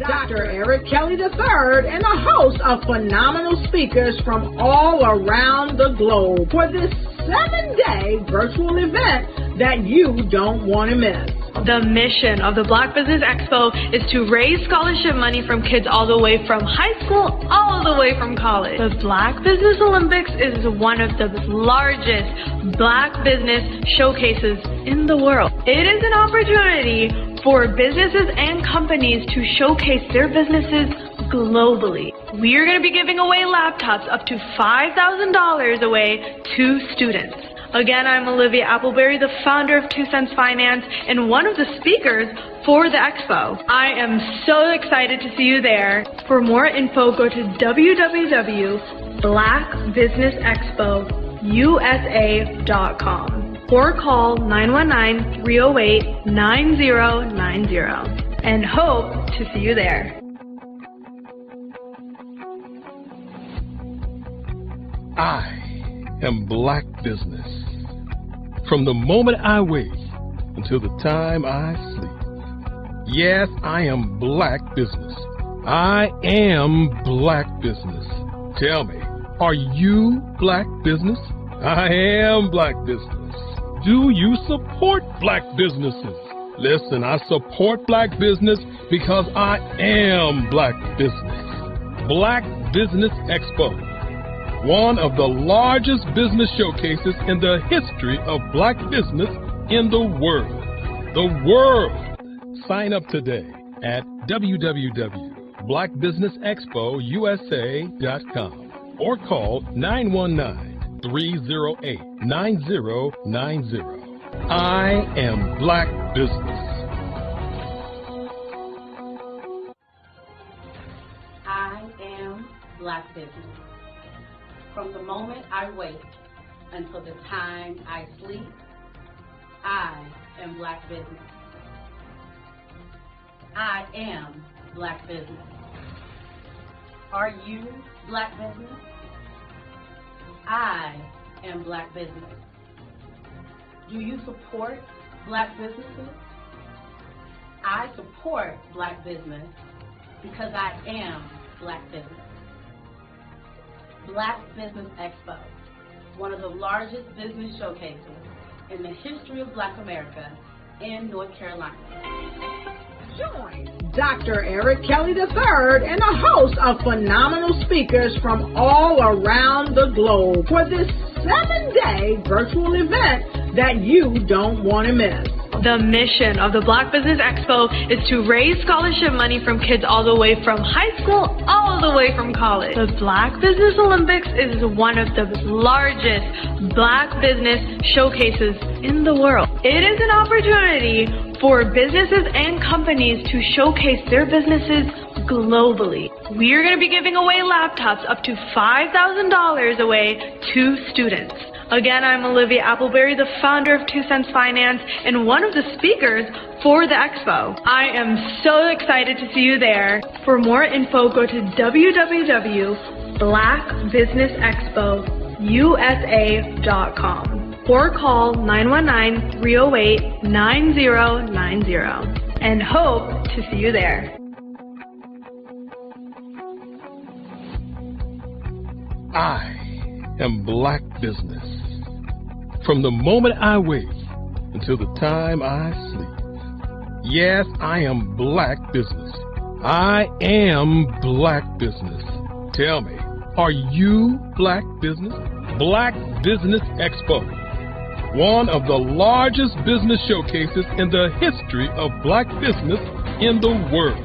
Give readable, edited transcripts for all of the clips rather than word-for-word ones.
Dr. Eric Kelly III and a host of phenomenal speakers from all around the globe for this 7-day virtual event that you don't want to miss. The mission of the Black Business Expo is to raise scholarship money from kids all the way from high school all the way from college. The Black Business Olympics is one of the largest Black business showcases in the world. It is an opportunity for businesses and companies to showcase their businesses globally. We are going to be giving away laptops up to $5,000 away to students. Again, I'm Olivia Appleberry, the founder of 2 Cents Finance and one of the speakers for the expo. I am so excited to see you there. For more info, go to www.blackbusinessexpousa.com or call 919-308-9090 and hope to see you there. I am Black Business. From the moment I wake until the time I sleep. Yes, I am Black Business. I am Black Business. Tell me, are you Black Business? I am Black Business. Do you support Black businesses? Listen, I support Black business because I am Black Business. Black Business Expo, one of the largest business showcases in the history of Black business in the world. The world! Sign up today at www.blackbusinessexpousa.com or call 919-308-9090. I am Black Business. I am Black Business. From the moment I wake until the time I sleep, I am Black Business. I am Black Business. Are you Black Business? I am Black Business. Do you support Black businesses? I support Black business because I am Black Business. Black Business Expo, one of the largest business showcases in the history of Black America in North Carolina. Join Dr. Eric Kelly III and a host of phenomenal speakers from all around the globe for this 7-day virtual event that you don't want to miss. The mission of the Black Business Expo is to raise scholarship money from kids all the way from high school all the way from college. The Black Business Olympics is one of the largest Black business showcases in the world. It is an opportunity for businesses and companies to showcase their businesses globally. We are going to be giving away laptops up to $5,000 away to students. Again, I'm Olivia Appleberry, the founder of 2 Cents Finance and one of the speakers for the expo. I am so excited to see you there. For more info, go to www.blackbusinessexpousa.com or call 919-308-9090 and hope to see you there. I am Black Business. From the moment I wake until the time I sleep. Yes, I am Black Business. I am Black Business. Tell me, are you Black Business? Black Business Expo, one of the largest business showcases in the history of Black business in the world.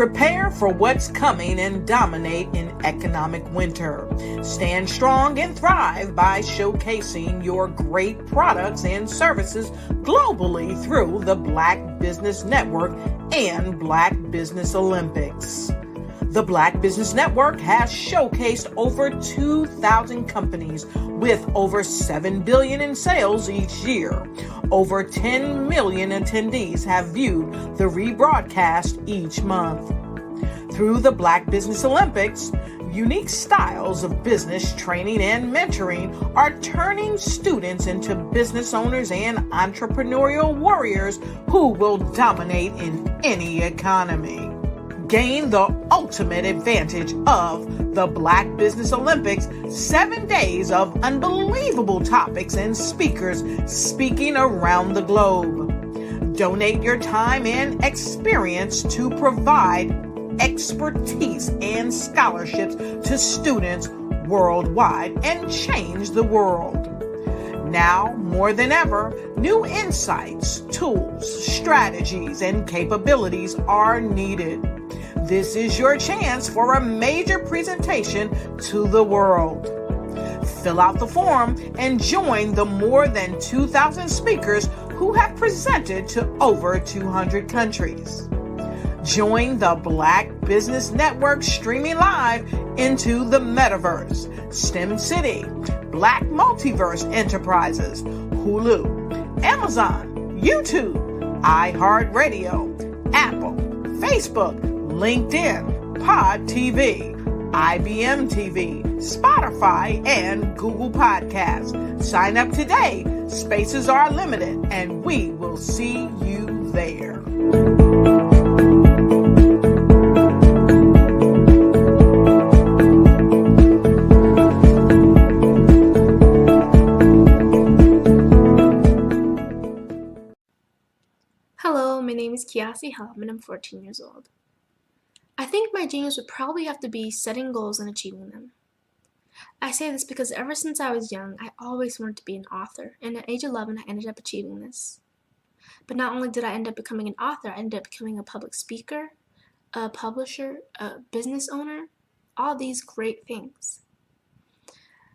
Prepare for what's coming and dominate in economic winter. Stand strong and thrive by showcasing your great products and services globally through the Black Business Network and Black Business Olympics. The Black Business Network has showcased over 2,000 companies with over $7 billion in sales each year. Over 10 million attendees have viewed the rebroadcast each month. Through the Black Business Olympics, unique styles of business training and mentoring are turning students into business owners and entrepreneurial warriors who will dominate in any economy. Gain the ultimate advantage of the Black Business Olympics, 7 days of unbelievable topics and speakers speaking around the globe. Donate your time and experience to provide expertise and scholarships to students worldwide and change the world. Now, more than ever, new insights, tools, strategies, and capabilities are needed. This is your chance for a major presentation to the world. Fill out the form and join the more than 2,000 speakers who have presented to over 200 countries. Join the Black Business Network streaming live into the Metaverse, STEM City, Black Multiverse Enterprises, Hulu, Amazon, YouTube, iHeartRadio, Apple, Facebook, LinkedIn, Pod TV, IBM TV, Spotify, and Google Podcasts. Sign up today. Spaces are limited, and we will see you there. Hello, my name is Kiasi Helm and I'm 14 years old. I think my genius would probably have to be setting goals and achieving them. I say this because ever since I was young, I always wanted to be an author, and at age 11, I ended up achieving this. But not only did I end up becoming an author, I ended up becoming a public speaker, a publisher, a business owner, all these great things.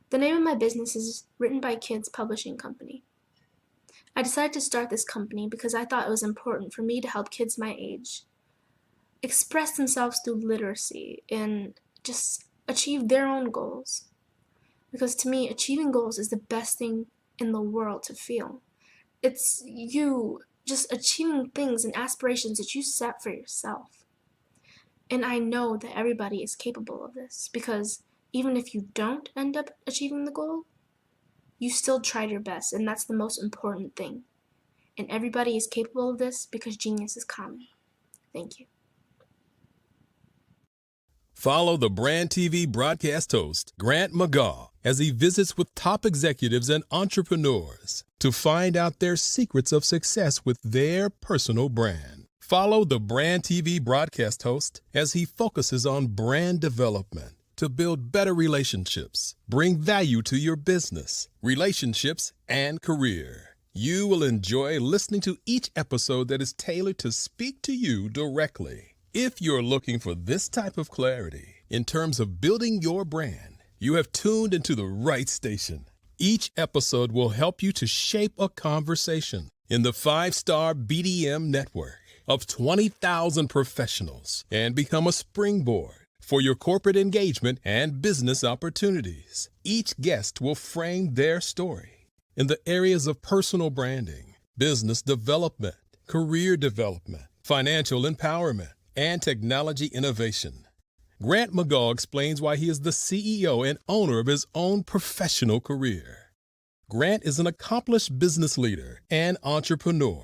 The name of my business is Written by Kids Publishing Company. I decided to start this company because I thought it was important for me to help kids my age express themselves through literacy and just achieve their own goals. Because to me, achieving goals is the best thing in the world to feel. It's you just achieving things and aspirations that you set for yourself. And I know that everybody is capable of this, because even if you don't end up achieving the goal, you still tried your best, and that's the most important thing. And everybody is capable of this because genius is common. Thank you. Follow the Brand TV broadcast host, Grant McGaw, as he visits with top executives and entrepreneurs to find out their secrets of success with their personal brand. Follow the Brand TV broadcast host as he focuses on brand development to build better relationships, bring value to your business, relationships, and career. You will enjoy listening to each episode that is tailored to speak to you directly. If you're looking for this type of clarity in terms of building your brand, you have tuned into the right station. Each episode will help you to shape a conversation in the 5-star BDM network of 20,000 professionals and become a springboard for your corporate engagement and business opportunities. Each guest will frame their story in the areas of personal branding, business development, career development, financial empowerment, and technology innovation. Grant McGaw explains why he is the CEO and owner of his own professional career. Grant is an accomplished business leader and entrepreneur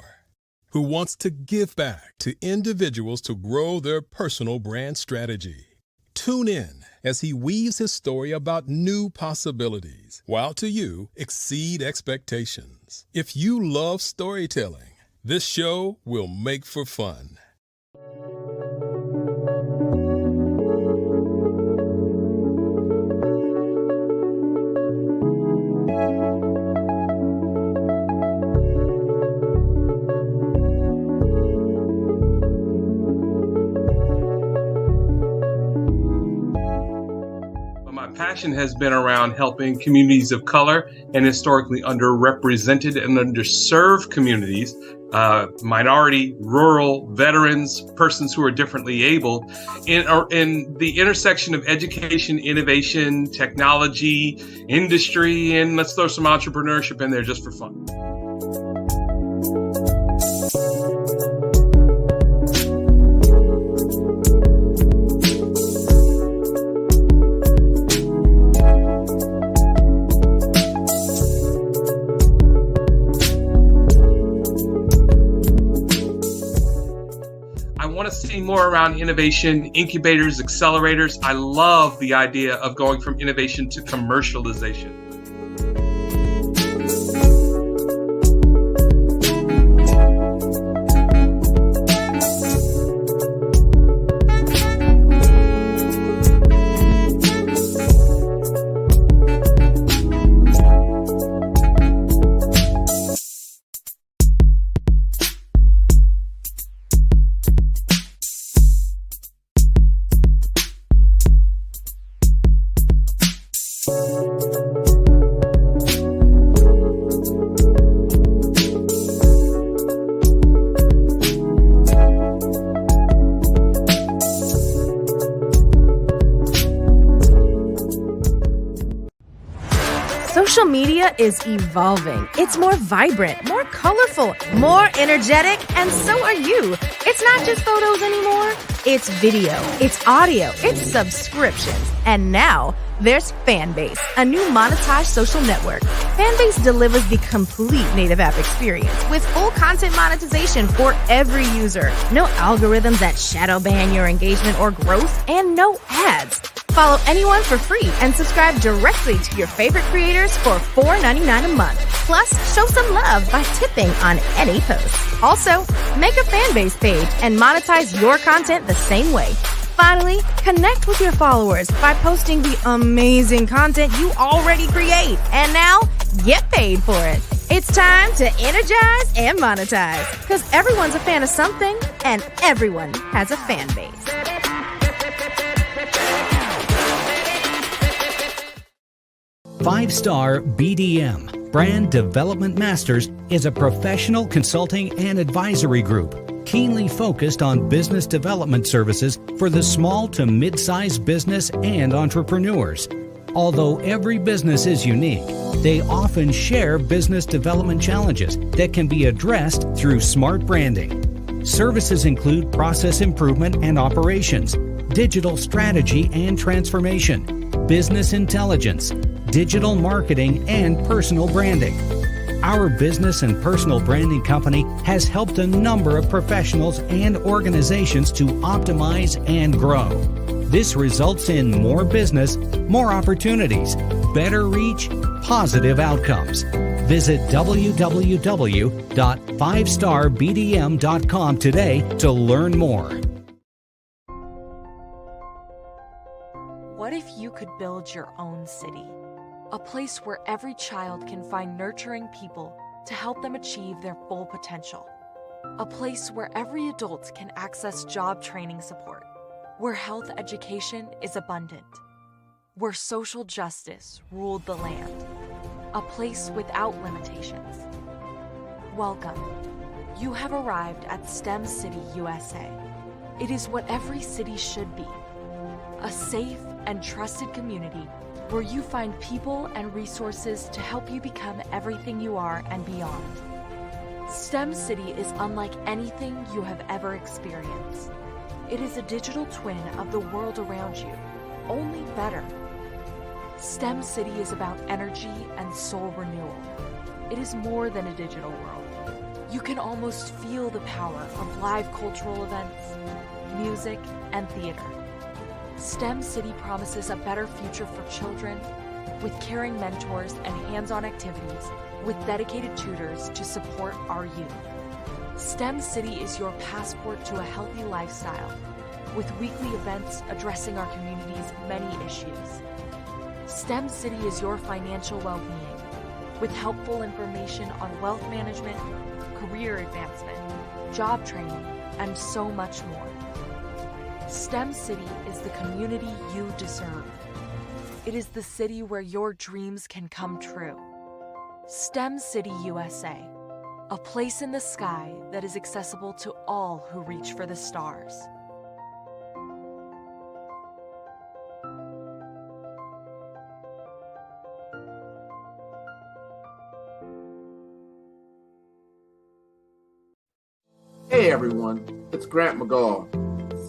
who wants to give back to individuals to grow their personal brand strategy. Tune in as he weaves his story about new possibilities, while to you exceed expectations. If you love storytelling, this show will make for fun. passion has been around helping communities of color and historically underrepresented and underserved communities, minority, rural, veterans, persons who are differently able, in the intersection of education, innovation, technology, industry, and let's throw some entrepreneurship in there just for fun. See more around innovation, incubators, accelerators. I love the idea of going from innovation to commercialization. Social media is evolving. It's more vibrant, more colorful, more energetic, and so are you. It's not just photos anymore. It's video, it's audio, it's subscriptions. And now there's Fanbase, a new monetized social network. Fanbase delivers the complete native app experience with full content monetization for every user. No algorithms that shadow ban your engagement or growth, and no ads. Follow anyone for free and subscribe directly to your favorite creators for $4.99 a month. Plus, show some love by tipping on any post. Also, make a Fanbase page and monetize your content the same way. Finally, connect with your followers by posting the amazing content you already create. And now, get paid for it. It's time to energize and monetize, because everyone's a fan of something and everyone has a fan base. Five-Star BDM, Brand Development Masters, is a professional consulting and advisory group keenly focused on business development services for the small to mid-sized business and entrepreneurs. Although every business is unique, they often share business development challenges that can be addressed through smart branding. Services include process improvement and operations, digital strategy and transformation, business intelligence, digital marketing, and personal branding. Our business and personal branding company has helped a number of professionals and organizations to optimize and grow. This results in more business, more opportunities, better reach, positive outcomes. Visit www.fivestarbdm.com today to learn more. What if you could build your own city? A place where every child can find nurturing people to help them achieve their full potential. A place where every adult can access job training support. Where health education is abundant. Where social justice ruled the land. A place without limitations. Welcome. You have arrived at STEM City USA. It is what every city should be. A safe and trusted community where you find people and resources to help you become everything you are and beyond. STEM City is unlike anything you have ever experienced. It is a digital twin of the world around you, only better. STEM City is about energy and soul renewal. It is more than a digital world. You can almost feel the power of live cultural events, music, and theater. STEM City promises a better future for children with caring mentors and hands-on activities with dedicated tutors to support our youth. STEM City is your passport to a healthy lifestyle with weekly events addressing our community's many issues. STEM City is your financial well-being with helpful information on wealth management, career advancement, job training, and so much more. STEM City is the community you deserve. It is the city where your dreams can come true. STEM City USA, a place in the sky that is accessible to all who reach for the stars. Hey everyone, it's Grant McGaw,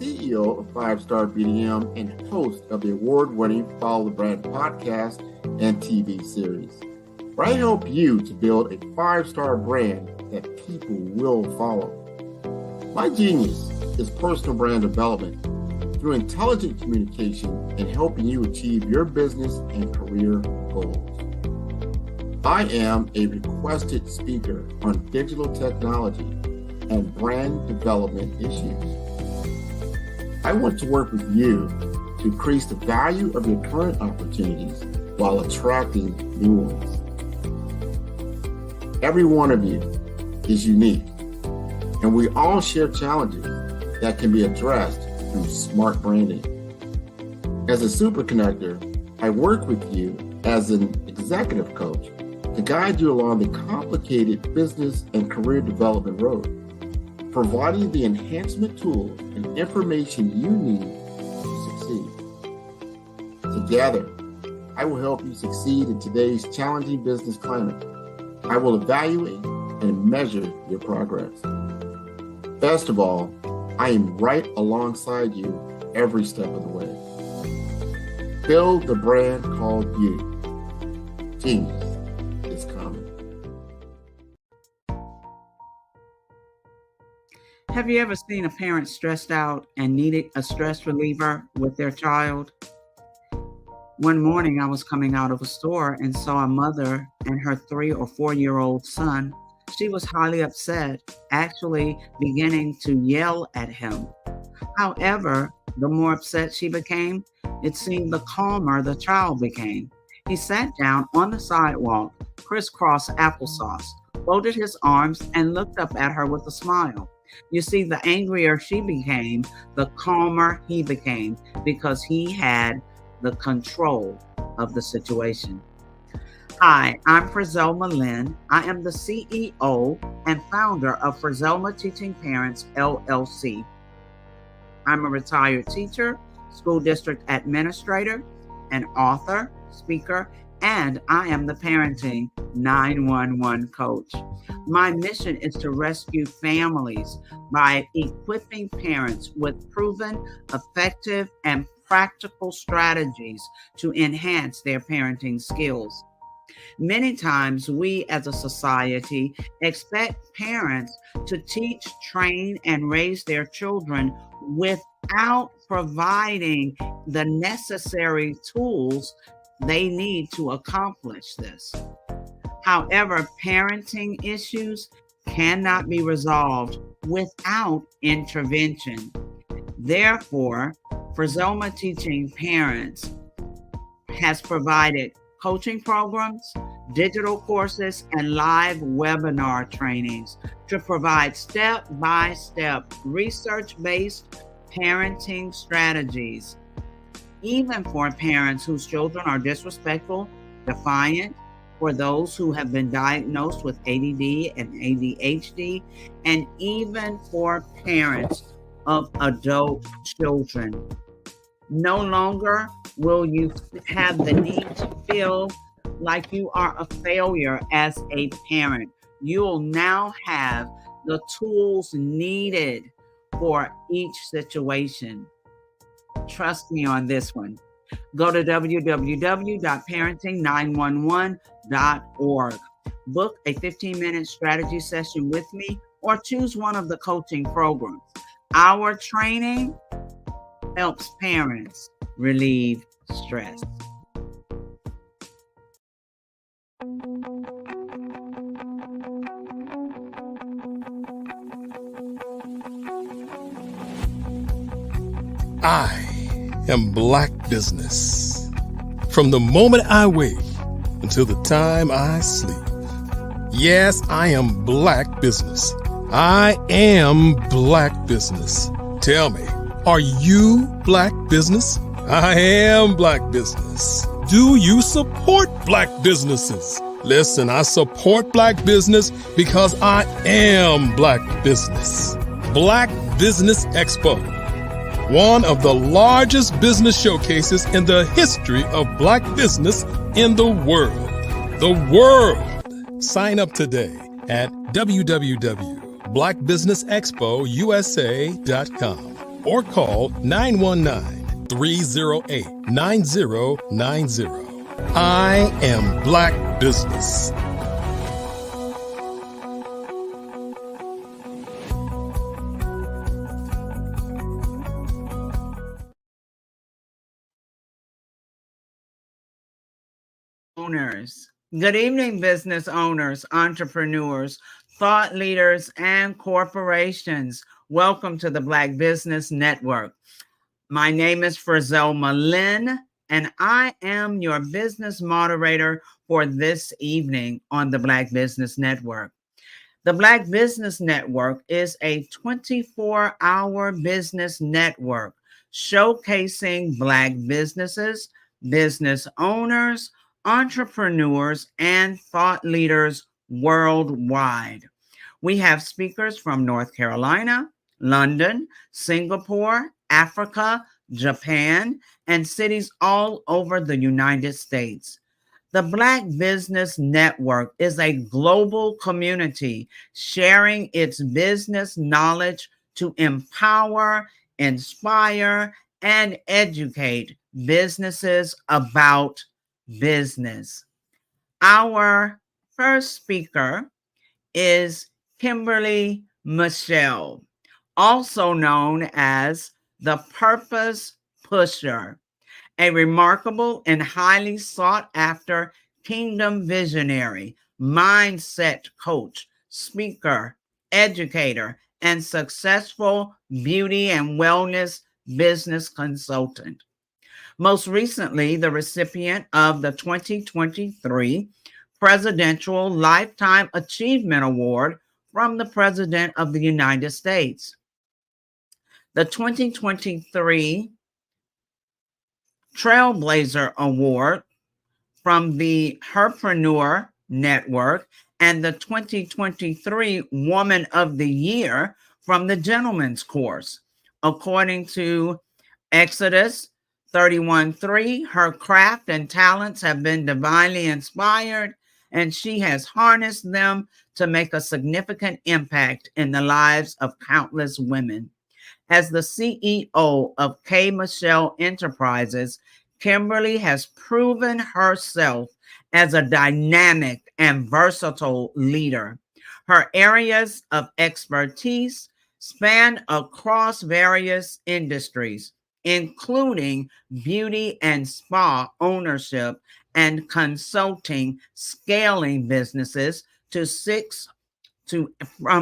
CEO of 5-Star BDM and host of the award-winning Follow the Brand podcast and TV series, where I help you to build a 5-star brand that people will follow. My genius is personal brand development through intelligent communication and helping you achieve your business and career goals. I am a requested speaker on digital technology and brand development issues. I want to work with you to increase the value of your current opportunities while attracting new ones. Every one of you is unique, and we all share challenges that can be addressed through smart branding. As a super connector, I work with you as an executive coach to guide you along the complicated business and career development road, providing the enhancement tools and information you need to succeed. Together, I will help you succeed in today's challenging business climate. I will evaluate and measure your progress. Best of all, I am right alongside you every step of the way. Build the brand called you. Genius is coming. Have you ever seen a parent stressed out and needed a stress reliever with their child? One morning I was coming out of a store and saw a mother and her 3 or 4-year-old son. She was highly upset, actually beginning to yell at him. However, the more upset she became, it seemed the calmer the child became. He sat down on the sidewalk, crisscross applesauce, folded his arms, and looked up at her with a smile. You see, the angrier she became, the calmer he became, because he had the control of the situation. Hi, I'm Frizelma Lynn. I am the CEO and founder of Frizelma Teaching Parents, LLC. I'm a retired teacher, school district administrator, an author, speaker, and I am the parenting 911 coach. My mission is to rescue families by equipping parents with proven, effective, and practical strategies to enhance their parenting skills. Many times we as a society expect parents to teach, train, and raise their children without providing the necessary tools they need to accomplish this. However, parenting issues cannot be resolved without intervention. Therefore, Frizelma Teaching Parents has provided coaching programs, digital courses, and live webinar trainings to provide step-by-step research-based parenting strategies, even for parents whose children are disrespectful, defiant, for those who have been diagnosed with ADD and ADHD, and even for parents of adult children. No longer will you have the need to feel like you are a failure as a parent. You'll now have the tools needed for each situation. Trust me on this one. Go to www.parenting911.org. Book a 15-minute strategy session with me or choose one of the coaching programs. Our training helps parents relieve stress. I am Black Business. From the moment I wake until the time I sleep. Yes, I am Black Business. I am Black Business. Tell me, are you Black Business? I am Black Business. do you support Black businesses? Listen, I support Black business because I am Black business. Black Business Expo, one of the largest business showcases in the history of Black business in the world. The world! Sign up today at www.blackbusinessexpousa.com or call 919-308-9090. I am Black business. Owners. Good evening, business owners, entrepreneurs, thought leaders, and corporations. Welcome to the Black Business Network. My name is Frizelma Lynn, and I am your business moderator for this evening on the Black Business Network. The Black Business Network is a 24-hour business network showcasing Black businesses, business owners, entrepreneurs, and thought leaders worldwide. We have speakers from North Carolina, London, Singapore, Africa, Japan, and cities all over the United States. The Black Business Network is a global community sharing its business knowledge to empower, inspire, and educate businesses about business. Our first speaker is Kimberly Michelle, also known as the Purpose Pusher, a remarkable and highly sought after kingdom visionary, mindset coach, speaker, educator, and successful beauty and wellness business consultant. Most recently, the recipient of the 2023 Presidential Lifetime Achievement Award from the President of the United States. The 2023 Trailblazer Award from the Herpreneur Network and the 2023 Woman of the Year from the Gentleman's Course. According to Exodus 31:3, her craft and talents have been divinely inspired, and she has harnessed them to make a significant impact in the lives of countless women. As the CEO of K. Michelle Enterprises, Kimberly has proven herself as a dynamic and versatile leader. Her areas of expertise span across various industries, including beauty and spa ownership and consulting, scaling businesses from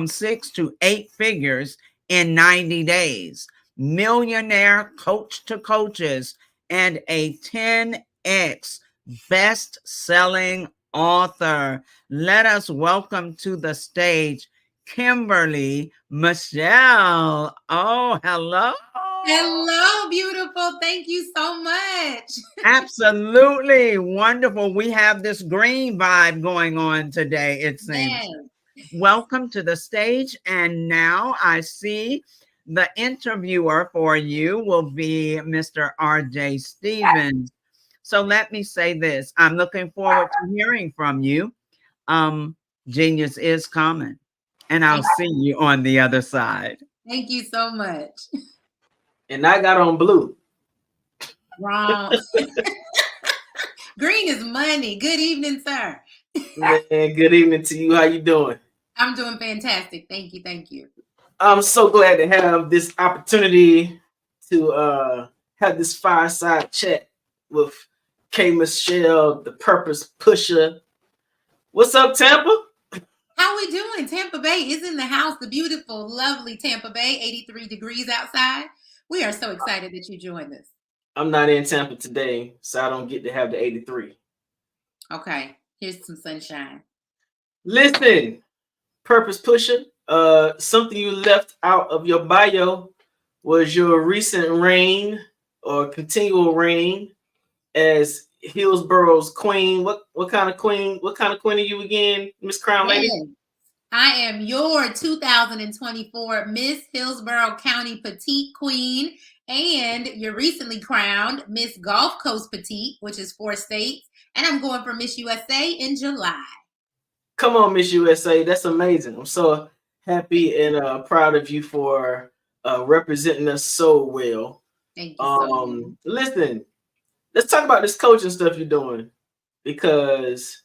6 to 8 figures in 90 days, millionaire coach to coaches, and a 10x best-selling author. Let us welcome to the stage Kimberly Michelle. Oh, hello. Hello, beautiful. Thank you so much. Absolutely wonderful. We have this green vibe going on today, it seems. Yes. Welcome to the stage. And now I see the interviewer for you will be Mr. R.J. Stevens. So let me say this. I'm looking forward to hearing from you. Genius is coming. And I'll see you on the other side. Thank you so much. And I got on blue. Wrong. Green is money. Good evening, sir. Man, good evening to you. How you doing? I'm doing fantastic. Thank you. Thank you. I'm so glad to have this opportunity to have this fireside chat with K. Michelle, the Purpose Pusher. What's up, Tampa? How we doing? Tampa Bay is in the house. The beautiful, lovely Tampa Bay, 83 degrees outside. We are so excited that you joined us. I'm not in Tampa today, so I don't get to have the 83. Okay, here's some sunshine. Listen, Purpose Pusher, something you left out of your bio was your recent reign or continual reign as Hillsboro's queen. What kind of queen? What kind of queen are you again, Miss Crown Lady? Yes. I am your 2024 Miss Hillsborough County Petite Queen, and you're recently crowned Miss Gulf Coast Petite, which is 4 states, and I'm going for Miss USA in July. Come on, Miss USA. That's amazing. I'm so happy and proud of you for representing us so well. Thank you so much. Listen, let's talk about this coaching stuff you're doing, because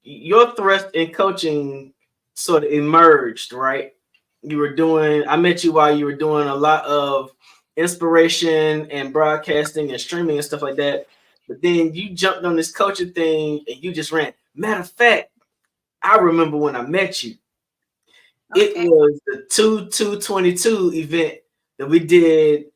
your thrust in coaching sort of emerged, right? I met you while you were doing a lot of inspiration and broadcasting and streaming and stuff like that. But then you jumped on this coaching thing and you just ran. Matter of fact, I remember when I met you. Okay. It was the 2/2/22 event that we did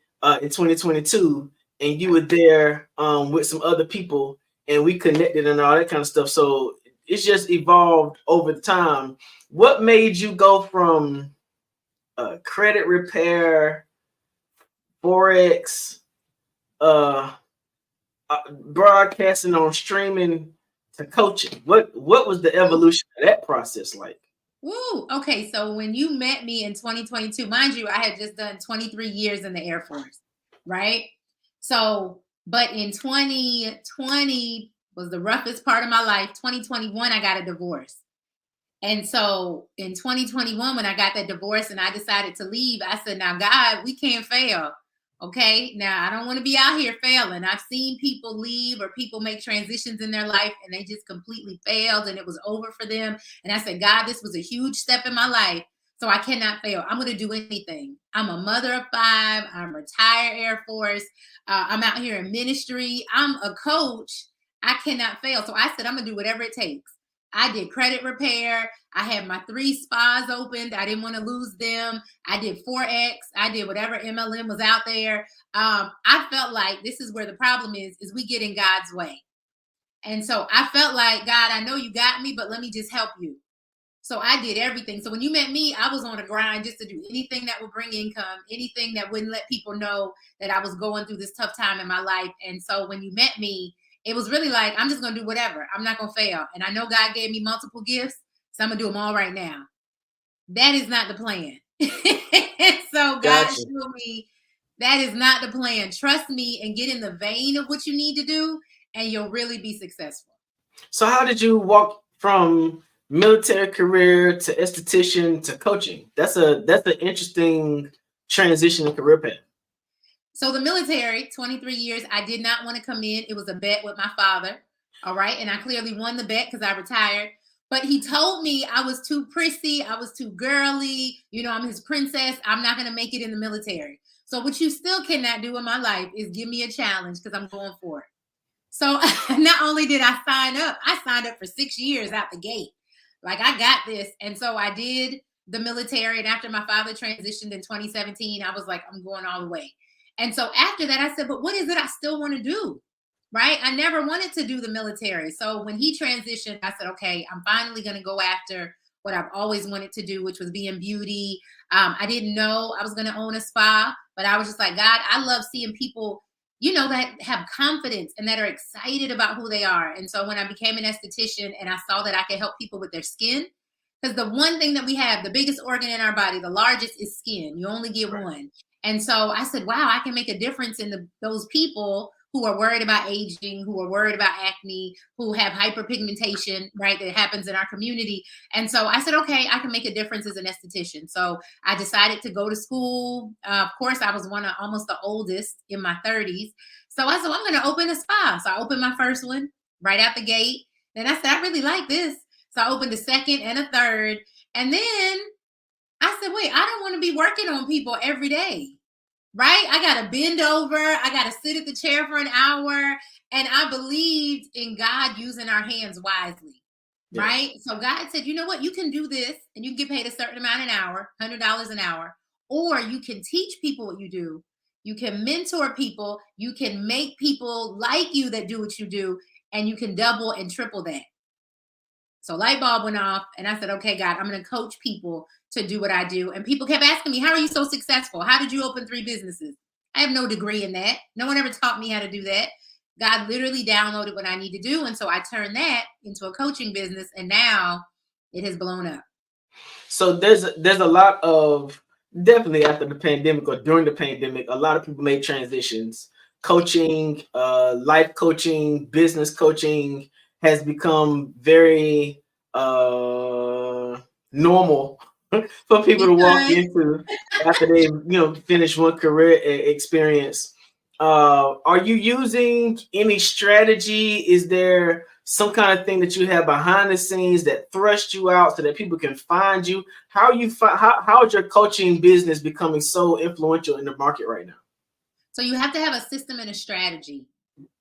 in 2022, and you were there with some other people, and we connected and all that kind of stuff. So it's just evolved over time. What made you go from credit repair, Forex, broadcasting on streaming to coaching? What was the evolution of that process like? Woo. Okay, so when you met me in 2022, mind you, I had just done 23 years in the Air Force, right? So, but in 2020 was the roughest part of my life. 2021, I got a divorce. And so in 2021, when I got that divorce and I decided to leave, I said, now, God, we can't fail. Okay, now I don't want to be out here failing. I've seen people leave or people make transitions in their life and they just completely failed and it was over for them. And I said, God, this was a huge step in my life, so I cannot fail. I'm going to do anything. I'm a mother of 5. I'm retired Air Force. I'm out here in ministry. I'm a coach. I cannot fail. So I said, I'm going to do whatever it takes. I did credit repair. I had my 3 spas opened. I didn't want to lose them. I did Forex. I did whatever MLM was out there. I felt like this is where the problem is we get in God's way. And so I felt like, God, I know you got me, but let me just help you. So I did everything. So when you met me, I was on a grind just to do anything that would bring income, anything that wouldn't let people know that I was going through this tough time in my life. And so when you met me, it was really like, I'm just going to do whatever. I'm not going to fail. And I know God gave me multiple gifts, so I'm going to do them all right now. That is not the plan. So God showed me that is not the plan. Trust me and get in the vein of what you need to do, and you'll really be successful. So how did you walk from military career to esthetician to coaching? That's an interesting transition in career path. So the military, 23 years, I did not want to come in. It was a bet with my father. All right. And I clearly won the bet because I retired. But he told me I was too prissy. I was too girly. You know, I'm his princess. I'm not going to make it in the military. So what you still cannot do in my life is give me a challenge because I'm going for it. So not only did I signed up for 6 years out the gate. Like, I got this. And so I did the military. And after my father transitioned in 2017, I was like, I'm going all the way. And so after that, I said, but what is it I still want to do? Right? I never wanted to do the military. So when he transitioned, I said, okay, I'm finally going to go after what I've always wanted to do, which was be in beauty. I didn't know I was going to own a spa, but I was just like, God, I love seeing people, you know, that have confidence and that are excited about who they are. And so when I became an esthetician and I saw that I could help people with their skin, because the one thing that we have, the biggest organ in our body, the largest, is skin. You only get one. And so I said, wow, I can make a difference in those people who are worried about aging, who are worried about acne, who have hyperpigmentation, right, that happens in our community. And so I said, okay, I can make a difference as an esthetician. So I decided to go to school. Of course, I was almost the oldest in my 30s. So I said, well, I'm going to open a spa. So I opened my first one right out the gate. Then I said, I really like this. So I opened a second and a third. And then I said, wait, I don't want to be working on people every day, right? I got to bend over. I got to sit at the chair for an hour. And I believed in God using our hands wisely, right? So God said, you know what? You can do this and you can get paid a certain amount an hour, $100 an hour, or you can teach people what you do. You can mentor people. You can make people like you that do what you do, and you can double and triple that. So light bulb went off and I said, okay, God, I'm going to coach people to do what I do. And people kept asking me, how are you so successful? How did you open 3 businesses? I have no degree in that. No one ever taught me how to do that. God literally downloaded what I need to do. And so I turned that into a coaching business, and now it has blown up. So there's a lot of, definitely after the pandemic or during the pandemic, a lot of people made transitions. Coaching, life coaching, business coaching has become very normal for people to walk into after they finish one career experience. Are you using any strategy? Is there some kind of thing that you have behind the scenes that thrust you out so that people can find you? How is your coaching business becoming so influential in the market right now? So you have to have a system and a strategy,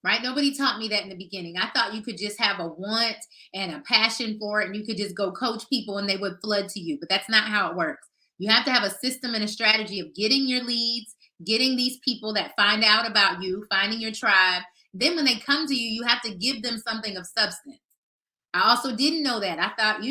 right? Nobody taught me that in the beginning. I thought you could just have a want and a passion for it, and you could just go coach people and they would flood to you. But that's not how it works. You have to have a system and a strategy of getting your leads, getting these people that find out about you, finding your tribe. Then when they come to you, you have to give them something of substance. I also didn't know that. I thought,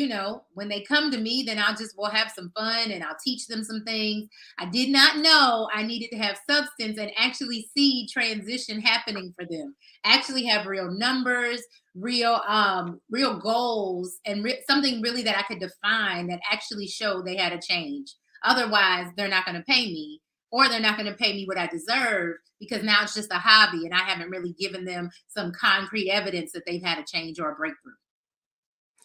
when they come to me, then we'll have some fun and I'll teach them some things. I did not know I needed to have substance and actually see transition happening for them. Actually have real numbers, real goals, and something really that I could define that actually showed they had a change. Otherwise, they're not going to pay me, or they're not going to pay me what I deserve, because now it's just a hobby and I haven't really given them some concrete evidence that they've had a change or a breakthrough.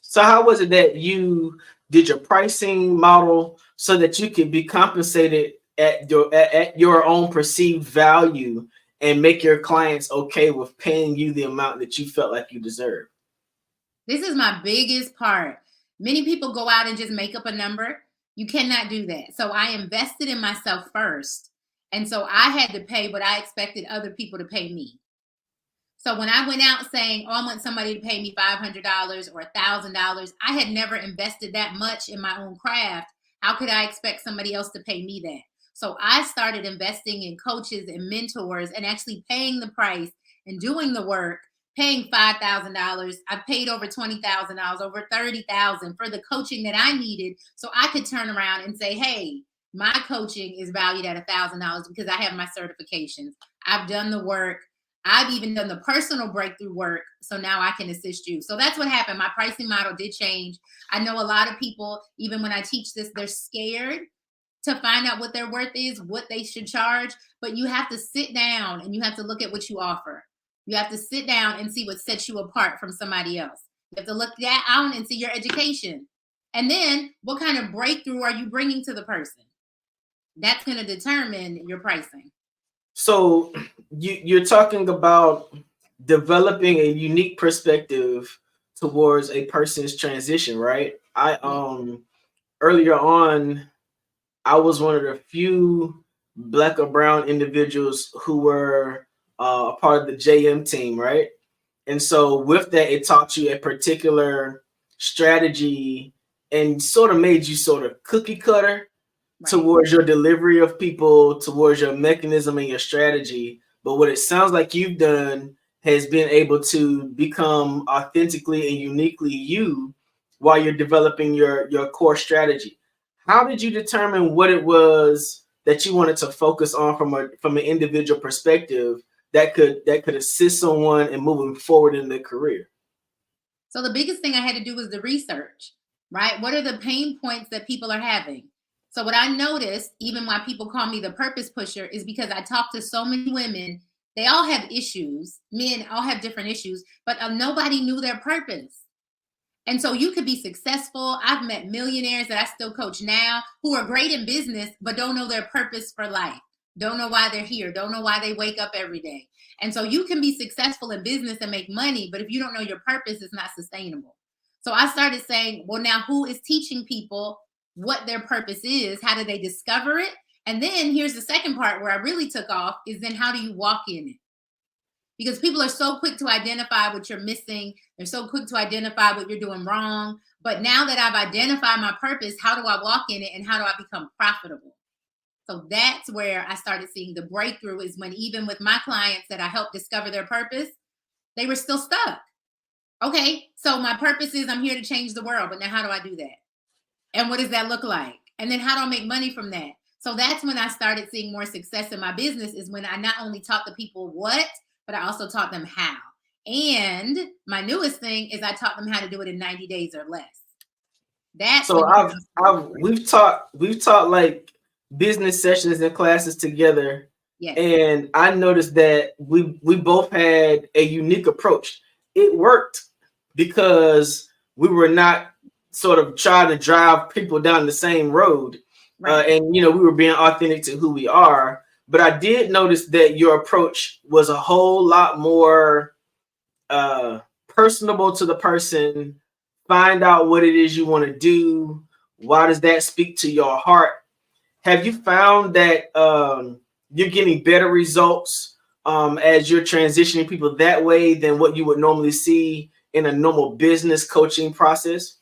So how was it that you did your pricing model so that you could be compensated at your own perceived value and make your clients okay with paying you the amount that you felt like you deserve? This is my biggest part. Many people go out and just make up a number. You cannot do that. So I invested in myself first. And so I had to pay what I expected other people to pay me. So when I went out saying, I want somebody to pay me $500 or $1,000, I had never invested that much in my own craft. How could I expect somebody else to pay me that? So I started investing in coaches and mentors and actually paying the price and doing the work, paying $5,000. I paid over $20,000, over $30,000 for the coaching that I needed, so I could turn around and say, hey, my coaching is valued at $1,000 because I have my certifications. I've done the work. I've even done the personal breakthrough work, so now I can assist you. So that's what happened. My pricing model did change. I know a lot of people, even when I teach this, they're scared to find out what their worth is, what they should charge. But you have to sit down and you have to look at what you offer. You have to sit down and see what sets you apart from somebody else. You have to look that out and see your education. And then what kind of breakthrough are you bringing to the person? That's going to determine your pricing. So you're talking about developing a unique perspective towards a person's transition, right? Earlier on, I was one of the few Black or brown individuals who were a part of the JM team, right? And so with that, it taught you a particular strategy and sort of made you sort of cookie cutter towards your delivery of people, towards your mechanism and your strategy. But what it sounds like you've done has been able to become authentically and uniquely you while you're developing your core strategy. How did you determine what it was that you wanted to focus on from an individual perspective that could assist someone in moving forward in their career? So the biggest thing I had to do was the research, right? What are the pain points that people are having? So what I noticed, even why people call me the purpose pusher, is because I talk to so many women. They all have issues. Men all have different issues, but nobody knew their purpose. And so you could be successful. I've met millionaires that I still coach now who are great in business, but don't know their purpose for life. Don't know why they're here. Don't know why they wake up every day. And so you can be successful in business and make money, but if you don't know your purpose, it's not sustainable. So I started saying, well, now who is teaching people what their purpose is? How do they discover it? And then here's the second part where I really took off, is then how do you walk in it? Because people are so quick to identify what you're missing. They're so quick to identify what you're doing wrong. But now that I've identified my purpose, how do I walk in it and how do I become profitable? So that's where I started seeing the breakthrough, is when even with my clients that I helped discover their purpose, they were still stuck. Okay, so my purpose is I'm here to change the world, but now how do I do that? And what does that look like? And then how do I make money from that? So that's when I started seeing more success in my business, is when I not only taught the people what, but I also taught them how. And my newest thing is I taught them how to do it in 90 days or less. That's so we've taught like business sessions and classes together. Yes. And I noticed that we both had a unique approach. It worked because we were not sort of trying to drive people down the same road. Right. And we were being authentic to who we are. But I did notice that your approach was a whole lot more personable to the person. Find out what it is you want to do. Why does that speak to your heart? Have you found that you're getting better results as you're transitioning people that way than what you would normally see in a normal business coaching process?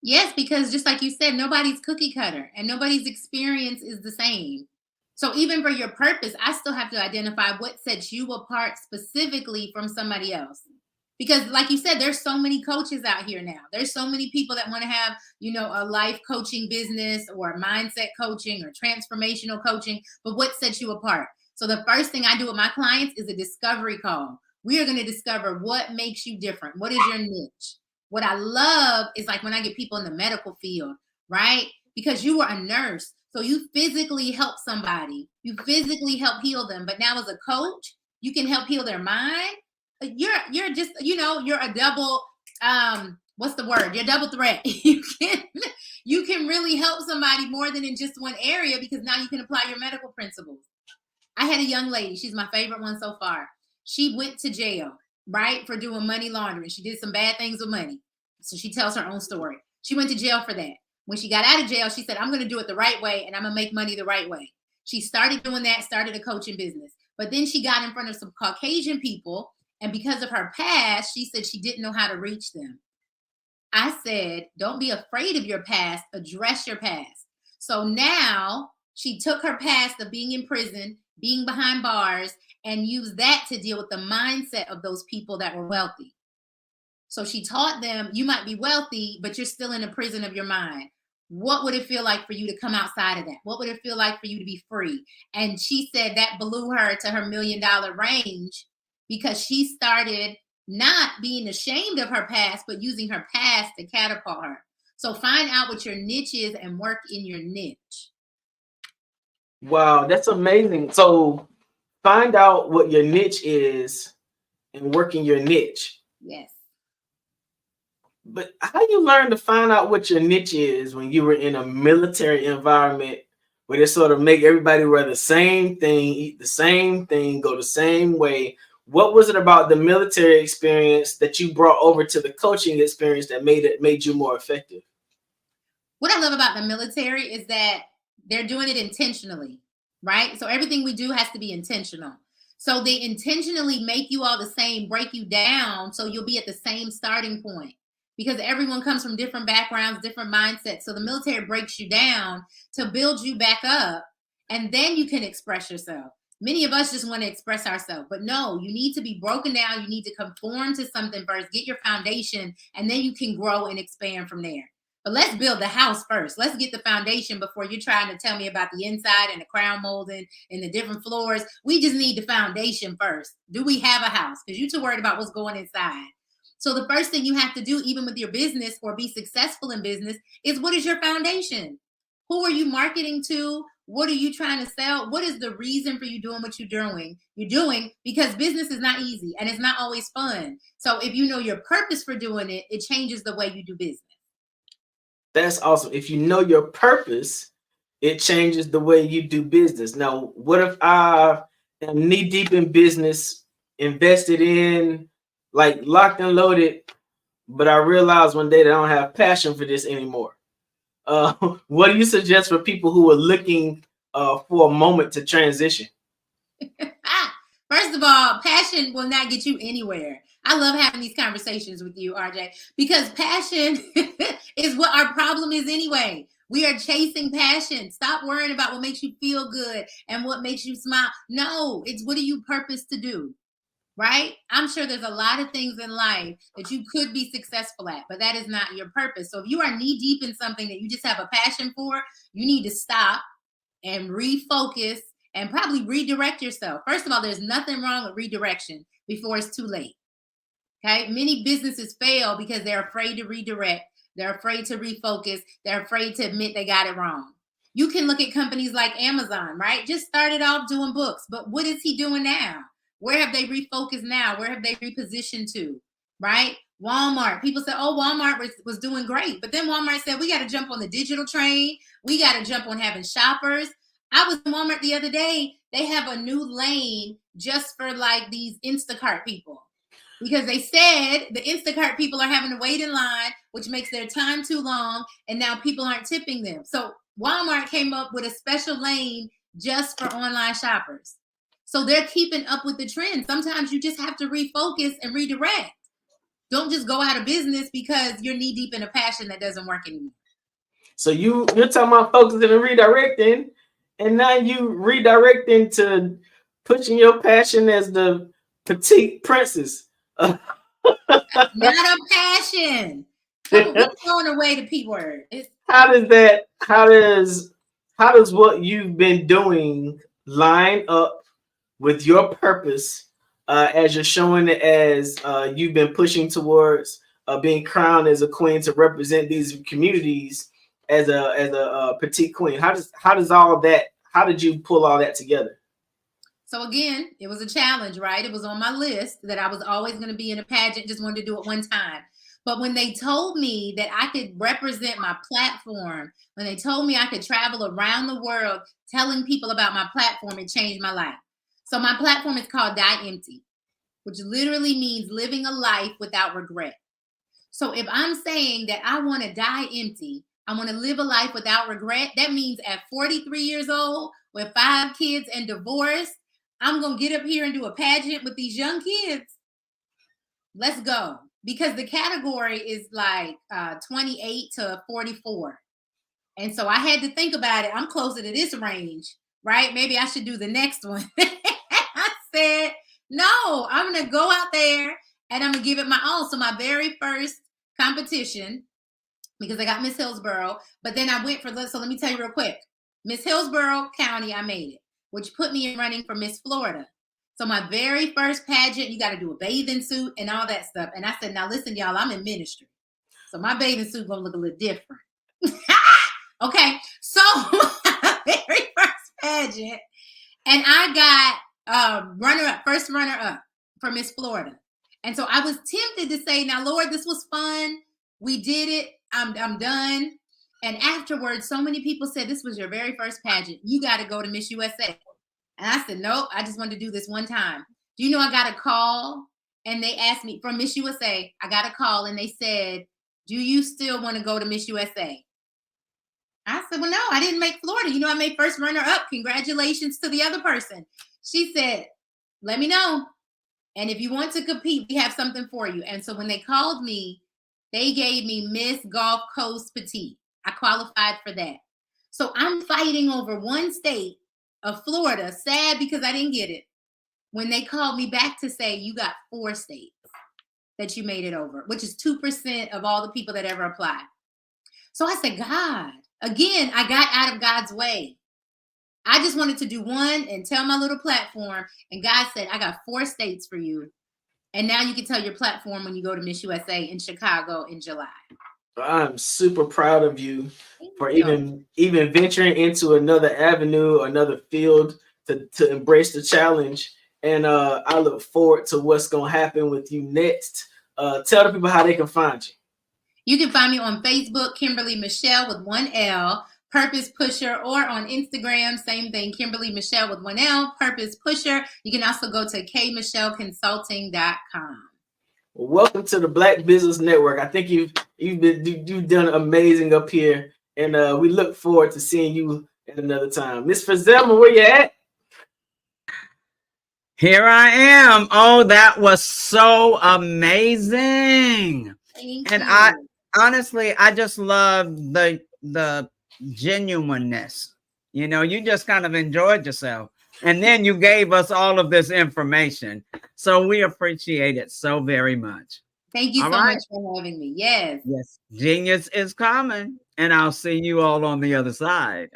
Yes, because just like you said, nobody's cookie cutter and nobody's experience is the same. So even for your purpose, I still have to identify what sets you apart specifically from somebody else. Because like you said, there's so many coaches out here now. There's so many people that want to have, a life coaching business or mindset coaching or transformational coaching. But what sets you apart? So the first thing I do with my clients is a discovery call. We are going to discover what makes you different. What is your niche? What I love is like when I get people in the medical field, right? Because you were a nurse. So you physically help somebody. You physically help heal them. But now as a coach, you can help heal their mind. You're just, you're a double, what's the word? You're double threat. You can really help somebody more than in just one area because now you can apply your medical principles. I had a young lady. She's my favorite one so far. She went to jail, right, for doing money laundering. She did some bad things with money. So she tells her own story. She went to jail for that. When she got out of jail, she said, I'm going to do it the right way and I'm going to make money the right way. She started doing that, started a coaching business. But then she got in front of some Caucasian people. And because of her past, she said she didn't know how to reach them. I said, don't be afraid of your past. Address your past. So now she took her past of being in prison, being behind bars, and used that to deal with the mindset of those people that were wealthy. So she taught them, you might be wealthy, but you're still in a prison of your mind. What would it feel like for you to come outside of that? What would it feel like for you to be free? And she said that blew her to her $1 million range because she started not being ashamed of her past, but using her past to catapult her. So find out what your niche is and work in your niche. Wow, that's amazing. So find out what your niche is and work in your niche. Yes. But how you learn to find out what your niche is when you were in a military environment where they sort of make everybody wear the same thing, eat the same thing, go the same way? What was it about the military experience that you brought over to the coaching experience that made you more effective? What I love about the military is that they're doing it intentionally, right? So everything we do has to be intentional. So they intentionally make you all the same, break you down so you'll be at the same starting point. Because everyone comes from different backgrounds, different mindsets. So the military breaks you down to build you back up, and then you can express yourself. Many of us just want to express ourselves, but no, you need to be broken down. You need to conform to something first, get your foundation, and then you can grow and expand from there. But let's build the house first. Let's get the foundation before you're trying to tell me about the inside and the crown molding and the different floors. We just need the foundation first. Do we have a house? Because you're too worried about what's going inside. So the first thing you have to do, even with your business or be successful in business, is what is your foundation? Who are you marketing to? What are you trying to sell? What is the reason for you doing what you're doing? You're doing because business is not easy and it's not always fun. So if you know your purpose for doing it, it changes the way you do business. That's awesome. If you know your purpose, it changes the way you do business. Now, what if I am knee deep in business, invested in, like locked and loaded, but I realize one day that I don't have passion for this anymore? What do you suggest for people who are looking for a moment to transition? First of all, passion will not get you anywhere. I love having these conversations with you, RJ, because passion is what our problem is anyway. We are chasing passion. Stop worrying about what makes you feel good and what makes you smile. No, it's what do you purpose to do, right? I'm sure there's a lot of things in life that you could be successful at, but that is not your purpose. So if you are knee deep in something that you just have a passion for, you need to stop and refocus and probably redirect yourself. First of all, there's nothing wrong with redirection before it's too late. Okay. Many businesses fail because they're afraid to redirect. They're afraid to refocus. They're afraid to admit they got it wrong. You can look at companies like Amazon, right? Just started off doing books, but what is he doing now? Where have they refocused now? Where have they repositioned to, right? Walmart. People said, oh, Walmart was doing great. But then Walmart said, we got to jump on the digital train. We got to jump on having shoppers. I was in Walmart the other day. They have a new lane just for like these Instacart people. Because they said the Instacart people are having to wait in line, which makes their time too long. And now people aren't tipping them. So Walmart came up with a special lane just for online shoppers. So they're keeping up with the trend. Sometimes you just have to refocus and redirect. Don't just go out of business because you're knee deep in a passion that doesn't work anymore. So you're talking about focusing and redirecting, and now you redirecting to pushing your passion as the petite princess. Not a passion. We're throwing away the P word. How does what you've been doing line up with your purpose as you're showing it as you've been pushing towards being crowned as a queen to represent these communities as a petite queen? How does all that, how did you pull all that together? So again, it was a challenge, right? It was on my list that I was always going to be in a pageant, just wanted to do it one time. But when they told me that I could represent my platform, when they told me I could travel around the world telling people about my platform, it changed my life. So my platform is called Die Empty, which literally means living a life without regret. So if I'm saying that I want to die empty, I want to live a life without regret, that means at 43 years old with 5 kids and divorced, I'm going to get up here and do a pageant with these young kids. Let's go. Because the category is like 28 to 44. And so I had to think about it. I'm closer to this range, right? Maybe I should do the next one. I said, no, I'm going to go out there and I'm going to give it my all. So my very first competition, because I got Miss Hillsborough, but then I went for, so let me tell you real quick. Miss Hillsborough County, I made it, which put me in running for Miss Florida. So my very first pageant, you got to do a bathing suit and all that stuff. And I said, now listen, y'all, I'm in ministry. So my bathing suit going to look a little different. Okay. So my very first pageant, and I got first runner up for Miss Florida. And so I was tempted to say, now, Lord, this was fun. We did it. I'm done. And afterwards, so many people said, this was your very first pageant. You got to go to Miss USA. And I said, nope, I just wanted to do this one time. Do you know I got a call and they asked me from Miss USA, I got a call and they said, do you still want to go to Miss USA? I said, well, no, I didn't make Florida. You know, I made first runner up. Congratulations to the other person. She said, let me know. And if you want to compete, we have something for you. And so when they called me, they gave me Miss Gulf Coast Petite. I qualified for that. So I'm fighting over one state of Florida, sad because I didn't get it. When they called me back to say, you got 4 states that you made it over, which is 2% of all the people that ever applied. So I said, God, again, I got out of God's way. I just wanted to do one and tell my little platform. And God said, I got 4 states for you. And now you can tell your platform when you go to Miss USA in Chicago in July. I'm super proud of you for even venturing into another avenue, another field to embrace the challenge. And I look forward to what's going to happen with you next. Tell the people how they can find you. You can find me on Facebook, Kimberly Michelle with 1 L, Purpose Pusher, or on Instagram, same thing, Kimberly Michelle with 1 L, Purpose Pusher. You can also go to kmichelleconsulting.com. Well, welcome to the Black Business Network. I think you've done amazing up here, and we look forward to seeing you at another time. Miss Fazelma, where you at? Here I am. Oh, that was so amazing. Thank and you. I honestly, I just love the genuineness. You know, you just kind of enjoyed yourself. And then you gave us all of this information. So we appreciate it so very much. Thank you so much for having me. Yes. Yes. Genius is coming. And I'll see you all on the other side.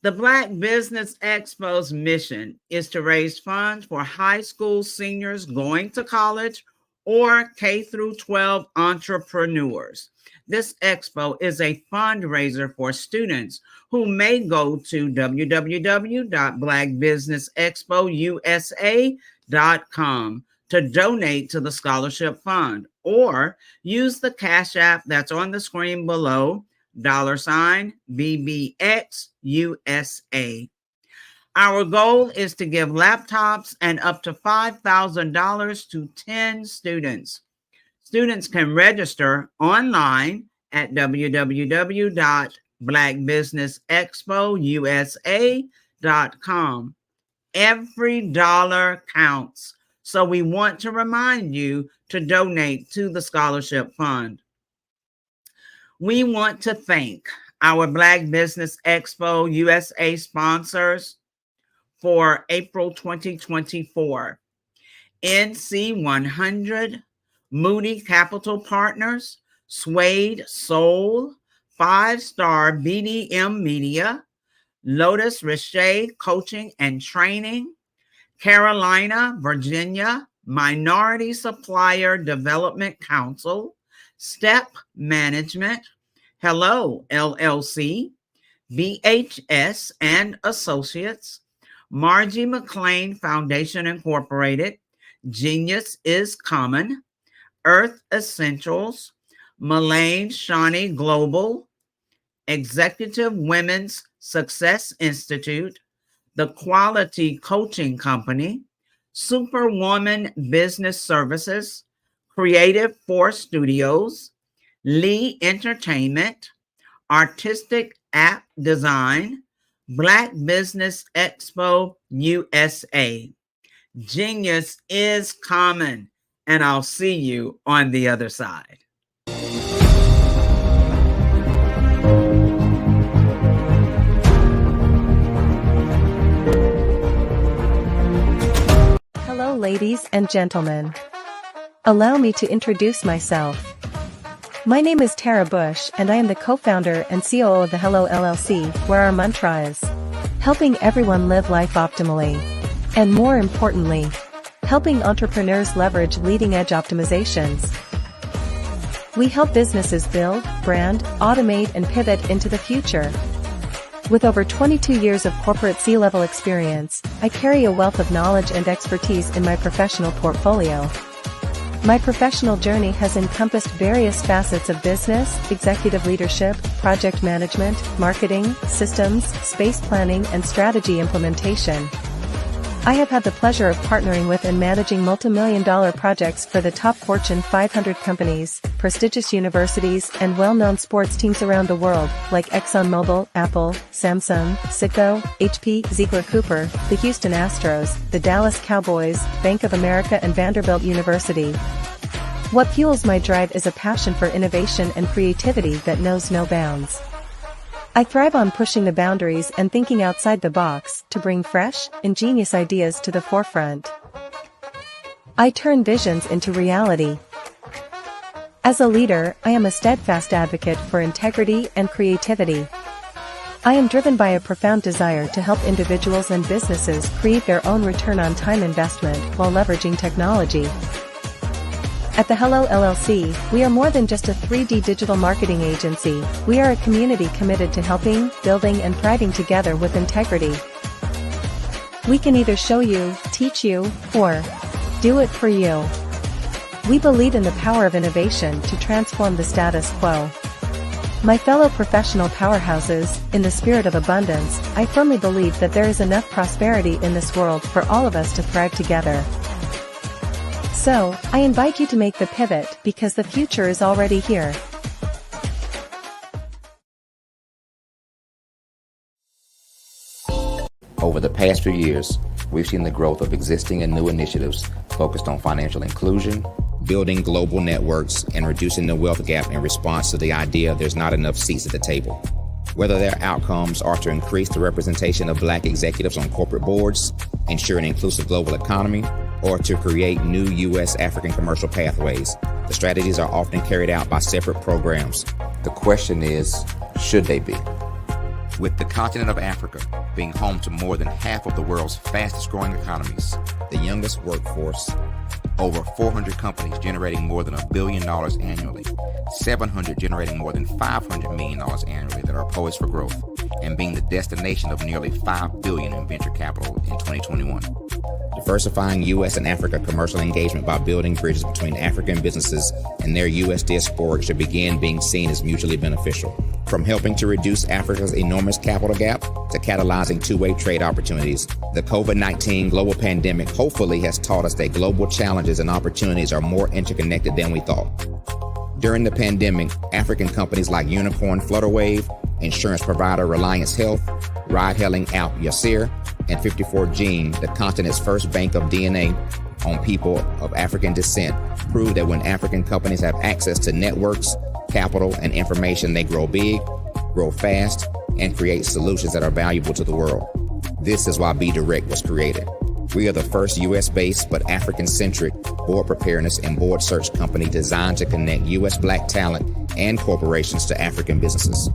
The Black Business Expo's mission is to raise funds for high school seniors going to college or K through 12 entrepreneurs. This expo is a fundraiser for students who may go to www.blackbusinessexpousa.com to donate to the scholarship fund, or use the Cash App that's on the screen below, $BBXUSA. Our goal is to give laptops and up to $5,000 to 10 students. Students can register online at www.blackbusinessexpousa.com. Every dollar counts, so we want to remind you to donate to the scholarship fund. We want to thank our Black Business Expo USA sponsors for April 2024. NC 100, Moody Capital Partners, Suede Soul, 5-Star BDM Media, Lotus Richey Coaching and Training, Carolina, Virginia, Minority Supplier Development Council, Step Management, Hello LLC, BHS and Associates, Margie McLean Foundation Incorporated, Genius is Common, Earth Essentials, Mullane Shawnee Global, Executive Women's Success Institute, The Quality Coaching Company, Superwoman Business Services, Creative Force Studios, Lee Entertainment, Artistic App Design, Black Business Expo USA. Genius is common, and I'll see you on the other side. Hello, ladies and gentlemen. Allow me to introduce myself. My name is Tara Bush, and I am the co-founder and COO of the Hello LLC, where our mantra is helping everyone live life optimally. And more importantly, helping entrepreneurs leverage leading-edge optimizations. We help businesses build, brand, automate, and pivot into the future. With over 22 years of corporate C-level experience, I carry a wealth of knowledge and expertise in my professional portfolio. My professional journey has encompassed various facets of business, executive leadership, project management, marketing, systems, space planning, and strategy implementation. I have had the pleasure of partnering with and managing multi-million-dollar projects for the top Fortune 500 companies, prestigious universities, and well-known sports teams around the world, like ExxonMobil, Apple, Samsung, Citgo, HP, Ziegler Cooper, the Houston Astros, the Dallas Cowboys, Bank of America, and Vanderbilt University. What fuels my drive is a passion for innovation and creativity that knows no bounds. I thrive on pushing the boundaries and thinking outside the box to bring fresh, ingenious ideas to the forefront. I turn visions into reality. As a leader, I am a steadfast advocate for integrity and creativity. I am driven by a profound desire to help individuals and businesses create their own return on time investment while leveraging technology. At the Hello LLC, we are more than just a 3D digital marketing agency. We are a community committed to helping, building, and thriving together with integrity. We can either show you, teach you, or do it for you. We believe in the power of innovation to transform the status quo. My fellow professional powerhouses, in the spirit of abundance, I firmly believe that there is enough prosperity in this world for all of us to thrive together. So, I invite you to make the pivot because the future is already here. Over the past few years, we've seen the growth of existing and new initiatives focused on financial inclusion, building global networks, and reducing the wealth gap in response to the idea there's not enough seats at the table. Whether their outcomes are to increase the representation of Black executives on corporate boards, ensure an inclusive global economy, or to create new U.S.-African commercial pathways, the strategies are often carried out by separate programs. The question is, should they be? With the continent of Africa being home to more than half of the world's fastest growing economies, the youngest workforce, over 400 companies generating more than $1 billion annually, 700 generating more than $500 million annually that are poised for growth, and being the destination of nearly $5 billion in venture capital in 2021. Diversifying U.S. and Africa commercial engagement by building bridges between African businesses and their U.S. diaspora should begin being seen as mutually beneficial. From helping to reduce Africa's enormous capital gap to catalyzing two-way trade opportunities, the COVID-19 global pandemic hopefully has taught us that global challenges and opportunities are more interconnected than we thought. During the pandemic, African companies like Unicorn Flutterwave, insurance provider Reliance Health, ride-hailing app Yasir, and 54Gene, the continent's first bank of DNA on people of African descent, proved that when African companies have access to networks, capital, and information, they grow big, grow fast, and create solutions that are valuable to the world. This is why Be Direct was created. We are the first U.S.-based but African-centric board preparedness and board search company designed to connect U.S. Black talent and corporations to African businesses.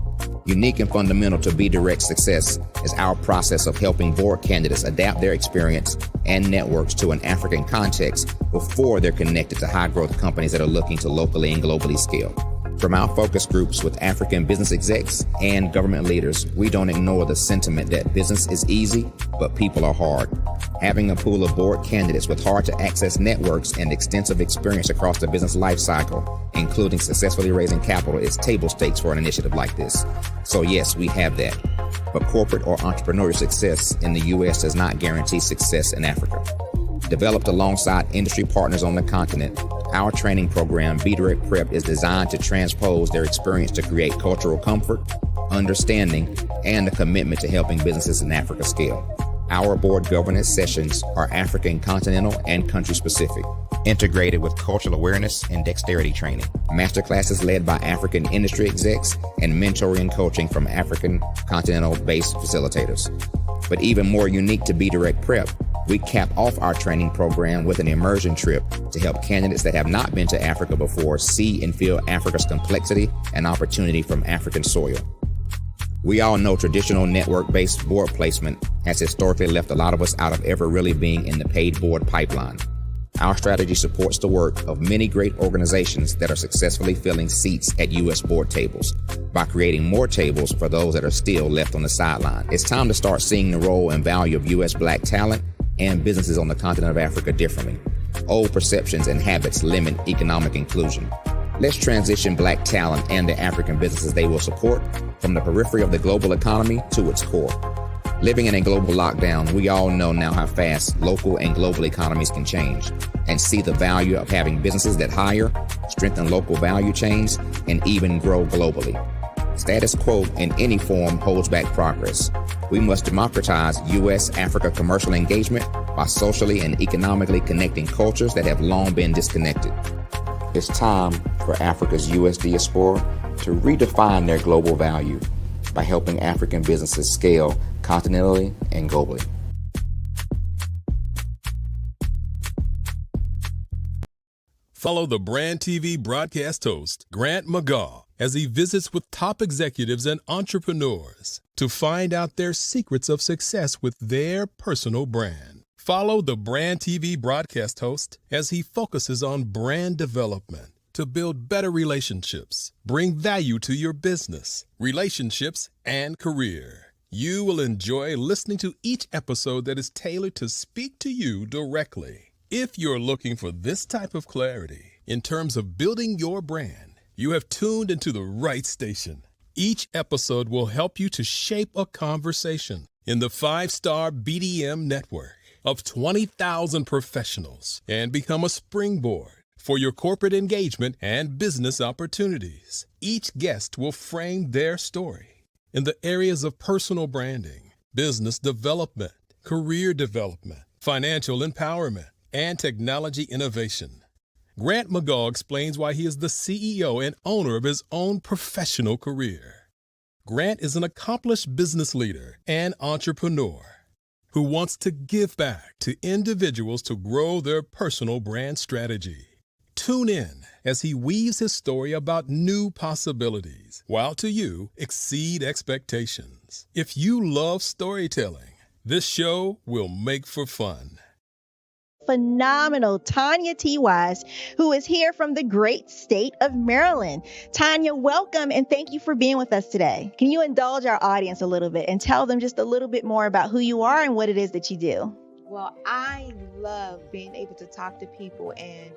Unique and fundamental to Be Direct's success is our process of helping board candidates adapt their experience and networks to an African context before they're connected to high-growth companies that are looking to locally and globally scale. From our focus groups with African business execs and government leaders, we don't ignore the sentiment that business is easy, but people are hard. Having a pool of board candidates with hard-to-access networks and extensive experience across the business lifecycle, including successfully raising capital, is table stakes for an initiative like this. So yes, we have that. But corporate or entrepreneurial success in the U.S. does not guarantee success in Africa. Developed alongside industry partners on the continent, our training program, Be Direct Prep, is designed to transpose their experience to create cultural comfort, understanding, and a commitment to helping businesses in Africa scale. Our board governance sessions are African continental and country specific, integrated with cultural awareness and dexterity training, masterclasses led by African industry execs, and mentoring and coaching from African continental-based facilitators. But even more unique to Be Direct Prep, we cap off our training program with an immersion trip to help candidates that have not been to Africa before see and feel Africa's complexity and opportunity from African soil. We all know traditional network-based board placement has historically left a lot of us out of ever really being in the paid board pipeline. Our strategy supports the work of many great organizations that are successfully filling seats at U.S. board tables by creating more tables for those that are still left on the sideline. It's time to start seeing the role and value of U.S. Black talent and businesses on the continent of Africa differently. Old perceptions and habits limit economic inclusion. Let's transition Black talent and the African businesses they will support from the periphery of the global economy to its core. Living in a global lockdown, we all know now how fast local and global economies can change, and see the value of having businesses that hire, strengthen local value chains, and even grow globally. Status quo in any form holds back progress. We must democratize U.S.-Africa commercial engagement by socially and economically connecting cultures that have long been disconnected. It's time for Africa's U.S. diaspora to redefine their global value by helping African businesses scale continentally and globally. Follow the Brand TV broadcast host, Grant McGaugh, as he visits with top executives and entrepreneurs to find out their secrets of success with their personal brand. Follow the Brand TV broadcast host as he focuses on brand development to build better relationships, bring value to your business, relationships, and career. You will enjoy listening to each episode that is tailored to speak to you directly. If you're looking for this type of clarity in terms of building your brand, you have tuned into the right station. Each episode will help you to shape a conversation in the 5-star BDM network of 20,000 professionals and become a springboard for your corporate engagement and business opportunities. Each guest will frame their story in the areas of personal branding, business development, career development, financial empowerment, and technology innovation. Grant McGaugh explains why he is the CEO and owner of his own professional career. Grant is an accomplished business leader and entrepreneur who wants to give back to individuals to grow their personal brand strategy. Tune in as he weaves his story about new possibilities, while to you exceed expectations. If you love storytelling, this show will make for fun. Phenomenal Tanya T. Wise, who is here from the great state of Maryland. Tanya, welcome and thank you for being with us today. Can you indulge our audience a little bit and tell them just a little bit more about who you are and what it is that you do? Well, I love being able to talk to people and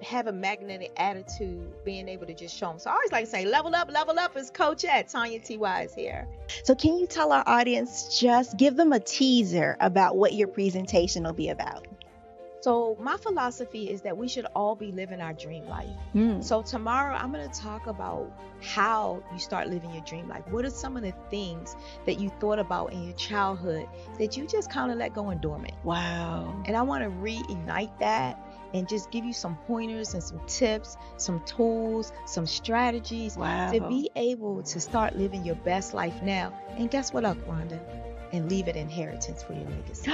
have a magnetic attitude, being able to just show them. So I always like to say, level up is Coach at Tanya T. Wise here. So can you tell our audience, just give them a teaser about what your presentation will be about? So my philosophy is that we should all be living our dream life. So tomorrow I'm going to talk about how you start living your dream life. What are some of the things that you thought about in your childhood that you just kind of let go and dormant? Wow. And I want to reignite that and just give you some pointers and some tips, some tools, some strategies to be able to start living your best life now. And guess what, Rhonda? And leave an inheritance for your legacy.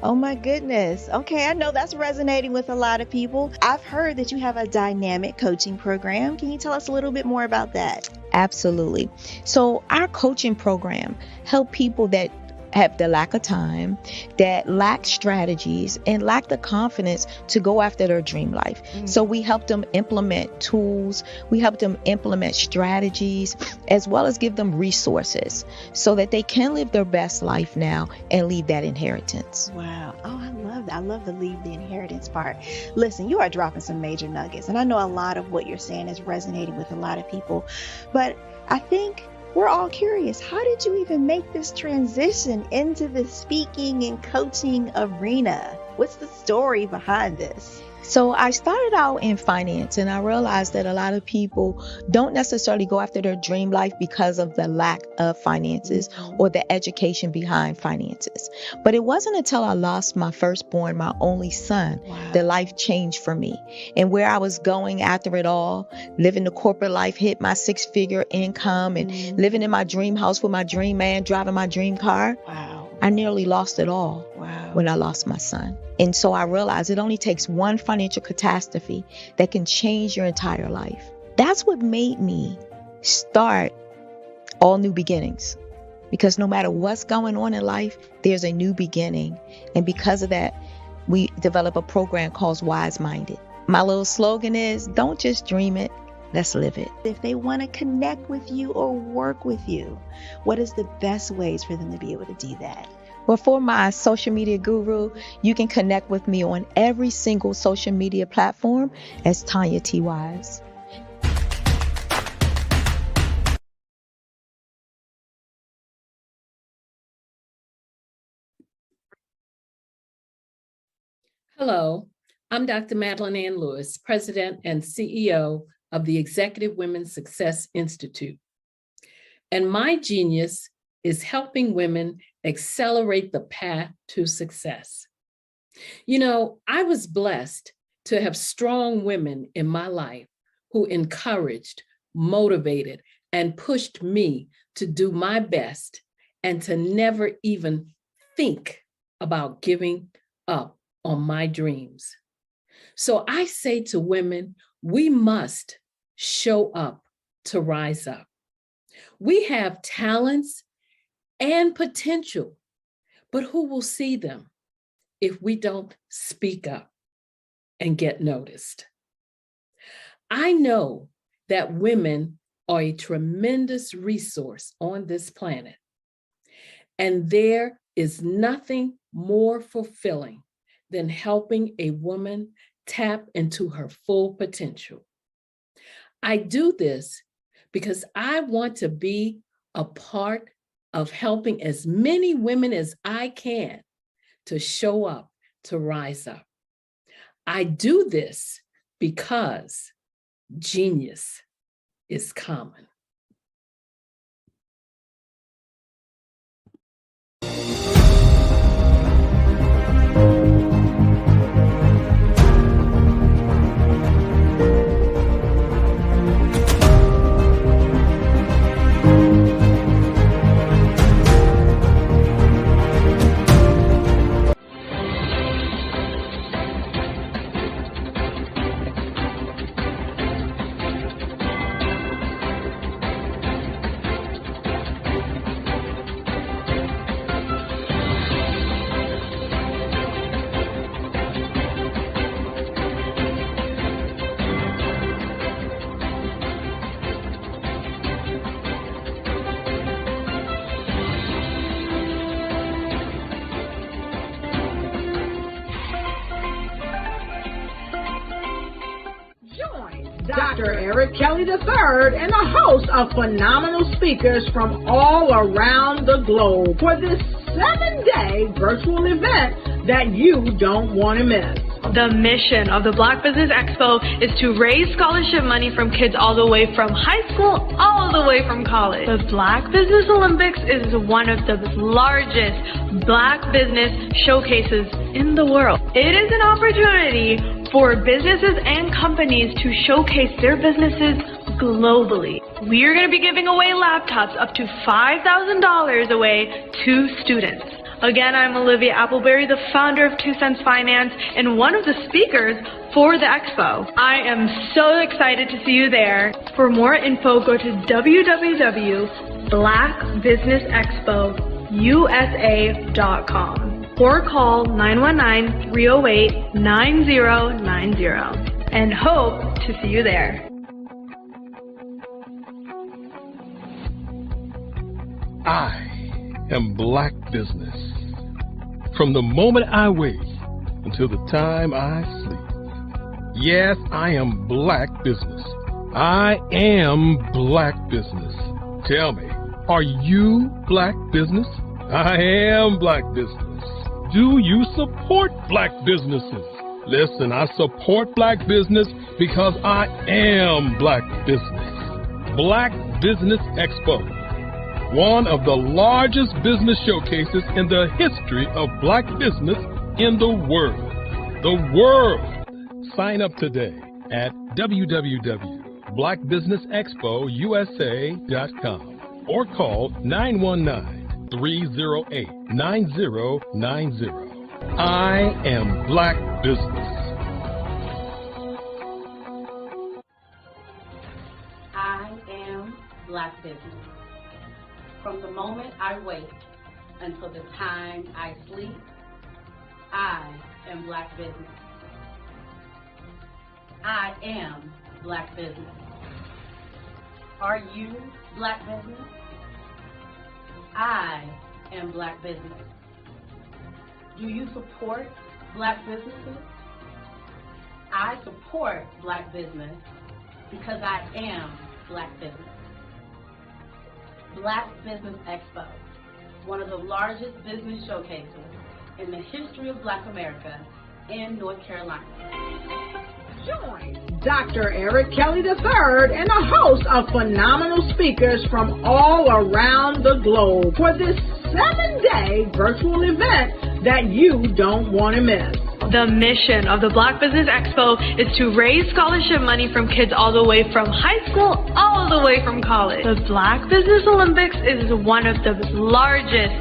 Oh my goodness. Okay, I know that's resonating with a lot of people. I've heard that you have a dynamic coaching program. Can you tell us a little bit more about that? Absolutely. So our coaching program help people that have the lack of time, that lack strategies, and lack the confidence to go after their dream life. So we help them implement tools, we help them implement strategies, as well as give them resources so that they can live their best life now and leave that inheritance. Wow. Oh, I love that. I love the leave the inheritance part. Listen, you are dropping some major nuggets, and I know a lot of what you're saying is resonating with a lot of people, but I think we're all curious. How did you even make this transition into the speaking and coaching arena? What's the story behind this? So I started out in finance, and I realized that a lot of people don't necessarily go after their dream life because of the lack of finances or the education behind finances. But it wasn't until I lost my firstborn, my only son, that life changed for me. And where I was going after it all, living the corporate life, hit my 6-figure income and living in my dream house with my dream man, driving my dream car. I nearly lost it all when I lost my son. And so I realized it only takes one financial catastrophe that can change your entire life. That's what made me start All New Beginnings. Because no matter what's going on in life, there's a new beginning. And because of that, we develop a program called Wise Minded. My little slogan is, don't just dream it, let's live it. If they want to connect with you or work with you, what is the best ways for them to be able to do that? Well, for my social media guru, you can connect with me on every single social media platform as Tanya T. Wise. Hello, I'm Dr. Madeline Ann Lewis, President and CEO of the Executive Women's Success Institute. And my genius is helping women accelerate the path to success. You know, I was blessed to have strong women in my life who encouraged, motivated, and pushed me to do my best and to never even think about giving up on my dreams. So I say to women, we must show up to rise up. We have talents and potential, but who will see them if we don't speak up and get noticed? I know that women are a tremendous resource on this planet, and there is nothing more fulfilling than helping a woman tap into her full potential. I do this because I want to be a part of helping as many women as I can to show up, to rise up. I do this because genius is common. Dr. Eric Kelly III and a host of phenomenal speakers from all around the globe for this 7-day virtual event that you don't want to miss. The mission of the Black Business Expo is to raise scholarship money from kids all the way from high school, all the way from college. The Black Business Olympics is one of the largest Black business showcases in the world. It is an opportunity for businesses and companies to showcase their businesses globally. We are going to be giving away laptops up to $5,000 away to students. Again, I'm Olivia Appleberry, the founder of 2 Cents Finance and one of the speakers for the expo. I am so excited to see you there. For more info, go to www.blackbusinessexpousa.com or call 919-308-9090 and hope to see you there. I am Black Business. From the moment I wake until the time I sleep. Yes, I am Black Business. I am Black Business. Tell me, are you Black Business? I am Black Business. Do you support Black businesses? Listen, I support Black business because I am Black Business. Black Business Expo, one of the largest business showcases in the history of Black business in the world. The world! Sign up today at www.blackbusinessexpousa.com or call 919-308-9090. I am Black Business. I am Black Business. From the moment I wake until the time I sleep, I am Black Business. I am Black Business. Are you Black Business? I am Black Business. Do you support Black businesses? I support Black business because I am Black Business. Black Business Expo, one of the largest business showcases in the history of Black America in North Carolina. Join Dr. Eric Kelly III and a host of phenomenal speakers from all around the globe for this 7-day virtual event that you don't want to miss. The mission of the Black Business Expo is to raise scholarship money from kids all the way from high school, all the way from college. The Black Business Olympics is one of the largest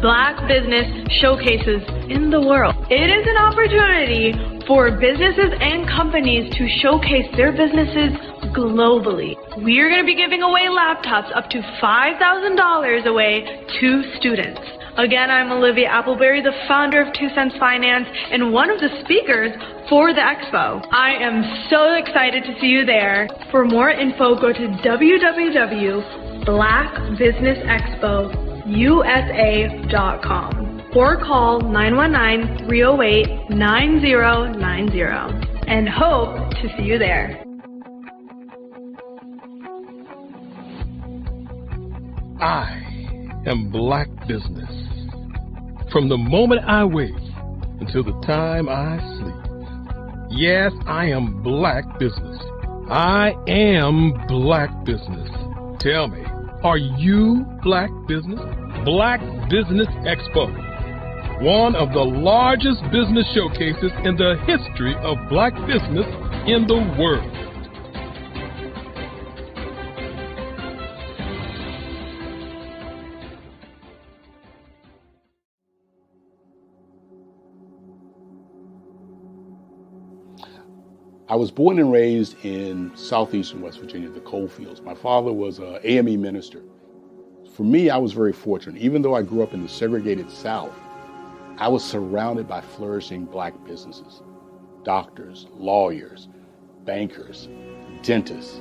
Black business showcases in the world. It is an opportunity for businesses and companies to showcase their businesses globally. We are going to be giving away laptops up to $5,000 away to students. Again, I'm Olivia Appleberry, the founder of 2 Cents Finance and one of the speakers for the expo. I am so excited to see you there. For more info, go to www.blackbusinessexpousa.com or call 919-308-9090 and hope to see you there. I am Black Business. From the moment I wake until the time I sleep. Yes, I am Black Business. I am Black Business. Tell me, are you Black Business? Black Business Expo, one of the largest business showcases in the history of Black business in the world. I was born and raised in southeastern West Virginia, the coal fields. My father was an AME minister. For me, I was very fortunate. Even though I grew up in the segregated South, I was surrounded by flourishing Black businesses. Doctors, lawyers, bankers, dentists.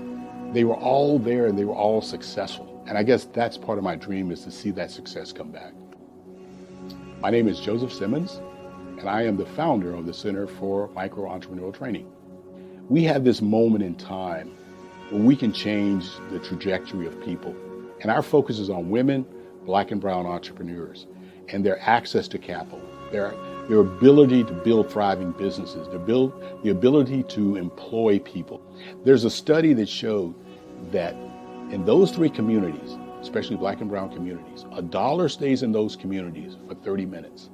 They were all there and they were all successful. And I guess that's part of my dream, is to see that success come back. My name is Joseph Simmons, and I am the founder of the Center for Micro Entrepreneurial Training. We have this moment in time where we can change the trajectory of people. And our focus is on women, Black and brown entrepreneurs, and their access to capital, their ability to build thriving businesses, the ability to employ people. There's a study that showed that in those three communities, especially Black and brown communities, $1 stays in those communities for 30 minutes.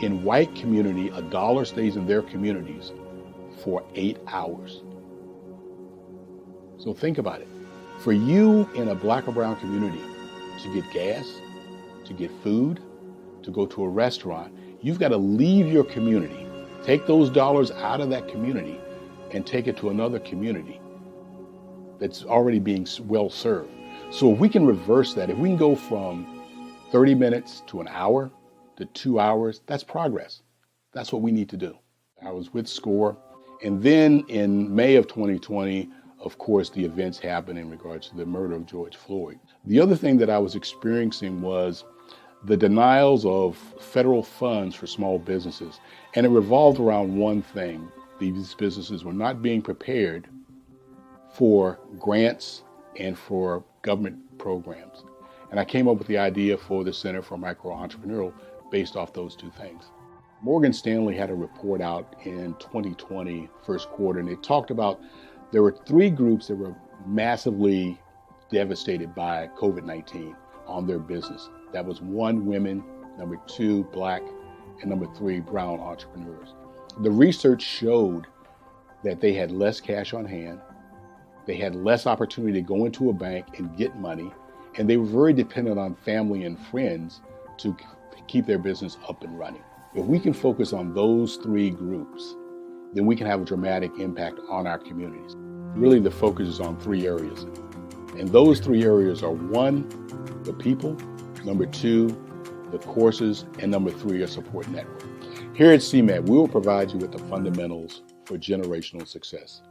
In white community, $1 stays in their communities for 8 hours. So think about it. For you in a Black or brown community to get gas, to get food, to go to a restaurant, you've got to leave your community, take those dollars out of that community and take it to another community that's already being well served. So if we can reverse that, if we can go from 30 minutes to an hour to 2 hours, that's progress. That's what we need to do. I was with SCORE, and then in May of 2020, of course, the events happened in regards to the murder of George Floyd. The other thing that I was experiencing was the denials of federal funds for small businesses. And it revolved around one thing. These businesses were not being prepared for grants and for government programs. And I came up with the idea for the Center for Micro-Entrepreneurial based off those two things. Morgan Stanley had a report out in 2020, first quarter, and it talked about there were 3 groups that were massively devastated by COVID-19 on their business. That was 1, women, number 2, Black, and number 3, brown entrepreneurs. The research showed that they had less cash on hand, they had less opportunity to go into a bank and get money, and they were very dependent on family and friends to keep their business up and running. If we can focus on those 3 groups, then we can have a dramatic impact on our communities. Really, the focus is on 3 areas. And those 3 areas are 1, the people, number 2, the courses, and number 3, a support network. Here at CMAT, we will provide you with the fundamentals for generational success.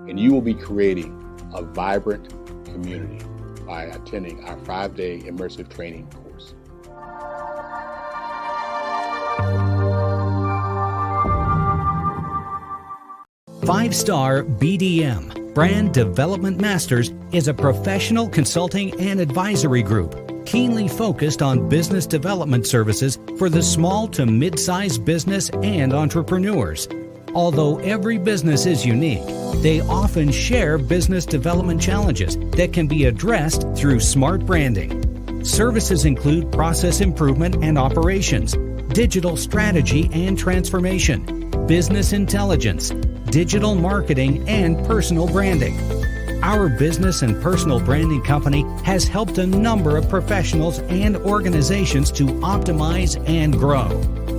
And you will be creating a vibrant community by attending our 5-day immersive training course. Five-Star BDM, Brand Development Masters, is a professional consulting and advisory group keenly focused on business development services for the small to mid-sized business and entrepreneurs. Although every business is unique, they often share business development challenges that can be addressed through smart branding. Services include process improvement and operations, digital strategy and transformation, business intelligence, digital marketing, and personal branding. Our business and personal branding company has helped a number of professionals and organizations to optimize and grow.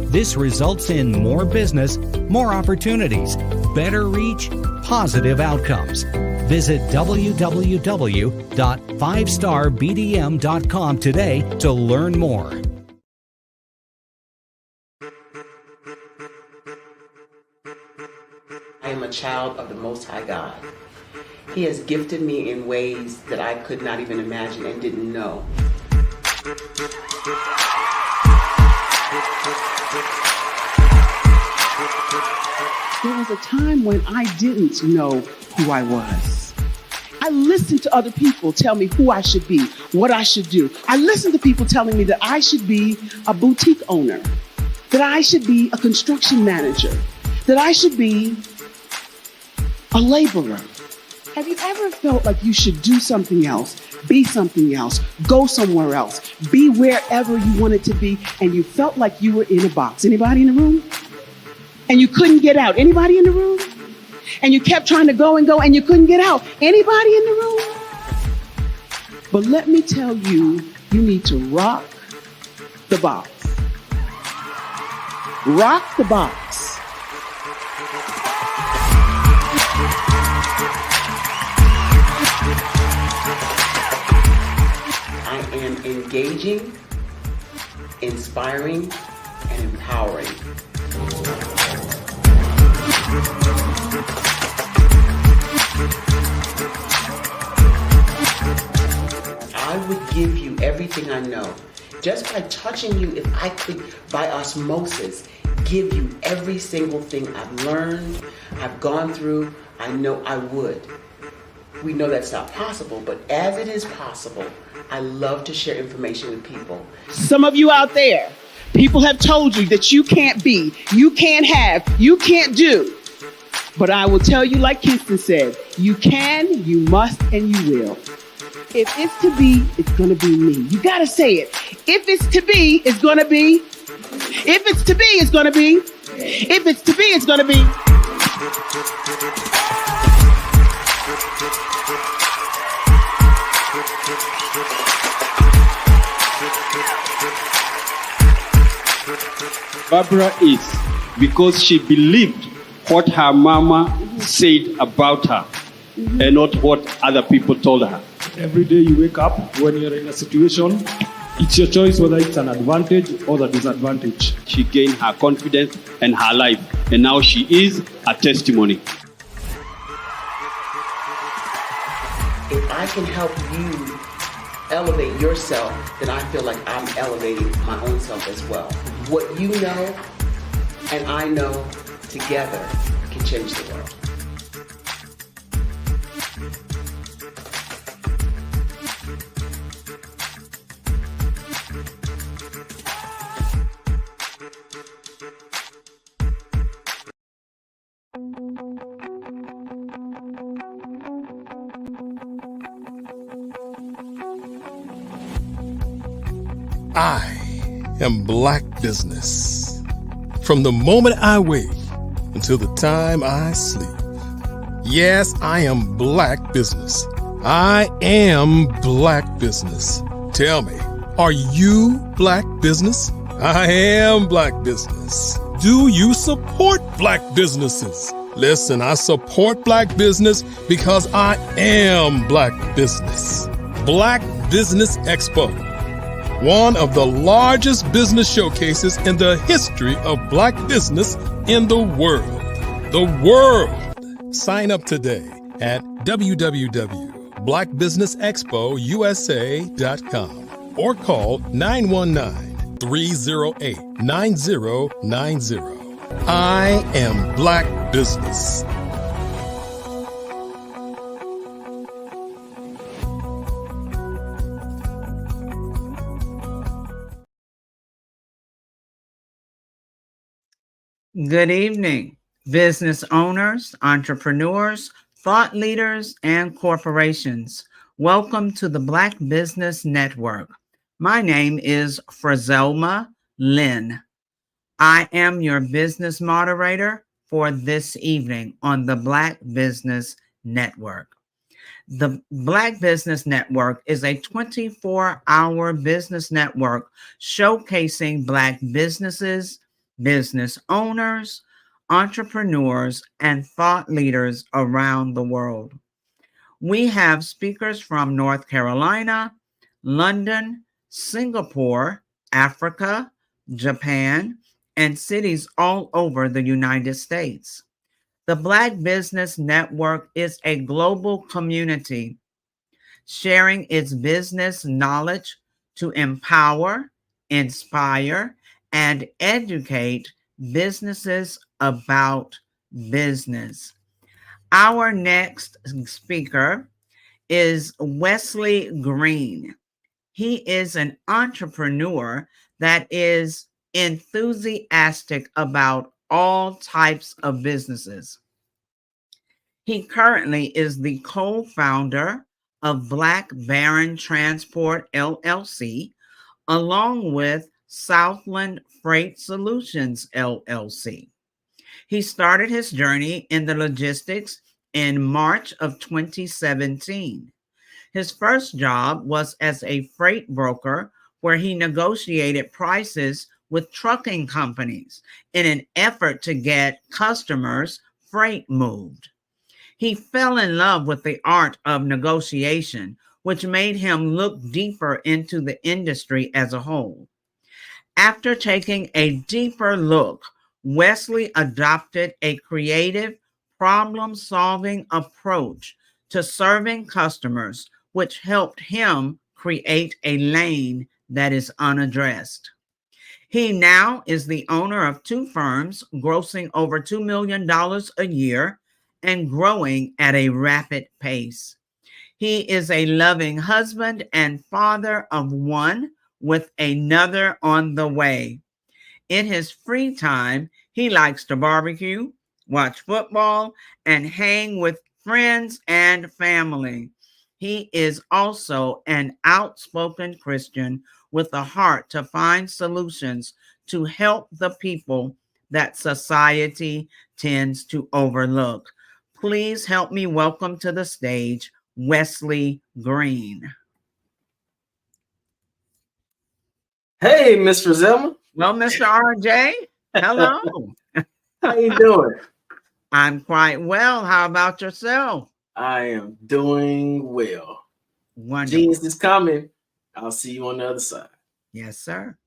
This results in more business, more opportunities, better reach, positive outcomes. Visit www.fivestarbdm.com today to learn more. I am a child of the Most High God. He has gifted me in ways that I could not even imagine and didn't know. There was a time when I didn't know who I was. I listened to other people tell me who I should be, what I should do. I listened to people telling me that I should be a boutique owner, that I should be a construction manager, that I should be a laborer. Have you ever felt like you should do something else, be something else, go somewhere else, be wherever you wanted to be, and you felt like you were in a box? Anybody in the room? And you couldn't get out. Anybody in the room? And you kept trying to go and you couldn't get out. Anybody in the room? But let me tell you, you need to rock the box. Rock the box. I am engaging, inspiring, and empowering. I would give you everything I know. Just by touching you, if I could, by osmosis, give you every single thing I've learned, I've gone through, I know I would. We know that's not possible, but as it is possible, I love to share information with people. Some of you out there, people have told you that you can't be, you can't have, you can't do. But I will tell you, like Kinston said, you can, you must, and you will. If it's to be, it's going to be me. You got to say it. If it's to be, it's going to be. If it's to be, it's going to be. If it's to be, it's going to be. Barbara is because she believed what her mama said about her and not what other people told her. Every day you wake up, when you're in a situation, it's your choice whether it's an advantage or the disadvantage. She gained her confidence and her life, and now she is a testimony. If I can help you elevate yourself, then I feel like I'm elevating my own self as well. What you know and I know together can change the world. I am Black Business. From the moment I wake until the time I sleep. Yes, I am Black Business. I am Black Business. Tell me, are you Black Business? I am Black Business. Do you support Black businesses? Listen, I support Black business because I am Black Business. Black Business Expo, one of the largest business showcases in the history of Black business in the world. The world! Sign up today at www.blackbusinessexpousa.com or call 919-308-9090. I am Black Business. Good evening, business owners, entrepreneurs, thought leaders, and corporations. Welcome to the Black Business Network. My name is Frazelma Lynn. I am your business moderator for this evening on the Black Business Network. The Black Business Network is a 24-hour business network showcasing Black businesses, business owners, entrepreneurs, and thought leaders around the world. We have speakers from North Carolina, London, Singapore, Africa, Japan, and cities all over the United States. The Black Business Network is a global community sharing its business knowledge to empower, inspire, and educate businesses about business. Our next speaker is Wesley Green. He is an entrepreneur that is enthusiastic about all types of businesses. He currently is the co-founder of Black Baron Transport LLC, along with Southland Freight Solutions LLC. He started his journey in the logistics in March of 2017. His first job was as a freight broker, where he negotiated prices with trucking companies in an effort to get customers' freight moved. He fell in love with the art of negotiation, which made him look deeper into the industry as a whole. After taking a deeper look, Wesley adopted a creative, problem-solving approach to serving customers, which helped him create a lane that is unaddressed. He now is the owner of 2 firms, grossing over $2 million a year and growing at a rapid pace. He is a loving husband and father of 1 with another on the way. In his free time, he likes to barbecue, watch football, and hang with friends and family. He is also an outspoken Christian with a heart to find solutions to help the people that society tends to overlook. Please help me welcome to the stage Wesley Green. Hey, Mr. Zelma. Well, Mr. RJ, hello. How you doing? I'm quite well. How about yourself? I am doing well. Wonderful. Genius is coming. I'll see you on the other side. Yes, sir.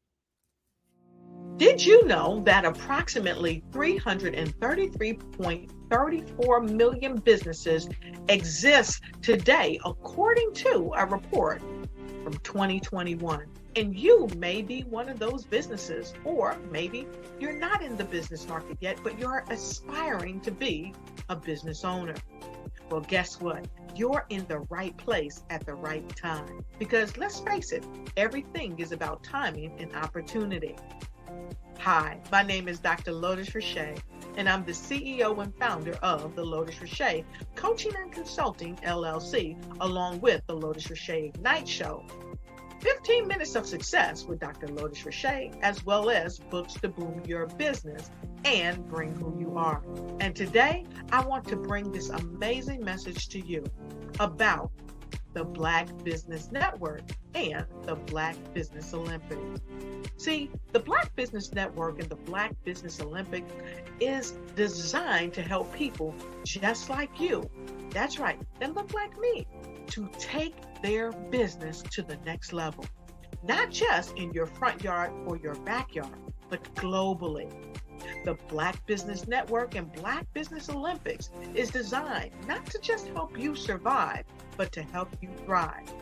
Did you know that approximately 333.34 million businesses exist today, according to a report from 2021? And you may be one of those businesses, or maybe you're not in the business market yet, but you're aspiring to be a business owner. Well, guess what? You're in the right place at the right time. Because let's face it, everything is about timing and opportunity. Hi, my name is Dr. Lotus Richey, and I'm the CEO and founder of the Lotus Richey Coaching and Consulting LLC, along with the Lotus Richey Ignite Show. 15 minutes of success with Dr. Lotus Richey, as well as books to boom your business and bring who you are. And today, I want to bring this amazing message to you about the Black Business Network and the Black Business Olympics. See, the Black Business Network and the Black Business Olympics is designed to help people just like you, that's right, that look like me, to take their business to the next level. Not just in your front yard or your backyard, but globally. The Black Business Network and Black Business Olympics is designed not to just help you survive, but to help you thrive.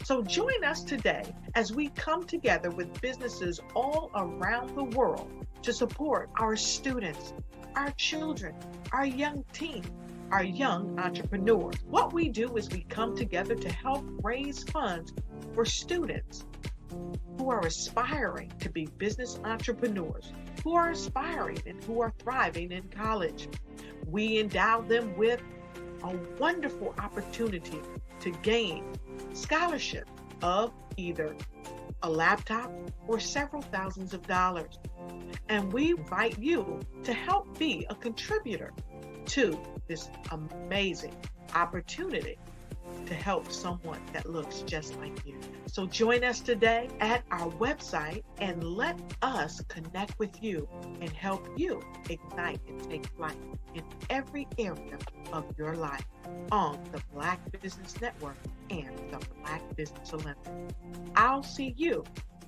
So join us today as we come together with businesses all around the world to support our students, our children, our young teens, our young entrepreneurs. What we do is we come together to help raise funds for students who are aspiring to be business entrepreneurs, who are aspiring and who are thriving in college. We endow them with a wonderful opportunity to gain scholarship of either a laptop or several thousands of dollars. And we invite you to help be a contributor to this amazing opportunity to help someone that looks just like you. So join us today at our website and let us connect with you and help you ignite and take flight in every area of your life on the Black Business Network and the Black Business Olympics. I'll see you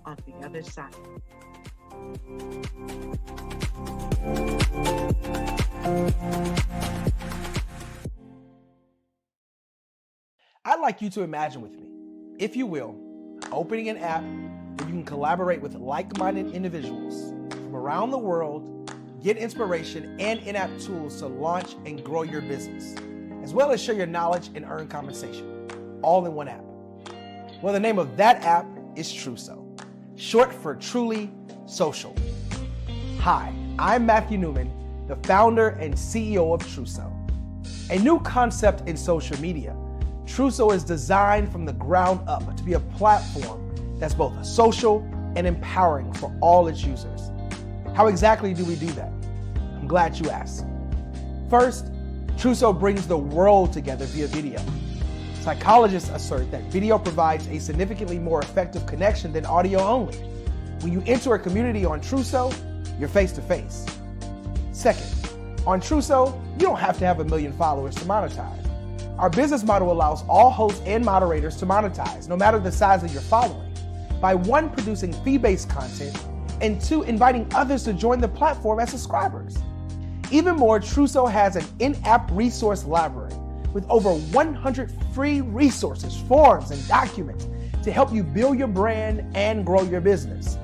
on the other side. I'd like you to imagine with me, if you will, opening an app where you can collaborate with like-minded individuals from around the world, get inspiration and in-app tools to launch and grow your business, as well as share your knowledge and earn compensation, all in one app. Well, the name of that app is Truso, short for Truly Social. Hi, I'm Matthew Newman, the founder and CEO of Truso, a new concept in social media. Truso is designed from the ground up to be a platform that's both social and empowering for all its users. How exactly do we do that? I'm glad you asked. First, Truso brings the world together via video. Psychologists assert that video provides a significantly more effective connection than audio only. When you enter a community on Truso, you're face to face. Second, on Truso, you don't have to have 1 million followers to monetize. Our business model allows all hosts and moderators to monetize, no matter the size of your following, by 1, producing fee-based content, and 2, inviting others to join the platform as subscribers. Even more, Truso has an in-app resource library with over 100 free resources, forms, and documents to help you build your brand and grow your business.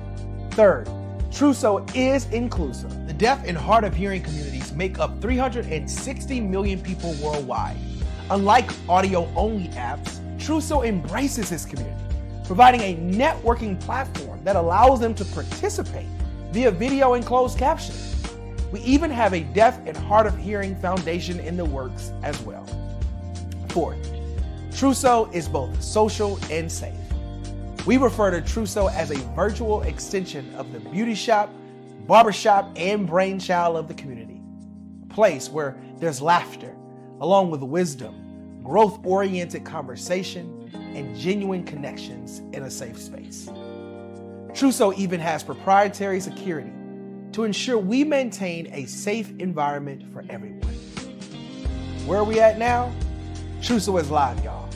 Third, Truso is inclusive. The deaf and hard of hearing communities make up 360 million people worldwide. Unlike audio-only apps, Truso embraces its community, providing a networking platform that allows them to participate via video and closed captioning. We even have a deaf and hard of hearing foundation in the works as well. Fourth, Truso is both social and safe. We refer to Truso as a virtual extension of the beauty shop, barbershop, and brainchild of the community. A place where there's laughter, along with wisdom, growth-oriented conversation, and genuine connections in a safe space. Truso even has proprietary security to ensure we maintain a safe environment for everyone. Where are we at now? Truso is live, y'all.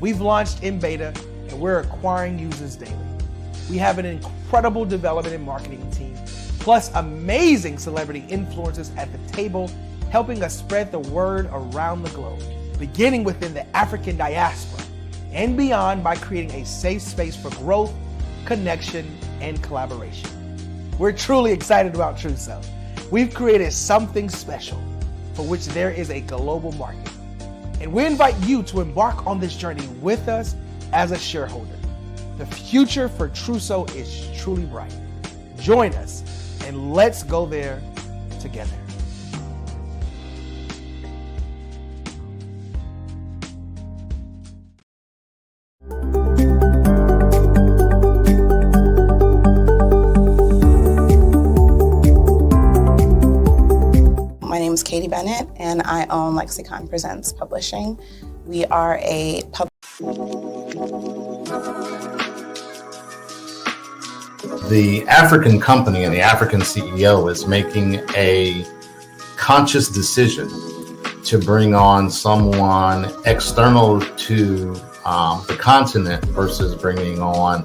We've launched in beta and we're acquiring users daily. We have an incredible development and marketing team, plus amazing celebrity influencers at the table, helping us spread the word around the globe, beginning within the African diaspora and beyond by creating a safe space for growth, connection, and collaboration. We're truly excited about Truso. We've created something special for which there is a global market. And we invite you to embark on this journey with us as a shareholder. The future for Truso is truly bright. Join us and let's go there together. My name is Katie Bennett, and I own Lexicon Presents Publishing. We are a The African company and the African CEO is making a conscious decision to bring on someone external to the continent versus bringing on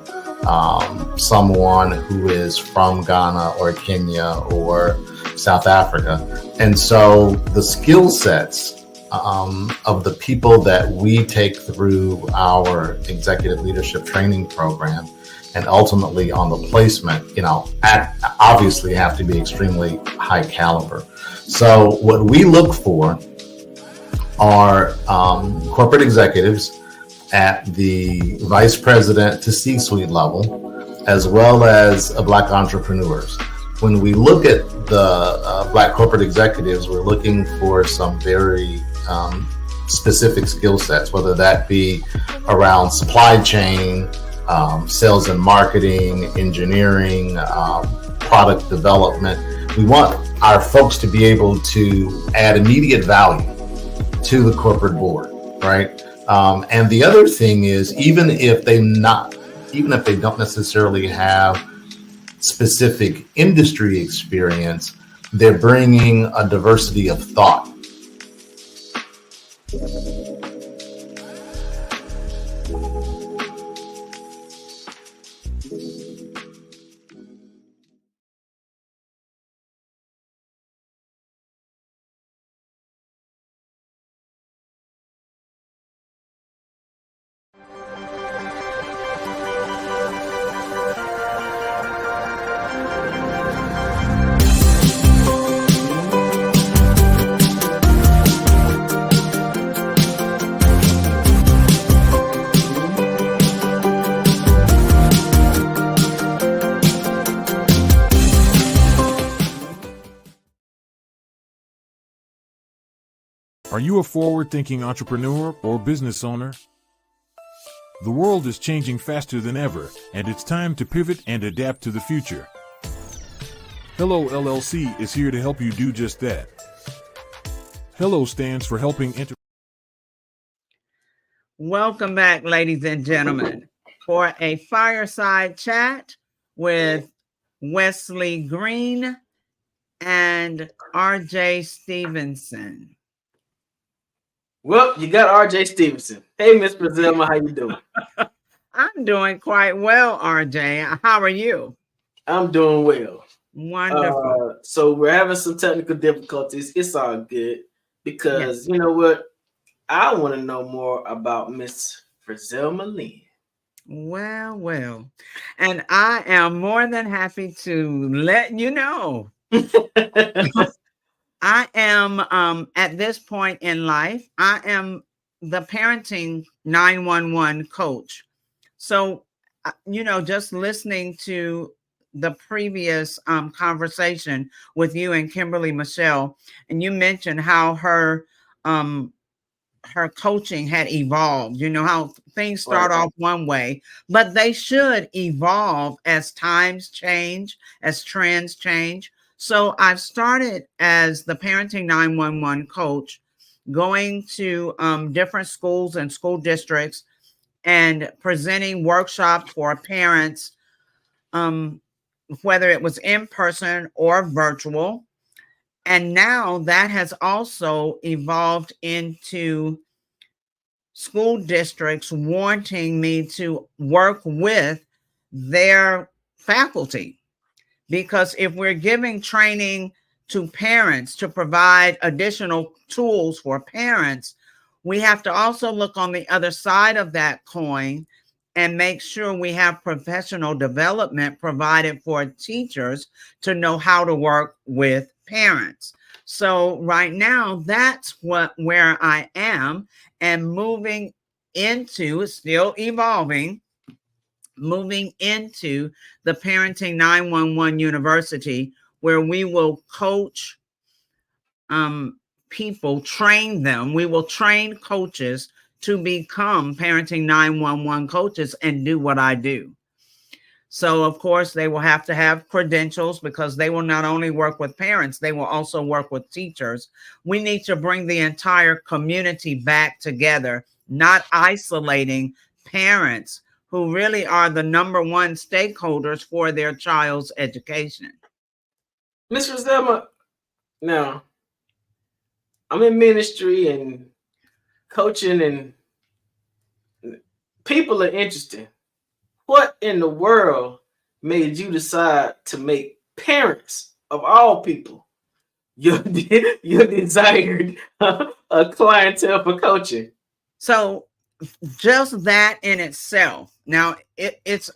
someone who is from Ghana or Kenya or South Africa. And so the skill sets of the people that we take through our executive leadership training program and ultimately on the placement, obviously have to be extremely high caliber. So what we look for are corporate executives at the vice president to C-suite level, as well as Black entrepreneurs. When we look at the Black corporate executives, we're looking for some very specific skill sets, whether that be around supply chain, sales and marketing, engineering, product development. We want our folks to be able to add immediate value to the corporate board, right? And the other thing is, even if they don't necessarily have specific industry experience, they're bringing a diversity of thought. Are you a forward-thinking entrepreneur or business owner? The world is changing faster than ever, and it's time to pivot and adapt to the future. Hello LLC is here to help you do just that. Hello stands for helping Welcome back, ladies and gentlemen, for a fireside chat with Wesley Green and RJ Stevenson. Well, you got RJ Stevenson. Hey, Miss Brazilma, how you doing? I'm doing quite well, RJ. How are you? I'm doing well. Wonderful. So we're having some technical difficulties. It's all good because you know what? I want to know more about Miss Brazilma Lynn. Well, well. And I am more than happy to let you know. I am at this point in life, I am the parenting 911 coach. So, just listening to the previous conversation with you and Kimberly Michelle, and you mentioned how um, her coaching had evolved. You know how things start off one way, but they should evolve as times change, as trends change. So I've started as the parenting 911 coach, going to different schools and school districts and presenting workshops for parents, whether it was in person or virtual. And now that has also evolved into school districts wanting me to work with their faculty. Because if we're giving training to parents to provide additional tools for parents, we have to also look on the other side of that coin and make sure we have professional development provided for teachers to know how to work with parents. So right now, that's where I am, and moving into, still evolving, moving into the Parenting 911 University, where we will coach people, train them. We will train coaches to become Parenting 911 coaches and do what I do. So, of course, they will have to have credentials, because they will not only work with parents, they will also work with teachers. We need to bring the entire community back together, not isolating parents who really are the number one stakeholders for their child's education. Ms. Roselma, now, I'm in ministry and coaching, and people are interested. What in the world made you decide to make parents, of all people, your desired clientele for coaching? So just that in itself, now it's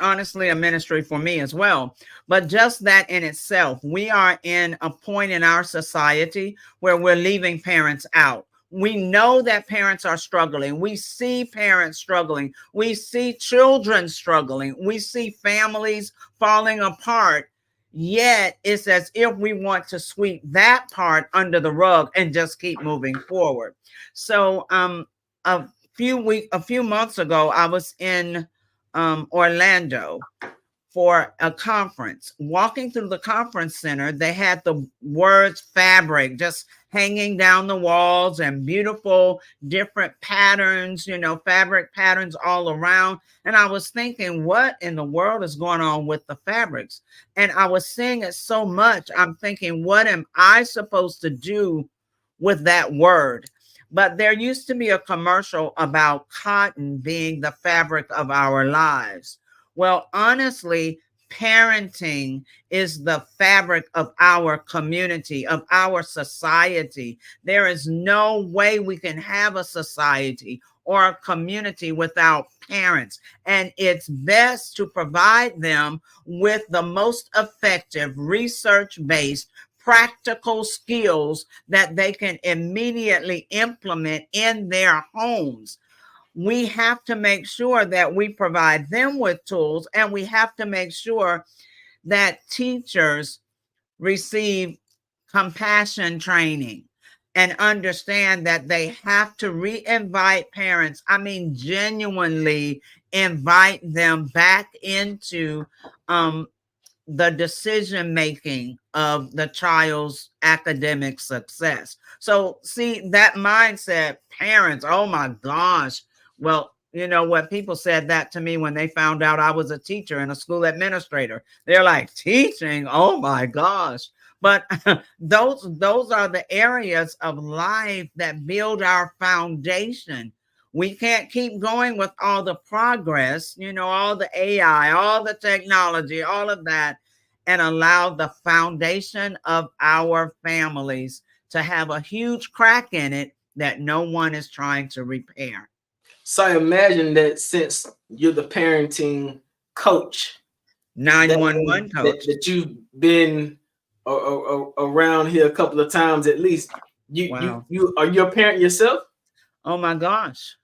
honestly a ministry for me as well, but just that in itself, we are in a point in our society where we're leaving parents out. We know that parents are struggling. We see parents struggling. We see children struggling. We see families falling apart. Yet it's as if we want to sweep that part under the rug and just keep moving forward. So a few months ago, I was in Orlando for a conference. Walking through the conference center, they had the words fabric just hanging down the walls, and beautiful different patterns, fabric patterns all around. And I was thinking, what in the world is going on with the fabrics? And I was seeing it so much. I'm thinking, what am I supposed to do with that word? But there used to be a commercial about cotton being the fabric of our lives. Well, honestly, parenting is the fabric of our community, of our society. There is no way we can have a society or a community without parents. And it's best to provide them with the most effective, research-based, practical skills that they can immediately implement in their homes. We have to make sure that we provide them with tools, and we have to make sure that teachers receive compassion training and understand that they have to re-invite parents. I mean, genuinely invite them back into the decision making of the child's academic success. So see, that mindset, parents, oh my gosh. Well, what people said that to me when they found out I was a teacher and a school administrator. They're like, teaching, oh my gosh. But those are the areas of life that build our foundation. We can't keep going with all the progress, all the AI, all the technology, all of that, and allow the foundation of our families to have a huge crack in it that no one is trying to repair. So I imagine that since you're the parenting coach, 911 coach. that you've been around here a couple of times at least. Wow. You are you a parent yourself? Oh my gosh.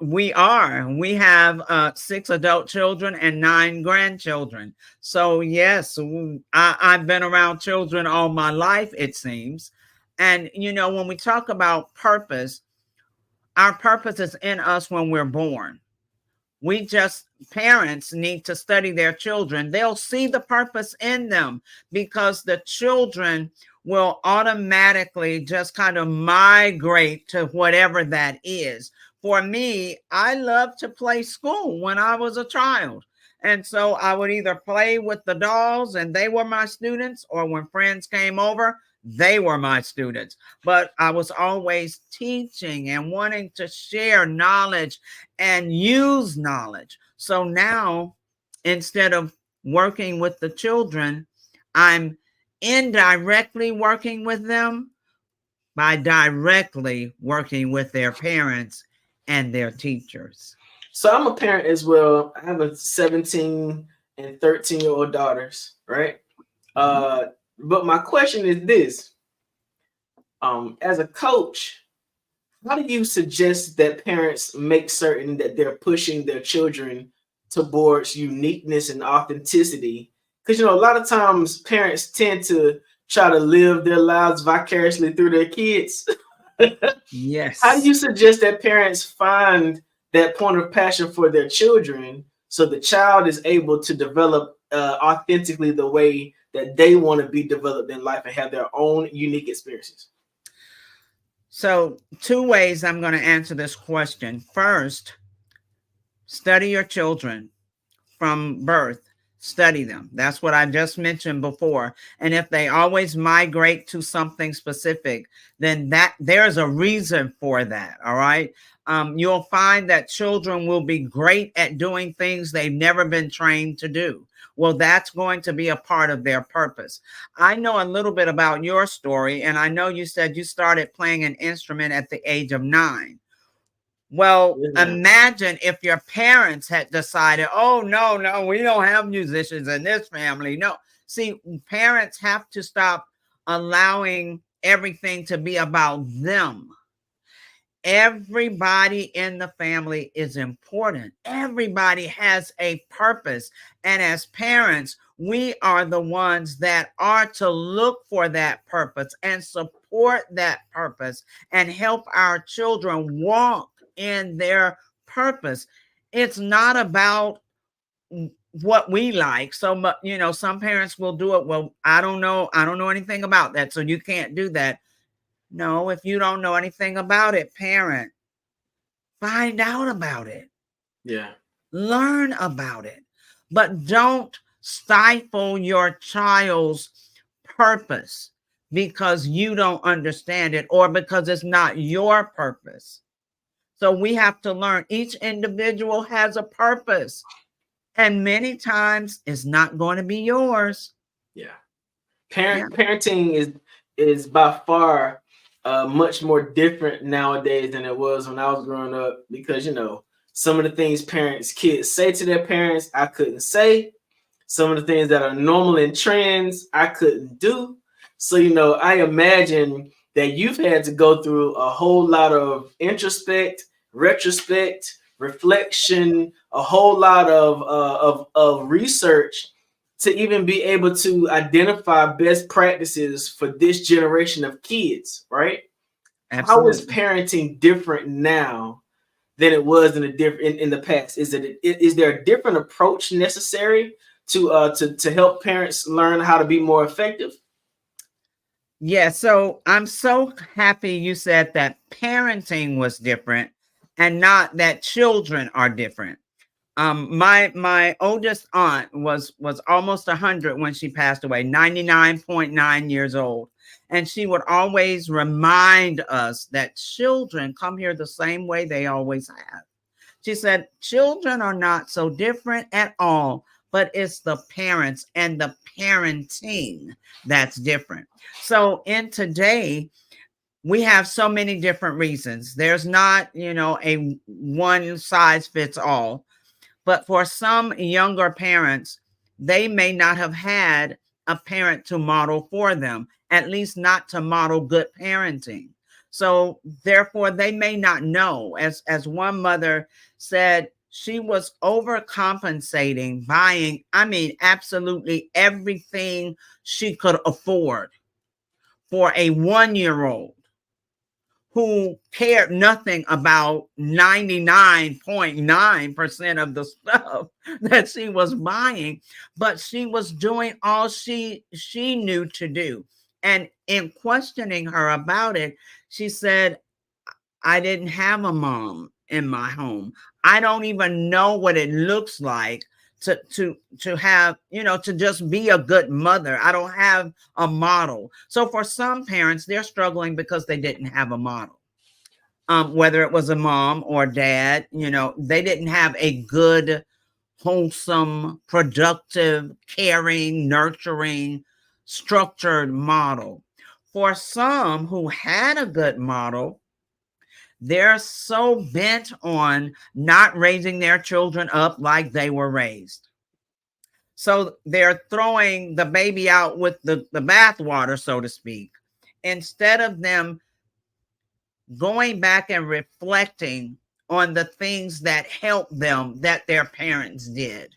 We are. We have 6 adult children and 9 grandchildren. So yes, I've been around children all my life, it seems. And you know, when we talk about purpose, our purpose is in us when we're born. Parents need to study their children. They'll see the purpose in them because the children will automatically just kind of migrate to whatever that is. For me, I loved to play school when I was a child. And so I would either play with the dolls and they were my students, or when friends came over, they were my students. But I was always teaching and wanting to share knowledge and use knowledge. So now, instead of working with the children, I'm indirectly working with them by directly working with their parents and their teachers. So I'm a parent as well. I have a 17 and 13-year-old daughters, right? But my question is this. As a coach, how do you suggest that parents make certain that they're pushing their children towards uniqueness and authenticity? Because, you know, a lot of times parents tend to try to live their lives vicariously through their kids. Yes. How do you suggest that parents find that point of passion for their children so the child is able to develop authentically the way that they want to be developed in life and have their own unique experiences? So 2 ways I'm going to answer this question. First, study your children from birth. Study them. That's what I just mentioned before. And if they always migrate to something specific, then there's a reason for that. All right. You'll find that children will be great at doing things they've never been trained to do. Well, that's going to be a part of their purpose. I know a little bit about your story, and I know you said you started playing an instrument at the age of 9. Well, imagine if your parents had decided, oh, no, we don't have musicians in this family. No. See, parents have to stop allowing everything to be about them. Everybody in the family is important. Everybody has a purpose. And as parents, we are the ones that are to look for that purpose and support that purpose and help our children walk in their purpose. It's not about what we like. So, you know, some parents will do it. Well, I don't know anything about that, so you can't do that. No, if you don't know anything about it, parent, find out about it. Yeah. Learn about it. But don't stifle your child's purpose because you don't understand it or because it's not your purpose. So we have to learn. Each individual has a purpose. And many times it's not going to be yours. Yeah. Parenting is by far much more different nowadays than it was when I was growing up, because, you know, some of the things kids say to their parents, I couldn't say. Some of the things that are normal in trends, I couldn't do. So, you know, I imagine that you've had to go through a whole lot of introspect, retrospect, reflection, a whole lot of research to even be able to identify best practices for this generation of kids, right? Absolutely. How is parenting different now than it was in the past? Is there a different approach necessary to help parents learn how to be more effective? Yeah, so I'm so happy you said that parenting was different and not that children are different. My oldest aunt was almost 100 when she passed away, 99.9 years old. And she would always remind us that children come here the same way they always have. She said, children are not so different at all, but it's the parents and the parenting that's different. So in today, we have so many different reasons. There's not, a one size fits all. But for some younger parents, they may not have had a parent to model for them, at least not to model good parenting. So therefore, they may not know. As one mother said, she was overcompensating, buying, absolutely everything she could afford for a 1-year-old who cared nothing about 99.9% of the stuff that she was buying, but she was doing all she knew to do. And in questioning her about it, she said, I didn't have a mom in my home. I don't even know what it looks like to have, to just be a good mother. I don't have a model. So for some parents, they're struggling because they didn't have a model. Whether it was a mom or dad, they didn't have a good, wholesome, productive, caring, nurturing, structured model. For some who had a good model, they're so bent on not raising their children up like they were raised. So they're throwing the baby out with the bathwater, so to speak, instead of them going back and reflecting on the things that helped them that their parents did.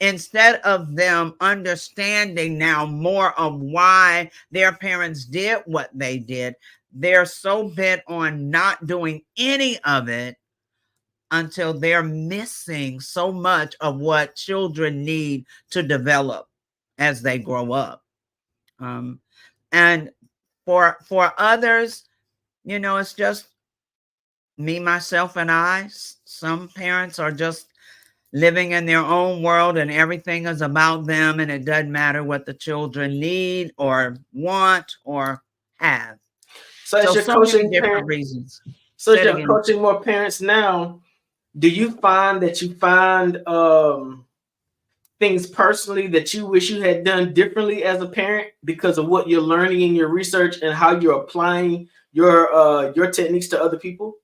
Instead of them understanding now more of why their parents did what they did, they're so bent on not doing any of it until they're missing so much of what children need to develop as they grow up. And for others, it's just me, myself, and I. Some parents are just living in their own world and everything is about them, and it doesn't matter what the children need or want or have. So as you're coaching different reasons. So as you're coaching more parents now, do you find that you find things personally that you wish you had done differently as a parent because of what you're learning in your research and how you're applying your techniques to other people?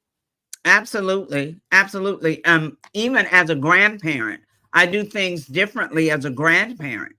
Absolutely. Absolutely. Even as a grandparent, I do things differently as a grandparent.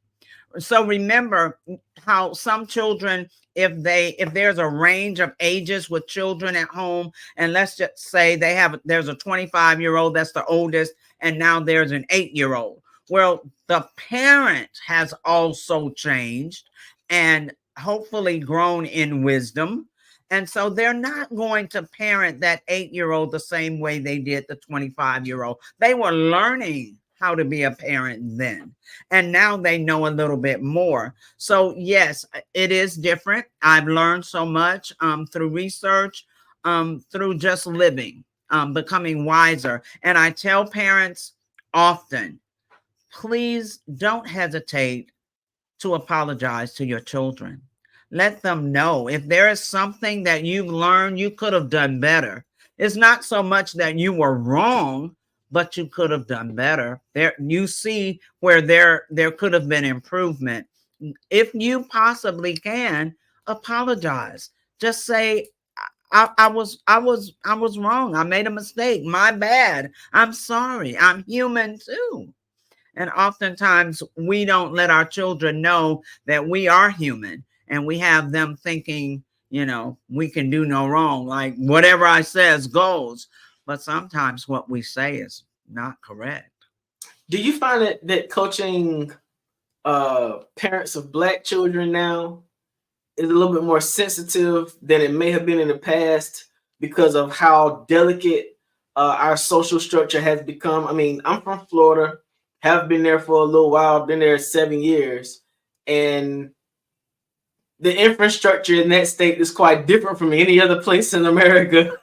So remember how some children, if there's a range of ages with children at home, and let's just say there's a 25-year-old, that's the oldest, and now there's an 8-year-old. Well, the parent has also changed and hopefully grown in wisdom. And so they're not going to parent that 8-year-old the same way they did the 25-year-old. They were learning how to be a parent then, and now they know a little bit more. So yes, it is different. I've learned so much through research, through just living, becoming wiser. And I tell parents often, please don't hesitate to apologize to your children. Let them know if there is something that you've learned you could have done better. It's not so much that you were wrong, but you could have done better. There, you see where there could have been improvement. If you possibly can, apologize. Just say, I was wrong. I made a mistake. My bad. I'm sorry. I'm human too. And oftentimes we don't let our children know that we are human, and we have them thinking, we can do no wrong. Like whatever I says goes. But sometimes what we say is not correct. Do you find that coaching parents of Black children now is a little bit more sensitive than it may have been in the past because of how delicate our social structure has become? I mean, I'm from Florida, have been there for a little while, been there 7 years, and the infrastructure in that state is quite different from any other place in America.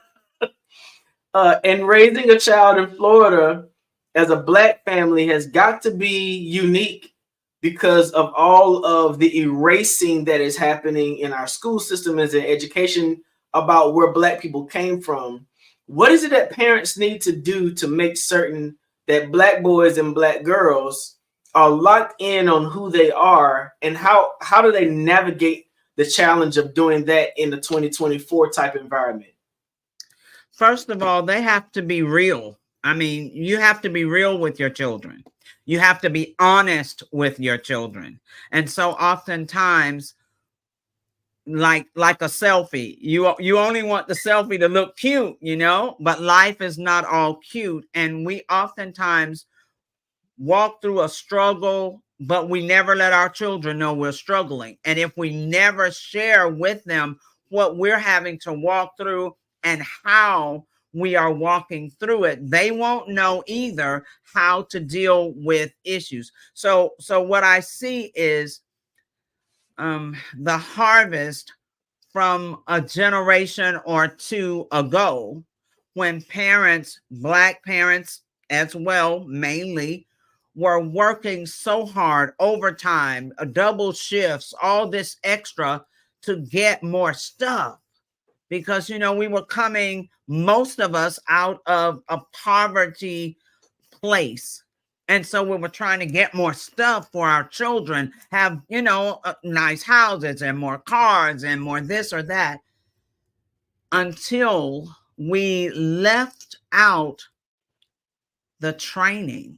And raising a child in Florida as a Black family has got to be unique because of all of the erasing that is happening in our school system as an education about where Black people came from. What is it that parents need to do to make certain that Black boys and Black girls are locked in on who they are, and how do they navigate the challenge of doing that in the 2024 type environment? First of all, they have to be real. I mean, you have to be real with your children. You have to be honest with your children. And so oftentimes, like a selfie, you only want the selfie to look cute, you know, but life is not all cute. And we oftentimes walk through a struggle, but we never let our children know we're struggling. And if we never share with them what we're having to walk through and how we are walking through it, they won't know either how to deal with issues. So what I see is the harvest from a generation or two ago, when parents, Black parents as well, mainly, were working so hard, overtime, double shifts, all this extra to get more stuff. Because, you know, we were coming, most of us, out of a poverty place. And so we were trying to get more stuff for our children, have, you know, nice houses and more cars and more this or that, until we left out the training,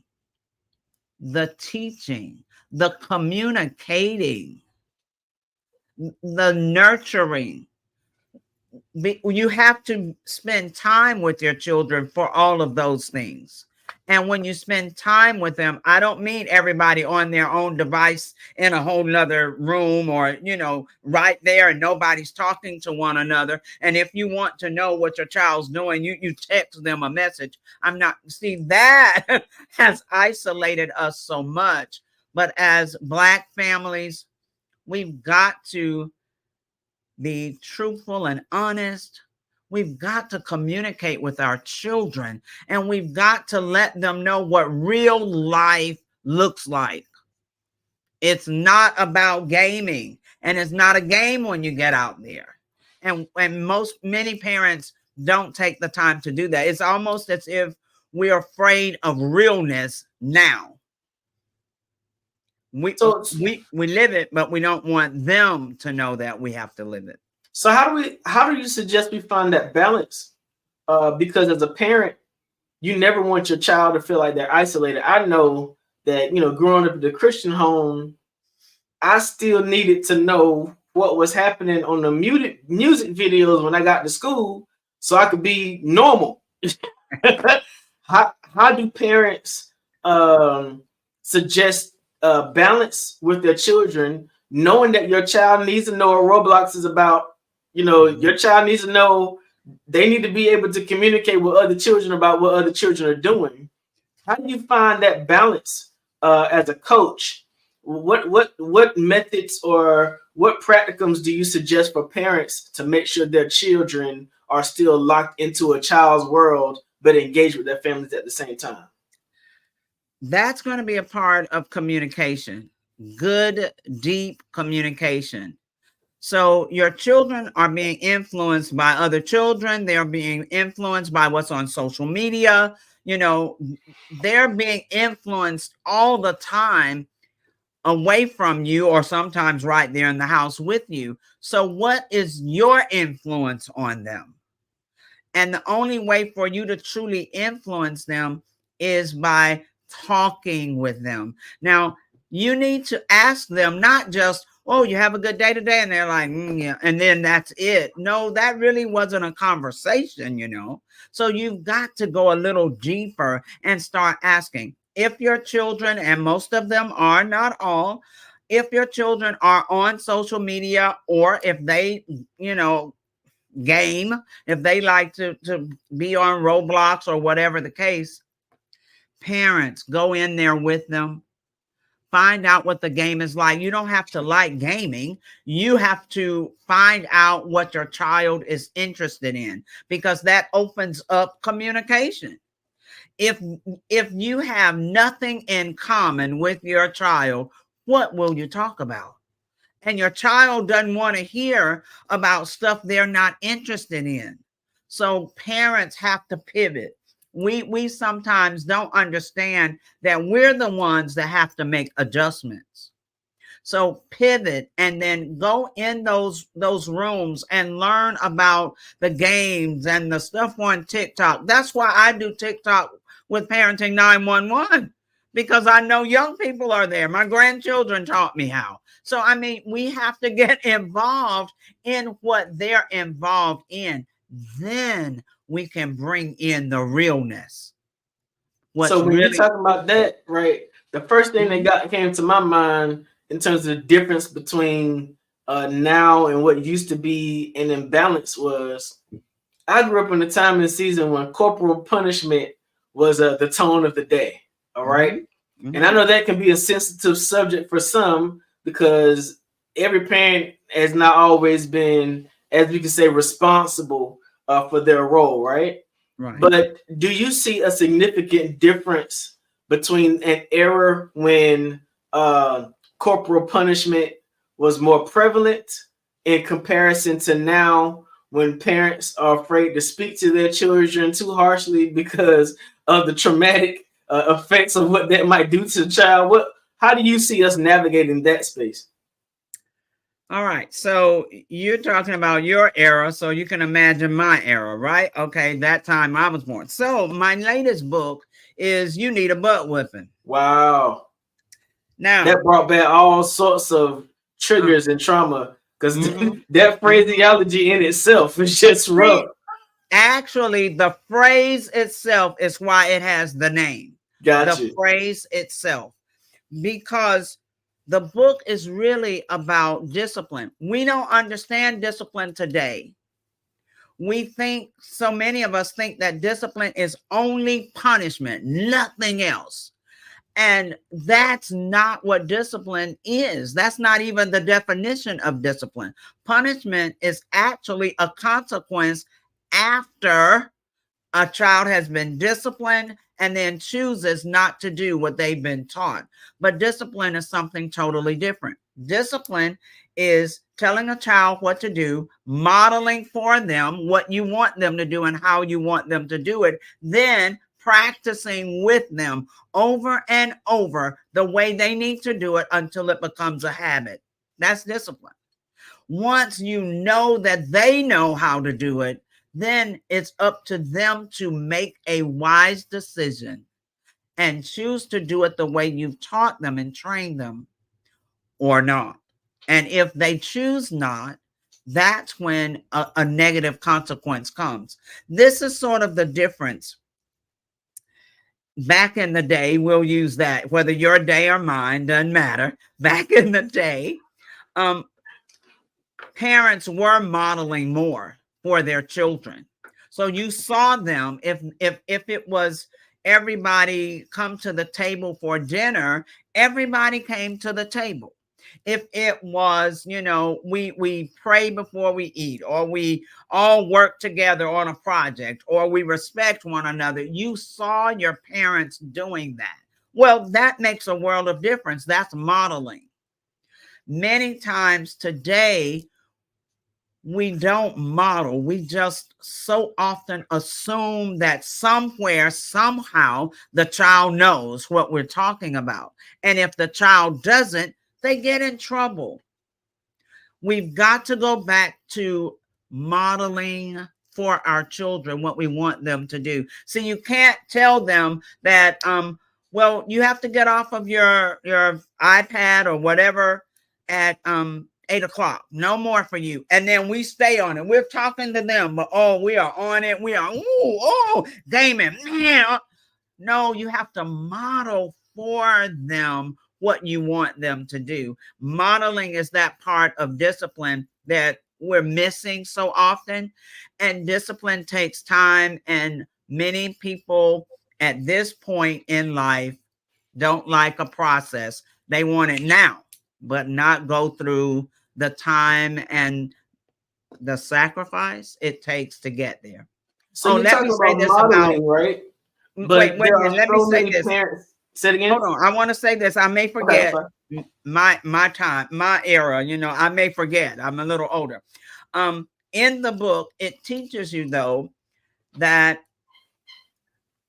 the teaching, the communicating, the nurturing. You have to spend time with your children for all of those things. And when you spend time with them, I don't mean everybody on their own device in a whole nother room, or, you know, right there and nobody's talking to one another. And if you want to know what your child's doing, you text them a message. See, that has isolated us so much. But as Black families, we've got to be truthful and honest. We've got to communicate with our children, and we've got to let them know what real life looks like. It's not about gaming, and it's not a game when you get out there. And many parents don't take the time to do that. It's almost as if we're afraid of realness now. We live it, but we don't want them to know that we have to live it. So how do you suggest we find that balance? Because as a parent, you never want your child to feel like they're isolated. I know that, you know, growing up in the Christian home, I still needed to know what was happening on the music videos when I got to school so I could be normal. How do parents suggest balance with their children, knowing that your child needs to know what Roblox is about? You know, your child needs to know they need to be able to communicate with other children about what other children are doing. How do you find that balance as a coach? What methods or what practicums do you suggest for parents to make sure their children are still locked into a child's world but engaged with their families at the same time? That's going to be a part of communication, good, deep communication. So your children are being influenced by other children. They're being influenced by what's on social media. You know, they're being influenced all the time away from you, or sometimes right there in the house with you. So what is your influence on them? And the only way for you to truly influence them is by talking with them. Now, you need to ask them, not just, oh, you have a good day today? And they're like, yeah, and then that's it. No, that really wasn't a conversation, you know. So you've got to go a little deeper and start asking. If your children, and most of them are, not all, if your children are on social media, or if they, you know, game, if they like to be on Roblox or whatever the case, parents, go in there with them. Find out what the game is like. You don't have to like gaming. You have to find out what your child is interested in, because that opens up communication. If you have nothing in common with your child, what will you talk about? And your child doesn't want to hear about stuff they're not interested in. So parents have to pivot. We sometimes don't understand that we're the ones that have to make adjustments. So pivot and then go in those rooms and learn about the games and the stuff on TikTok. That's why I do TikTok with Parenting 911, because I know young people are there. My grandchildren taught me how. So, I mean, we have to get involved in what they're involved in. Then we can bring in the realness. So when you're talking about that, right, the first thing that came to my mind in terms of the difference between now and what used to be an imbalance was, I grew up in a time and season when corporal punishment was the tone of the day. All right. And I know that can be a sensitive subject for some, because every parent has not always been, as we can say, responsible for their role, right? Right. But do you see a significant difference between an era when corporal punishment was more prevalent in comparison to now, when parents are afraid to speak to their children too harshly because of the traumatic effects of what that might do to the child? How do you see us navigating that space? All right. So you're talking about your era, so you can imagine my era, right? Okay, that time I was born. So my latest book is You Need a Butt Whipping. Wow. Now that brought back all sorts of triggers and trauma, because that phraseology in itself is just rough. Actually, the phrase itself is why it has the name. Gotcha. The phrase itself, because the book is really about discipline. We don't understand discipline today. We think, so many of us think that discipline is only punishment, nothing else. And that's not what discipline is. That's not even the definition of discipline. Punishment is actually a consequence after a child has been disciplined and then chooses not to do what they've been taught. But discipline is something totally different. Discipline is telling a child what to do, modeling for them what you want them to do and how you want them to do it, then practicing with them over and over the way they need to do it until it becomes a habit. That's discipline. Once you know that they know how to do it, then it's up to them to make a wise decision and choose to do it the way you've taught them and trained them, or not. And if they choose not, that's when a negative consequence comes. This is sort of the difference. Back in the day, we'll use that, whether your day or mine, doesn't matter. Back in the day, parents were modeling more for their children. So you saw them, if it was everybody come to the table for dinner, everybody came to the table. If it was, we pray before we eat, or we all work together on a project, or we respect one another, you saw your parents doing that. Well, that makes a world of difference. That's modeling. Many times today, we don't model. We just so often assume that somewhere, somehow, the child knows what we're talking about. And if the child doesn't, they get in trouble. We've got to go back to modeling for our children what we want them to do. So you can't tell them that, well, you have to get off of your iPad or whatever at 8 o'clock, no more for you. And then we stay on it. We're talking to them, but we are on it. We are, gaming. Man. No, you have to model for them what you want them to do. Modeling is that part of discipline that we're missing so often. And discipline takes time. And many people at this point in life don't like a process. They want it now, but not go through the time and the sacrifice it takes to get there. So you're talking about modeling, right? But wait, let me say this. Say it again. Hold on. I want to say this. I may forget my time, my era. I may forget. I'm a little older. In the book, it teaches you, though, that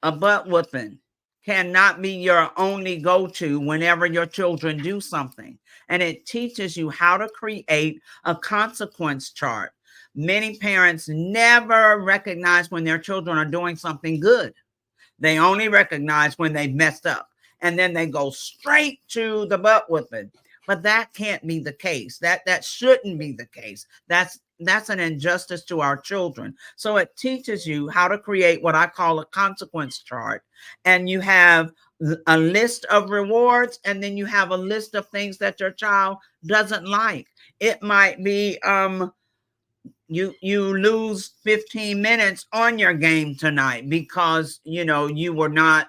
a butt whooping cannot be your only go-to whenever your children do something. And it teaches you how to create a consequence chart. Many parents never recognize when their children are doing something good. They only recognize when they've messed up, and then they go straight to the butt whipping. But that can't be the case. That shouldn't be the case. That's an injustice to our children. So it teaches you how to create what I call a consequence chart. And you have a list of rewards, and then you have a list of things that your child doesn't like. It might be you lose 15 minutes on your game tonight because you were not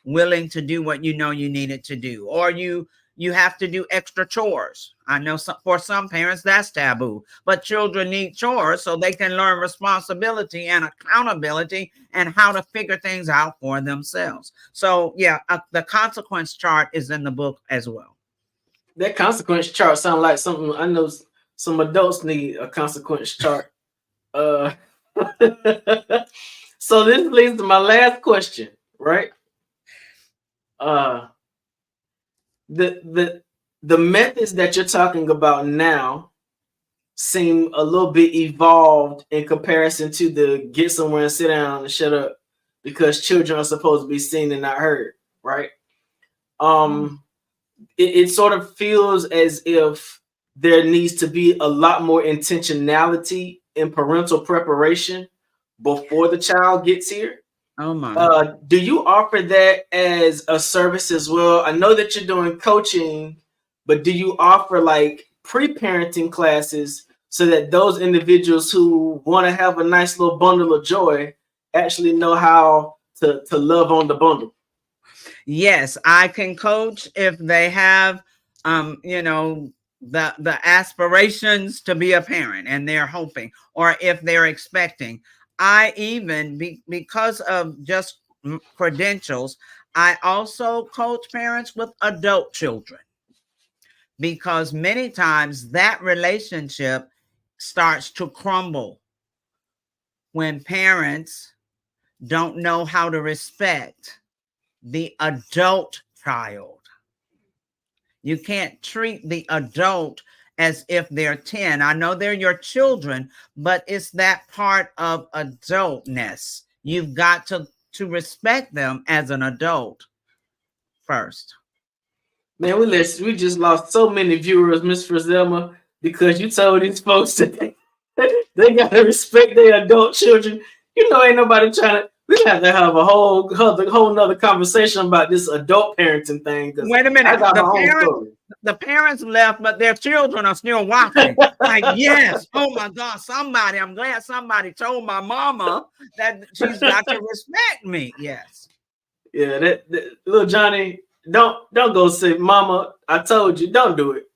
willing to do what you needed to do, or you have to do extra chores. I know for some parents that's taboo, but children need chores so they can learn responsibility and accountability and how to figure things out for themselves. So yeah, the consequence chart is in the book as well. That consequence chart sounds like something I know some adults need, a consequence chart. So this leads to my last question, right? The methods that you're talking about now seem a little bit evolved in comparison to the get somewhere and sit down and shut up because children are supposed to be seen and not heard, right? It sort of feels as if there needs to be a lot more intentionality in parental preparation before the child gets here. Oh my. Do you offer that as a service as well? I know that you're doing coaching, but do you offer like pre-parenting classes so that those individuals who want to have a nice little bundle of joy actually know how to love on the bundle? Yes, I can coach if they have the aspirations to be a parent and they're hoping, or if they're expecting. I even, because of just credentials, I also coach parents with adult children, because many times that relationship starts to crumble when parents don't know how to respect the adult child. You can't treat the adult as if they're 10. I know they're your children, but it's that part of adultness. You've got to respect them as an adult first. Man, we just lost so many viewers, Miss Frizelma, because you told these folks that they gotta respect their adult children. Ain't nobody trying to. We have to have a whole nother conversation about this adult parenting thing. Wait a minute. The parents left, but their children are still watching. Like, yes, oh my God, I'm glad somebody told my mama that she's got to respect me. Yes. Yeah, that little Johnny, don't go say, Mama, I told you, don't do it.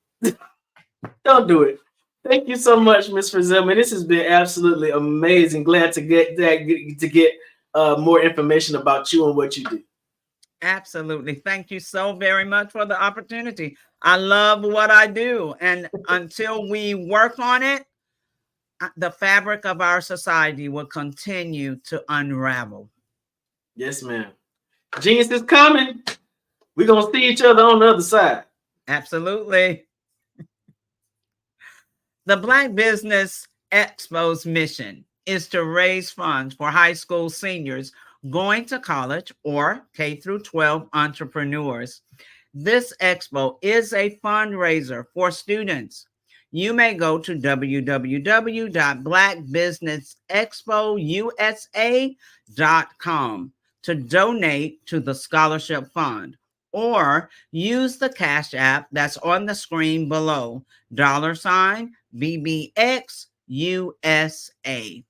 Don't do it. Thank you so much, Ms. Frizelma. This has been absolutely amazing. Glad to get more information about you and what you do. Absolutely. Thank you so very much for the opportunity. I love what I do. And until we work on it, the fabric of our society will continue to unravel. Yes, ma'am. Genius is coming. We're going to see each other on the other side. Absolutely. The Black Business Expo's mission is to raise funds for high school seniors going to college or K through 12 entrepreneurs. This expo is a fundraiser for students. You may go to www.blackbusinessexpousa.com to donate to the scholarship fund, or use the Cash App that's on the screen below, $BBX USA.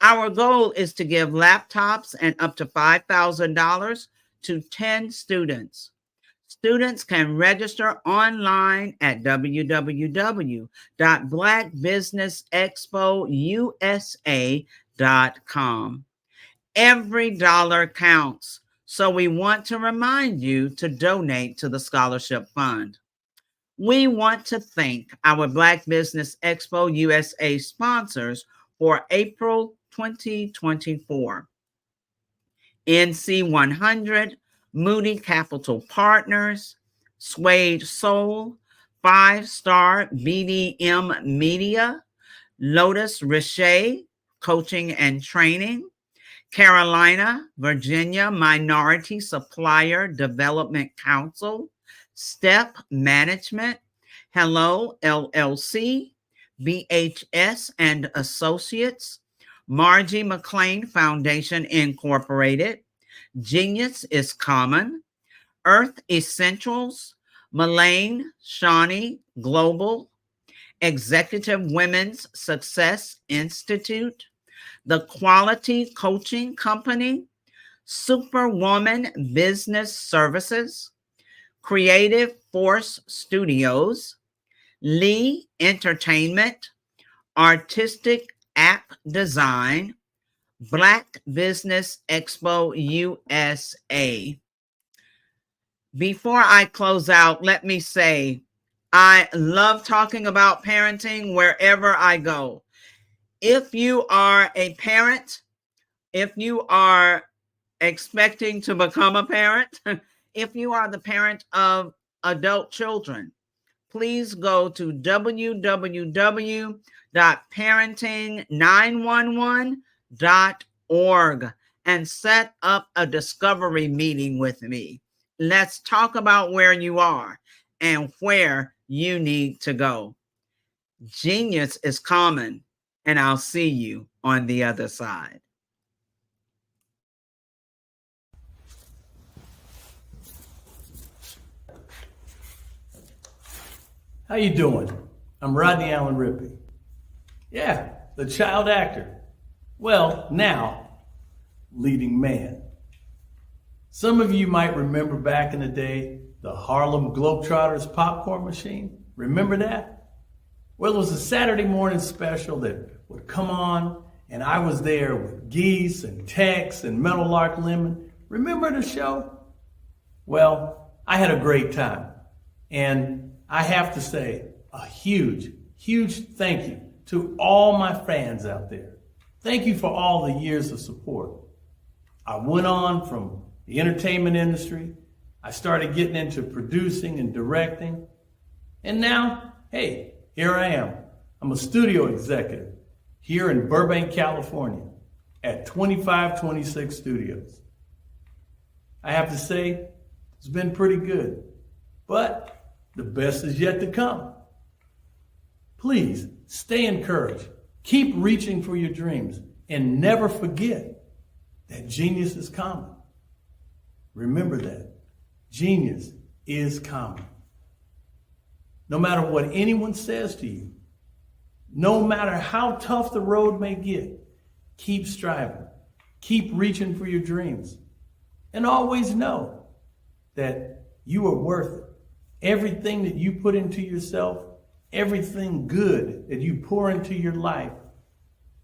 Our goal is to give laptops and up to $5,000 to 10 students. Students can register online at www.blackbusinessexpousa.com. Every dollar counts, so we want to remind you to donate to the scholarship fund. We want to thank our Black Business Expo USA sponsors for April 2024. NC 100, Moody Capital Partners, Suede Soul, 5-Star BDM Media, Lotus Richer, Coaching and Training, Carolina, Virginia Minority Supplier Development Council, Step Management, Hello LLC, BHS and Associates, Margie McLean Foundation Incorporated, Genius is Common, Earth Essentials, Mullane Shawnee Global, Executive Women's Success Institute, The Quality Coaching Company, Superwoman Business Services, Creative Force Studios, Lee Entertainment, Artistic App Design, Black Business Expo USA. Before I close out, let me say, I love talking about parenting wherever I go. If you are a parent, if you are expecting to become a parent, if you are the parent of adult children, please go to www.parenting911.org and set up a discovery meeting with me. Let's talk about where you are and where you need to go. Genius is common, and I'll see you on the other side. How you doing? I'm Rodney Allen Rippey. Yeah, the child actor. Well, now, leading man. Some of you might remember back in the day, the Harlem Globetrotters popcorn machine. Remember that? Well, it was a Saturday morning special that would come on, and I was there with Geese and Tex and Meadowlark Lemon. Remember the show? Well, I had a great time. And I have to say a huge, huge thank you to all my fans out there. Thank you for all the years of support. I went on from the entertainment industry. I started getting into producing and directing. And now, hey, here I am. I'm a studio executive here in Burbank, California at 2526 Studios. I have to say, it's been pretty good, but the best is yet to come. Please stay encouraged. Keep reaching for your dreams and never forget that genius is common. Remember that. Genius is common. No matter what anyone says to you, no matter how tough the road may get, keep striving. Keep reaching for your dreams. And always know that you are worth it. Everything that you put into yourself, everything good that you pour into your life,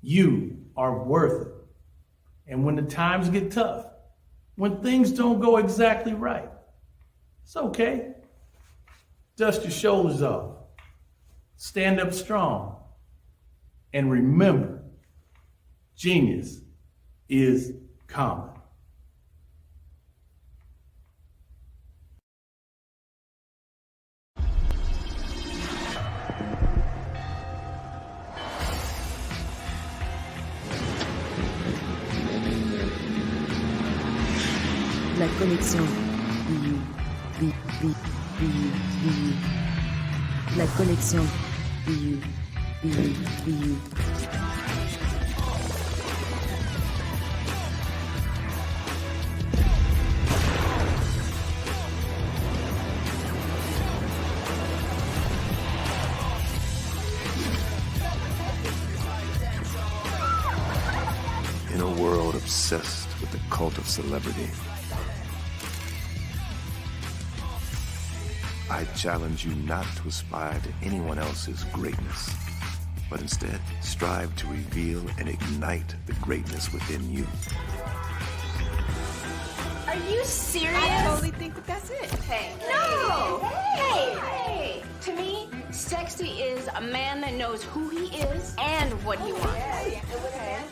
you are worth it. And when the times get tough, when things don't go exactly right, it's okay. Dust your shoulders off. Stand up strong. And remember, genius is common. La connexion. La connexion. In a world obsessed with the cult of celebrity, I challenge you not to aspire to anyone else's greatness, but instead strive to reveal and ignite the greatness within you. Are you serious? I totally think that that's it. Hey. No. Hey. To me, Sexy is a man that knows who he is and what he wants.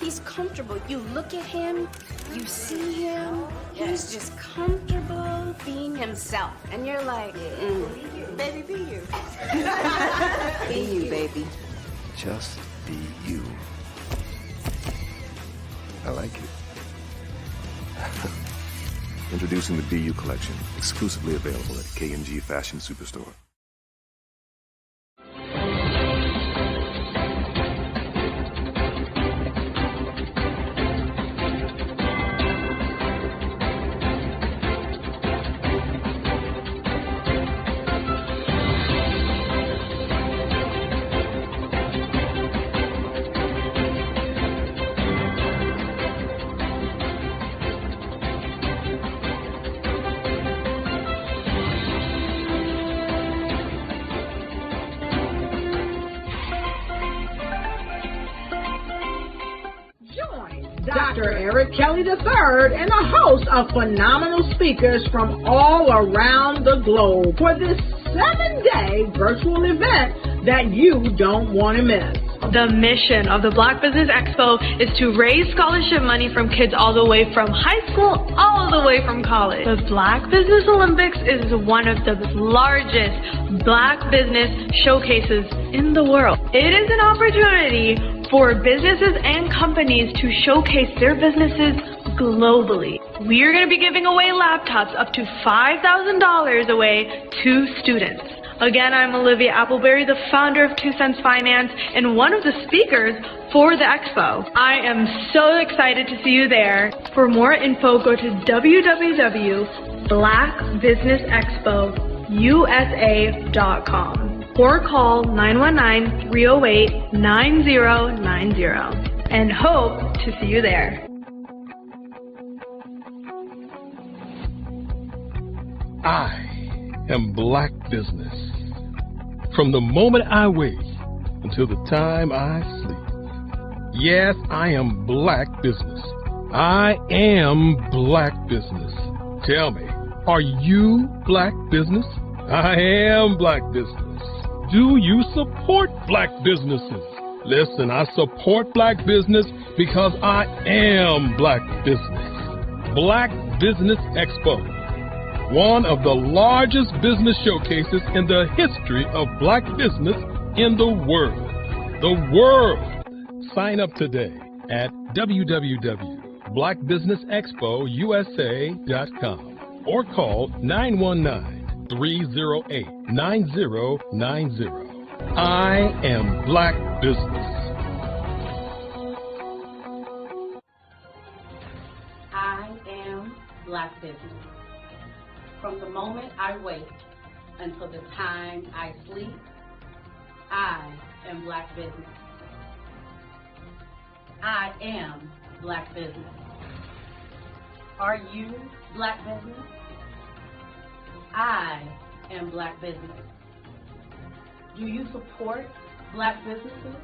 He's comfortable. You look at him, you see him, he's just comfortable being himself. And you're like, baby, be you. Be you, baby. Just be you. I like it. Introducing the Be You collection, exclusively available at K&G Fashion Superstore. Dr. Eric Kelly III and a host of phenomenal speakers from all around the globe for this 7-day virtual event that you don't want to miss. The mission of the Black Business Expo is to raise scholarship money from kids all the way from high school all the way from college. The Black Business Olympics is one of the largest Black business showcases in the world. It is an opportunity for businesses and companies to showcase their businesses globally. We are going to be giving away laptops up to $5,000 away to students. Again, I'm Olivia Appleberry, the founder of 2 Cents Finance and one of the speakers for the expo. I am so excited to see you there. For more info, go to www.blackbusinessexpousa.com or call 919-308-9090 and hope to see you there. I am Black Business. From the moment I wake until the time I sleep. Yes, I am Black Business. I am Black Business. Tell me, are you Black Business? I am Black Business. Do you support Black businesses? Listen, I support Black business because I am Black Business. Black Business Expo, one of the largest business showcases in the history of Black business in the world. The world! Sign up today at www.blackbusinessexpousa.com or call 919-308-9090. I am Black Business. I am Black Business. From the moment I wake until the time I sleep, I am Black Business. I am Black Business. Are you Black Business? I am Black Business. Do you support Black businesses?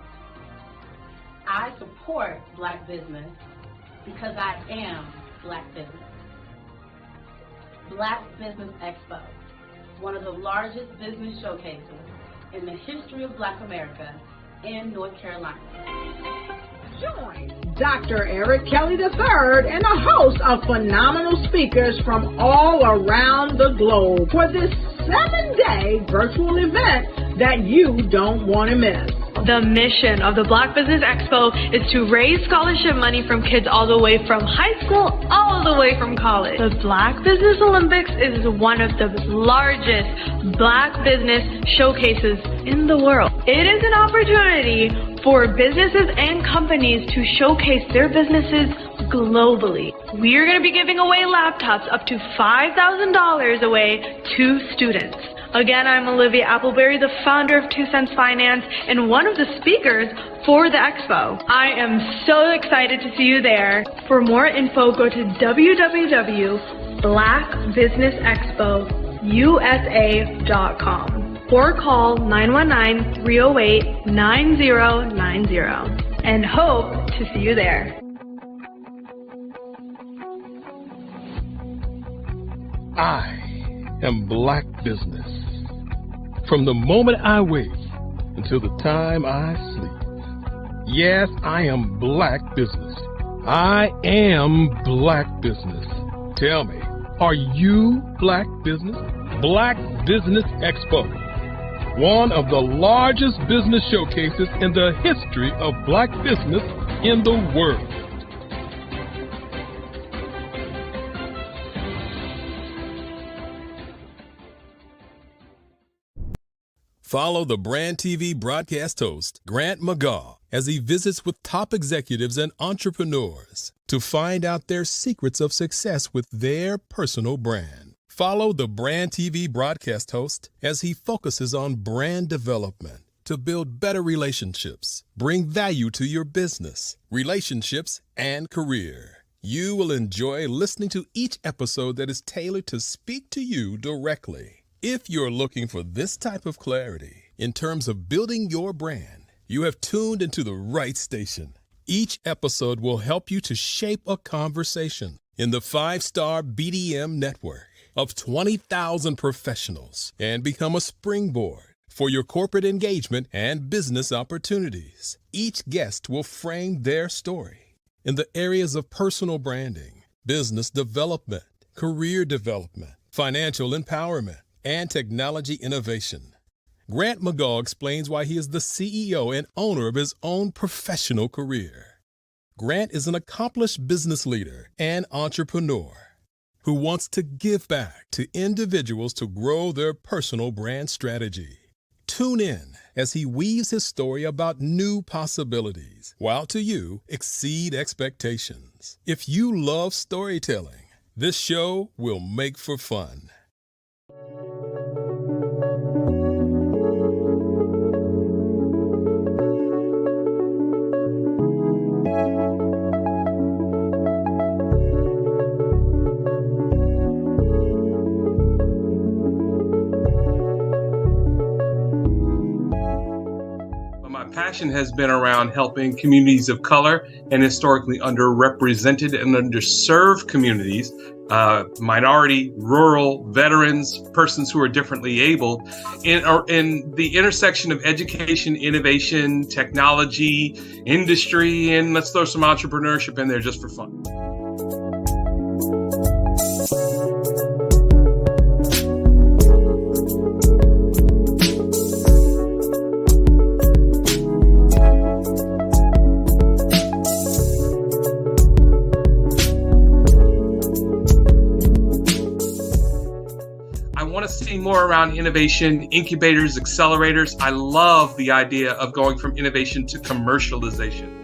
I support Black business because I am Black Business. Black Business Expo, one of the largest business showcases in the history of Black America in North Carolina. Join Dr. Eric Kelly III and a host of phenomenal speakers from all around the globe for this 7-day virtual event that you don't want to miss. The mission of the Black Business Expo is to raise scholarship money from kids all the way from high school all the way from college. The Black Business Olympics is one of the largest Black business showcases in the world. It is an opportunity for businesses and companies to showcase their businesses globally. We are going to be giving away laptops up to $5,000 away to students. Again, I'm Olivia Appleberry, the founder of 2 Cents Finance and one of the speakers for the expo. I am so excited to see you there. For more info, go to www.blackbusinessexpousa.com or call 919-308-9090 and hope to see you there. I am Black Business. From the moment I wake until the time I sleep. Yes, I am Black Business. I am Black Business. Tell me, are you Black Business? Black Business Expo, one of the largest business showcases in the history of Black business in the world. Follow the Brand TV broadcast host, Grant McGaw, as he visits with top executives and entrepreneurs to find out their secrets of success with their personal brand. Follow the Brand TV broadcast host as he focuses on brand development to build better relationships, bring value to your business, relationships, and career. You will enjoy listening to each episode that is tailored to speak to you directly. If you're looking for this type of clarity in terms of building your brand, you have tuned into the right station. Each episode will help you to shape a conversation in the 5-star BDM network of 20,000 professionals and become a springboard for your corporate engagement and business opportunities. Each guest will frame their story in the areas of personal branding, business development, career development, financial empowerment, and technology innovation. Grant McGaw explains why he is the CEO and owner of his own professional career. Grant is an accomplished business leader and entrepreneur who wants to give back to individuals to grow their personal brand strategy. Tune in as he weaves his story about new possibilities, while to you exceed expectations. If you love storytelling, this show will make for fun. Passion has been around helping communities of color and historically underrepresented and underserved communities, minority, rural, veterans, persons who are differently abled, in the intersection of education, innovation, technology, industry, and let's throw some entrepreneurship in there just for fun. More around innovation, incubators, accelerators. I love the idea of going from innovation to commercialization.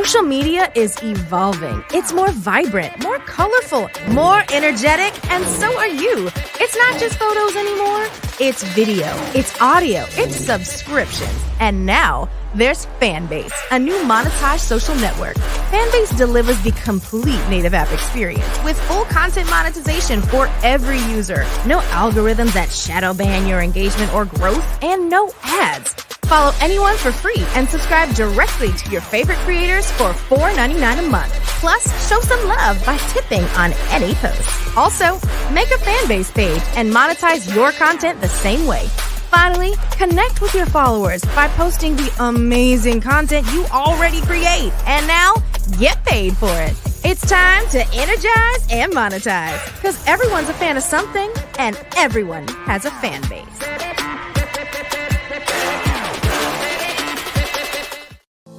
Social media is evolving. It's more vibrant, more colorful, more energetic, and so are you. It's not just photos anymore. It's video, it's audio, it's subscriptions. And now there's Fanbase, a new monetized social network. Fanbase delivers the complete native app experience with full content monetization for every user. No algorithms that shadow ban your engagement or growth, and no ads. Follow anyone for free and subscribe directly to your favorite creators for $4.99 a month. Plus, show some love by tipping on any post. Also, make a Fanbase page and monetize your content the same way. Finally, connect with your followers by posting the amazing content you already create. And now, get paid for it. It's time to energize and monetize, because everyone's a fan of something and everyone has a fan base.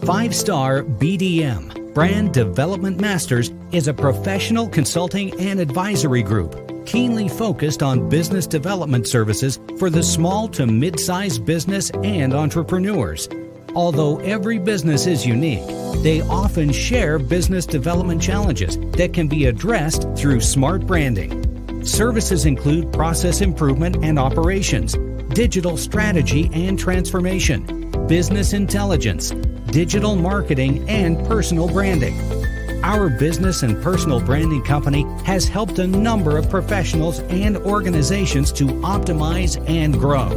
5-Star BDM, Brand Development Masters, is a professional consulting and advisory group keenly focused on business development services for the small to mid-sized business and entrepreneurs. Although every business is unique, they often share business development challenges that can be addressed through smart branding. Services include process improvement and operations, digital strategy and transformation, business intelligence, digital marketing, and personal branding. Our business and personal branding company has helped a number of professionals and organizations to optimize and grow.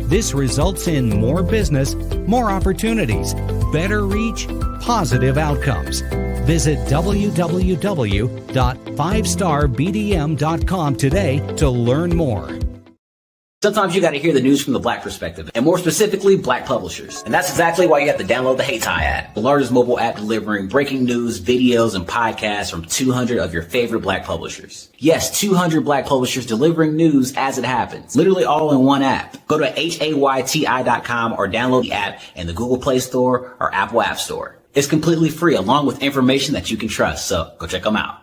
This results in more business, more opportunities, better reach, positive outcomes. Visit www.5starbdm.com today to learn more. Sometimes you got to hear the news from the Black perspective, and more specifically, Black publishers. And that's exactly why you have to download the Heytie app, the largest mobile app delivering breaking news, videos, and podcasts from 200 of your favorite Black publishers. Yes, 200 Black publishers delivering news as it happens, literally all in one app. Go to HAYTI.com or download the app in the Google Play Store or Apple App Store. It's completely free, along with information that you can trust, so go check them out.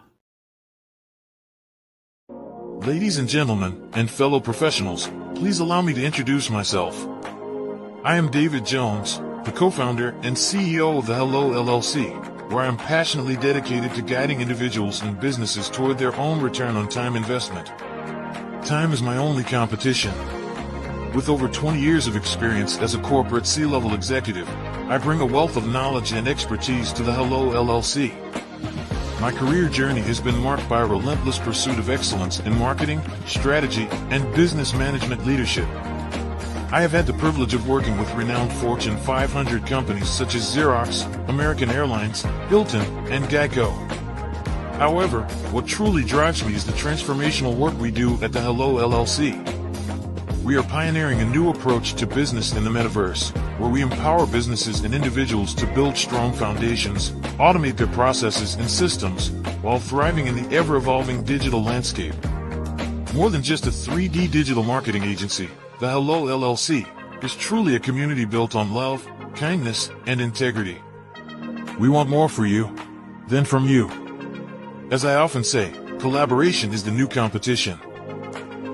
Ladies and gentlemen, and fellow professionals, please allow me to introduce myself. I am David Jones, the co-founder and CEO of the Hello LLC, where I am passionately dedicated to guiding individuals and businesses toward their own return on time investment. Time is my only competition. With over 20 years of experience as a corporate C-level executive, I bring a wealth of knowledge and expertise to the Hello LLC. My career journey has been marked by a relentless pursuit of excellence in marketing, strategy, and business management leadership. I have had the privilege of working with renowned Fortune 500 companies such as Xerox, American Airlines, Hilton, and Geico. However, what truly drives me is the transformational work we do at the Hello LLC. We are pioneering a new approach to business in the metaverse, where we empower businesses and individuals to build strong foundations, automate their processes and systems, while thriving in the ever-evolving digital landscape. More than just a 3D digital marketing agency, the Hello LLC is truly a community built on love, kindness, and integrity. We want more for you than from you. As I often say, collaboration is the new competition.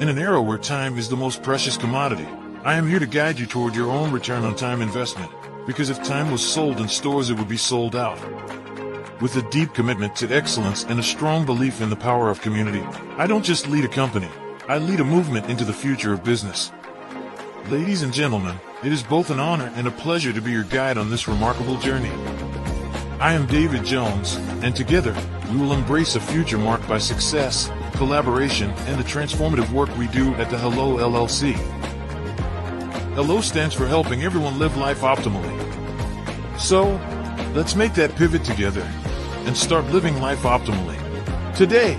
In an era where time is the most precious commodity, I am here to guide you toward your own return on time investment, because if time was sold in stores, it would be sold out. With a deep commitment to excellence and a strong belief in the power of community, I don't just lead a company, I lead a movement into the future of business. Ladies and gentlemen, it is both an honor and a pleasure to be your guide on this remarkable journey. I am David Jones, and together, we will embrace a future marked by success, collaboration, and the transformative work we do at the Hello LLC. Hello stands for helping everyone live life optimally. So, let's make that pivot together and start living life optimally today.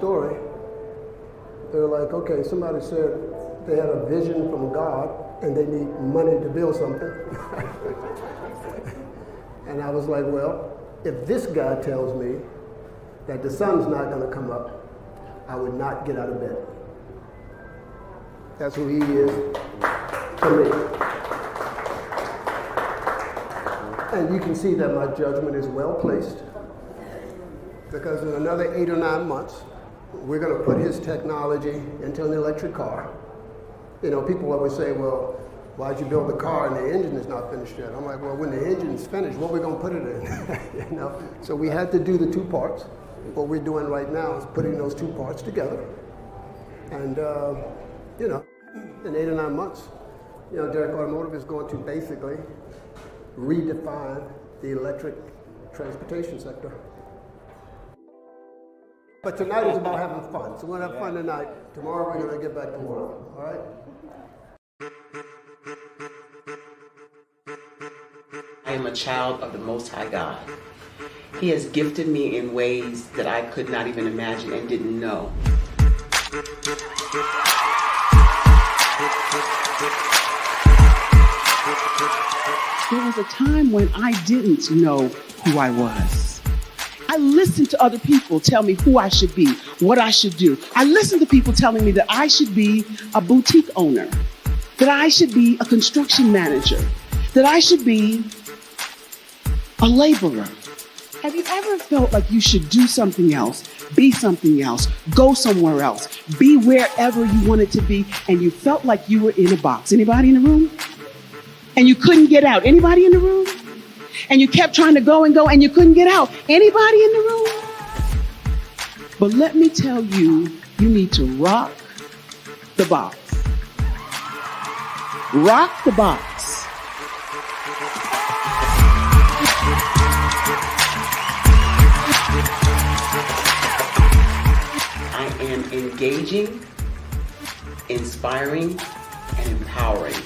story, they're like, okay, somebody said they had a vision from God and they need money to build something. And I was like, well, if this guy tells me that the sun's not going to come up, I would not get out of bed. That's who he is to me. And you can see that my judgment is well placed, because in another 8 or 9 months, we're going to put his technology into an electric car. You know, people always say, well, why'd you build the car and the engine is not finished yet? I'm like, well, when the engine's finished, what are we going to put it in? You know? So we had to do the 2 parts. What we're doing right now is putting those 2 parts together. And, you know, in 8 or 9 months, you know, Derek Automotive is going to basically redefine the electric transportation sector. But tonight is about having fun. So we're going to have fun tonight. Tomorrow we're going to get back to work. All right? I am a child of the Most High God. He has gifted me in ways that I could not even imagine and didn't know. There was a time when I didn't know who I was. I listened to other people tell me who I should be, what I should do. I listened to people telling me that I should be a boutique owner, that I should be a construction manager, that I should be a laborer. Have you ever felt like you should do something else, be something else, go somewhere else, be wherever you wanted to be, and you felt like you were in a box? Anybody in the room? And you couldn't get out? Anybody in the room? And you kept trying to go and you couldn't get out? Anybody in the room? But let me tell you, you need to rock the box. Rock the box. I am engaging, inspiring, and empowering.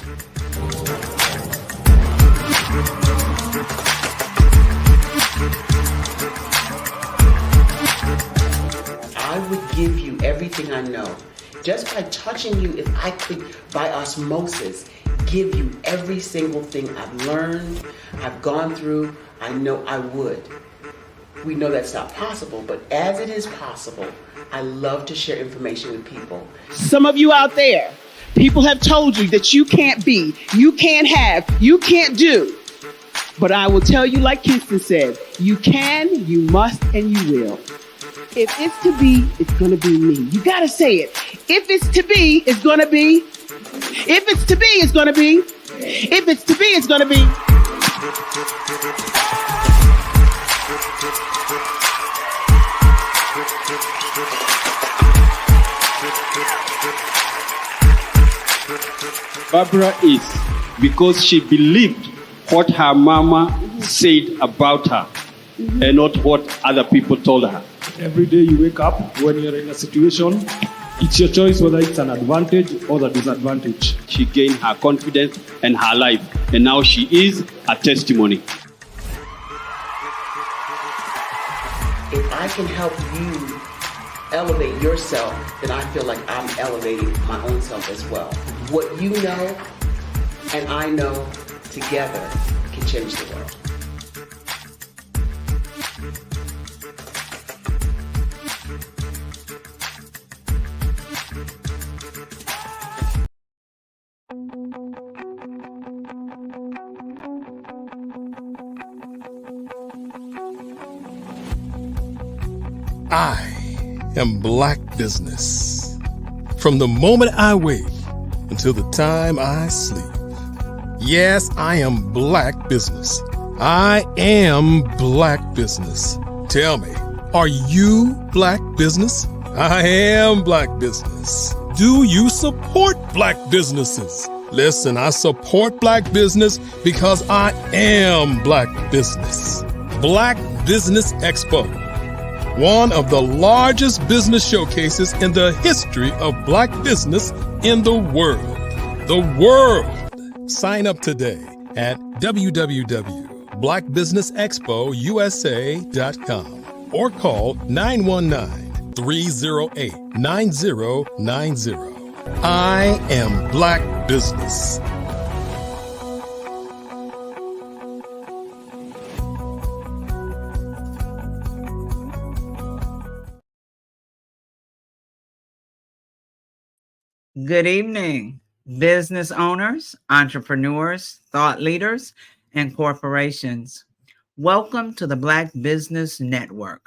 I would give you everything I know. Just by touching you, if I could, by osmosis, give you every single thing I've learned, I've gone through, I know I would. We know that's not possible, but as it is possible, I love to share information with people. Some of you out there, people have told you that you can't be, you can't have, you can't do. But I will tell you, like Kinston said, you can, you must, and you will. If it's to be, it's going to be me. You got to say it. If it's to be, it's going to be. If it's to be, it's going to be. If it's to be, it's going to be. Barbara is because she believed what her mama said about her and not what other people told her. Every day you wake up, when you're in a situation, it's your choice whether it's an advantage or the disadvantage. She gained her confidence and her life, and now she is a testimony. If I can help you elevate yourself, then I feel like I'm elevating my own self as well. What you know and I know together can change the world. I am Black Business. From the moment I wake until the time I sleep. Yes, I am Black Business. I am Black Business. Tell me, are you Black Business? I am Black Business. Do you support Black businesses? Listen, I support Black business because I am Black Business. Black Business Expo, one of the largest business showcases in the history of Black business in the world. The world! Sign up today at www.blackbusinessexpousa.com or call 919 308-9090. I am Black Business. Good evening, business owners, entrepreneurs, thought leaders, and corporations. Welcome to the Black Business Network.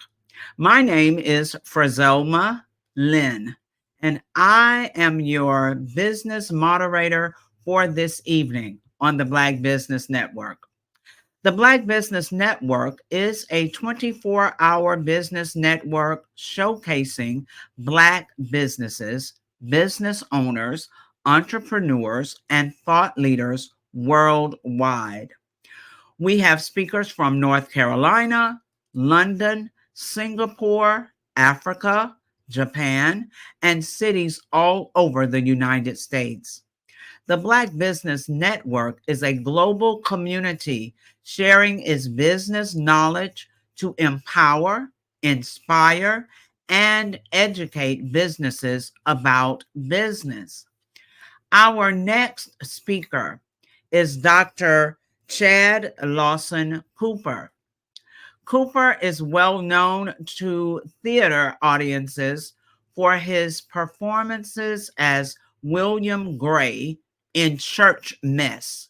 My name is Frazelma Lynn, and I am your business moderator for this evening on the Black Business Network. The Black Business Network is a 24-hour business network showcasing Black businesses, business owners, entrepreneurs, and thought leaders worldwide. We have speakers from North Carolina, London, Singapore, Africa, Japan, and cities all over the United States. The Black Business Network is a global community sharing its business knowledge to empower, inspire, and educate businesses about business. Our next speaker is Dr. Chad Lawson Cooper. Cooper is well known to theater audiences for his performances as William Gray in Church Mess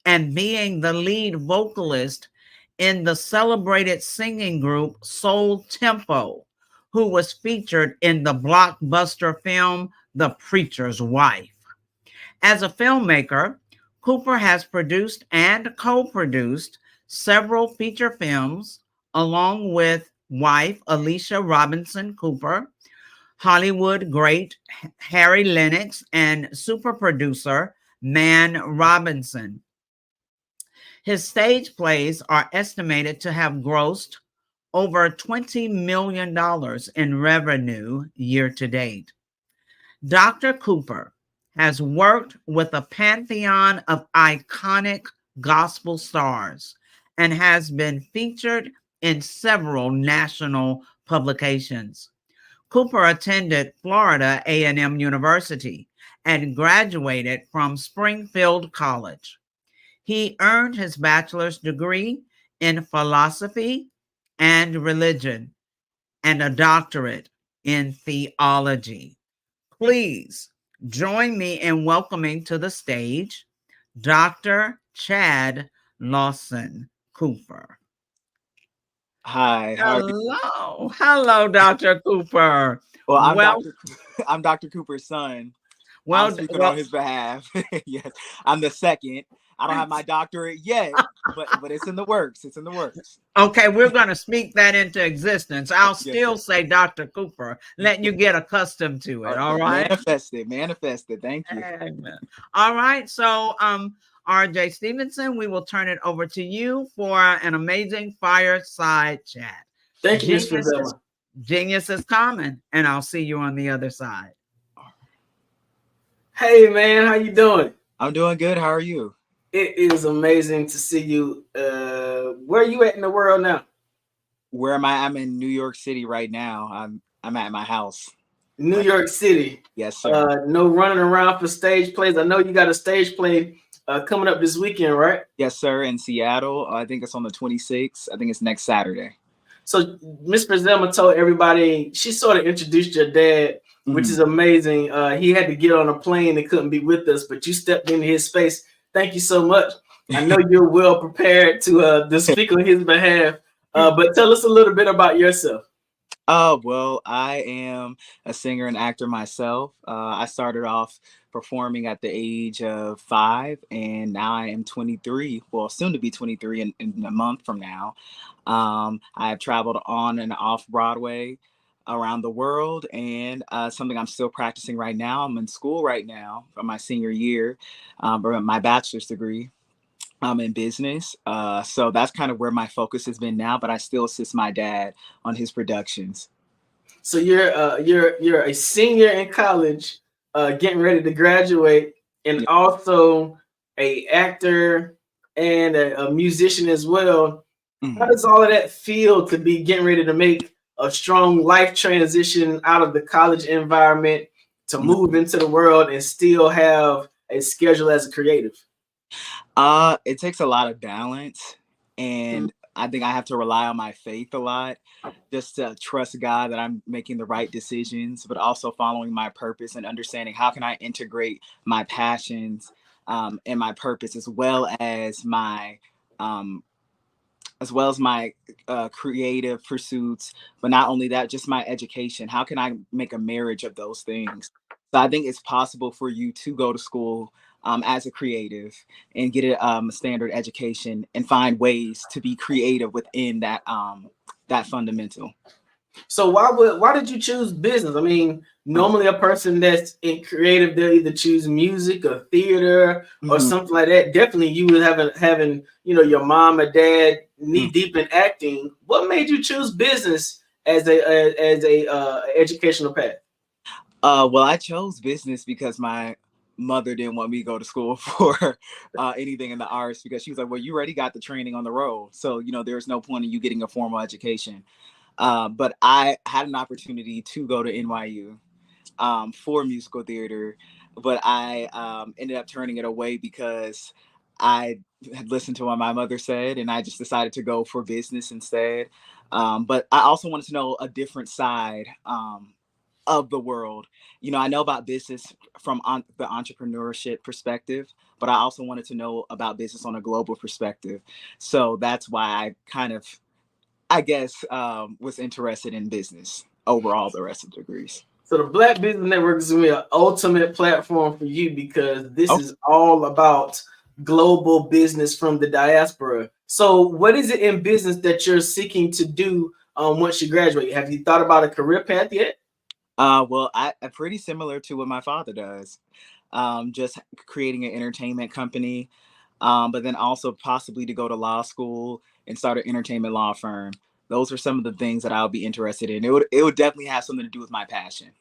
and being the lead vocalist in the celebrated singing group Soul Tempo, who was featured in the blockbuster film The Preacher's Wife. As a filmmaker, Cooper has produced and co-produced several feature films along with wife Alicia Robinson Cooper, Hollywood great Harry Lennox, and super producer Man Robinson. His stage plays are estimated to have grossed over $20 million in revenue year to date. Dr. Cooper has worked with a pantheon of iconic gospel stars and has been featured in several national publications. Cooper attended Florida A&M University and graduated from Springfield College. He earned his bachelor's degree in philosophy and religion and a doctorate in theology. Please join me in welcoming to the stage Dr. Chad Lawson Cooper. Hi. Hello. Hello, Dr. Cooper. Well, I'm Dr. Cooper's son. Well, I'm speaking on his behalf. Yes, I'm the second. I don't have my doctorate yet, but it's in the works. It's in the works. Okay, we're going to speak that into existence. I'll still say Dr. Cooper, letting you get accustomed to it. All right. Manifest it. Thank you. Amen. All right. So, RJ Stevenson, we will turn it over to you for an amazing fireside chat. Thank you, Ms. Frazelma. Genius is common, and I'll see you on the other side. Hey, man, how you doing? I'm doing good. How are you? It is amazing to see you. Where are you at in the world now? Where am I? I'm in New York City right now. I'm at my house. New York City. Yes, sir. No running around for stage plays. I know you got a stage play coming up this weekend, right? Yes, sir. In Seattle. I think it's on the 26th. I think it's next Saturday. So Miss Frazelma told everybody, she sort of introduced your dad, which is amazing. He had to get on a plane and couldn't be with us, but you stepped into his space. Thank you so much. I know you're well prepared to speak on his behalf, but tell us a little bit about yourself. Well, I am a singer and actor myself. I started off performing at the age of 5, and now I am 23. Well, soon to be 23 in a month from now. I have traveled on and off Broadway around the world, and something I'm still practicing right now. I'm in school right now for my senior year, for my bachelor's degree. I'm in business. So that's kind of where my focus has been now, but I still assist my dad on his productions. So you're a senior in college, getting ready to graduate, and also a actor and a musician as well. How does all of that feel to be getting ready to make a strong life transition out of the college environment to move into the world and still have a schedule as a creative? It takes a lot of balance, and I think I have to rely on my faith a lot, just to trust God that I'm making the right decisions, but also following my purpose and understanding how can I integrate my passions and my purpose um, as well as my creative pursuits, but not only that, just my education. How can I make a marriage of those things? So I think it's possible for you to go to school as a creative and get a standard education and find ways to be creative within that fundamental. So why did you choose business? I mean, normally a person that's in creative, they'll either choose music or theater or something like that. Definitely you would having your mom or dad knee deep in acting. What made you choose business as a educational path? Well, I chose business because my mother didn't want me to go to school for anything in the arts, because she was like, well, you already got the training on the road. So, there's no point in you getting a formal education. But I had an opportunity to go to NYU for musical theater, but I ended up turning it away because I had listened to what my mother said, and I just decided to go for business instead. But I also wanted to know a different side of the world. I know about business from the entrepreneurship perspective, but I also wanted to know about business on a global perspective. So that's why I kind of, I guess, was interested in business over all the rest of the degrees. So the Black Business Network is going to be an ultimate platform for you, because this is all about global business from the diaspora. So what is it in business that you're seeking to do once you graduate? Have you thought about a career path yet? Well, I'm pretty similar to what my father does. Just creating an entertainment company, but then also possibly to go to law school and start an entertainment law firm. Those are some of the things that I'll be interested in. It would definitely have something to do with my passion.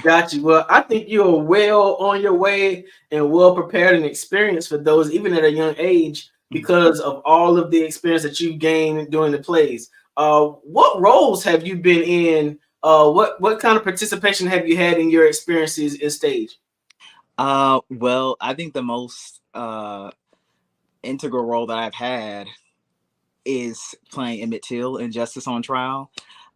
Got you. Well, I think you're well on your way and well prepared and experienced for those, even at a young age, because of all of the experience that you gained during the plays. What roles have you been in? What kind of participation have you had in your experiences in stage? Well, I think the most integral role that I've had is playing Emmett Till in Justice on Trial.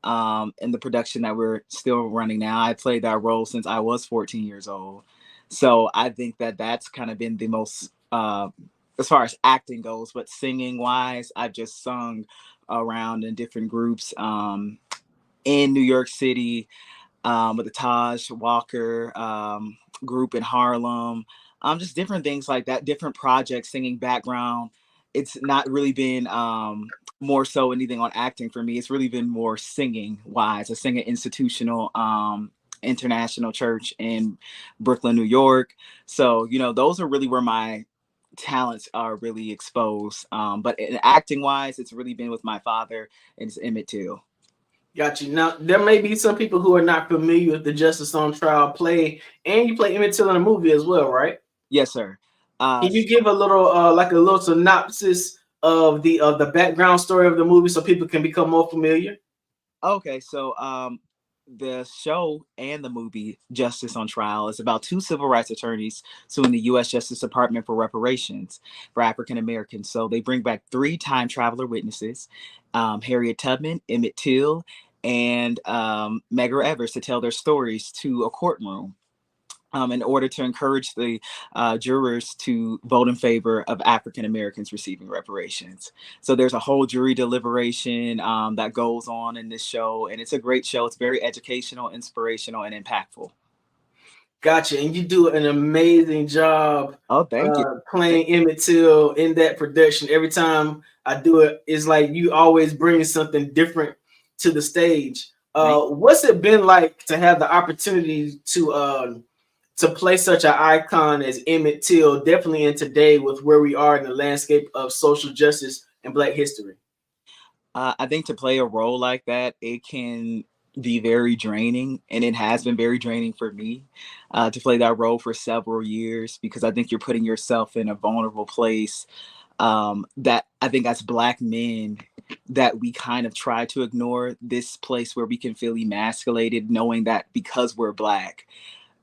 In the production that we're still running now, I played that role since I was 14 years old. So I think that that's kind of been the most, as far as acting goes, but singing wise, I've just sung around in different groups in New York City, with the Taj Walker group in Harlem, just different things like that, different projects, singing background. It's not really been more so anything on acting for me. It's really been more singing wise. I sing at institutional international church in Brooklyn, New York. So, those are really where my talents are really exposed. But in acting wise, it's really been with my father, and it's Emmett Till. Got you. Now, there may be some people who are not familiar with the Justice on Trial play, and you play Emmett Till in a movie as well, right? Yes, sir. Can you give a little synopsis of the background story of the movie so people can become more familiar? Okay, so the show and the movie Justice on Trial is about two civil rights attorneys suing the U.S. Justice Department for reparations for African Americans. So they bring back three time traveler witnesses, Harriet Tubman, Emmett Till, and Medgar Evers, to tell their stories to a courtroom. In order to encourage the jurors to vote in favor of African Americans receiving reparations. So there's a whole jury deliberation that goes on in this show, and it's a great show. It's very educational, inspirational, and impactful. Gotcha. And you do an amazing job. Oh, thank you. Playing Emmett Till in that production. Every time I do it, it's like you always bring something different to the stage. What's it been like to have the opportunity to play such an icon as Emmett Till, definitely in today with where we are in the landscape of social justice and Black history? I think to play a role like that, it can be very draining, and it has been very draining for me to play that role for several years, because I think you're putting yourself in a vulnerable place that I think as Black men, that we kind of try to ignore this place where we can feel emasculated, knowing that because we're Black,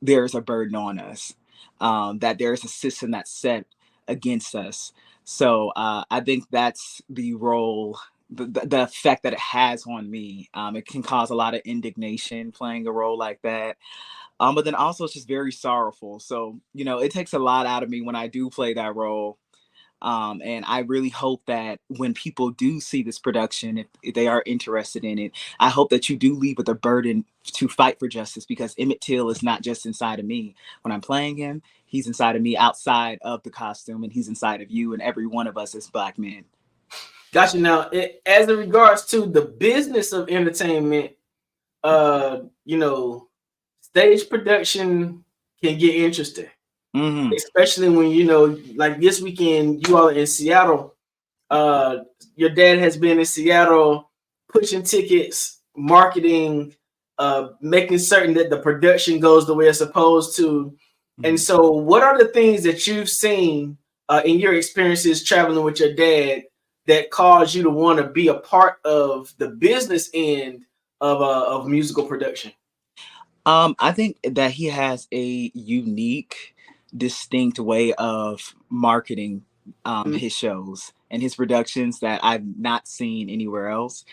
there's a burden on us, that there's a system that's set against us. So I think that's the role, the effect that it has on me. It can cause a lot of indignation playing a role like that. But then also it's just very sorrowful. So, it takes a lot out of me when I do play that role. And I really hope that when people do see this production, if they are interested in it, I hope that you do leave with a burden to fight for justice, because Emmett Till is not just inside of me. When I'm playing him, he's inside of me outside of the costume, and he's inside of you and every one of us as Black men. Gotcha. Now, as in regards to the business of entertainment, stage production can get interesting. Mm-hmm. Especially when, like this weekend, you all are in Seattle. Your dad has been in Seattle pushing tickets, marketing, making certain that the production goes the way it's supposed to. Mm-hmm. And so what are the things that you've seen in your experiences traveling with your dad that caused you to want to be a part of the business end of musical production? I think that he has a unique, distinct way of marketing his shows and his productions that I've not seen anywhere else.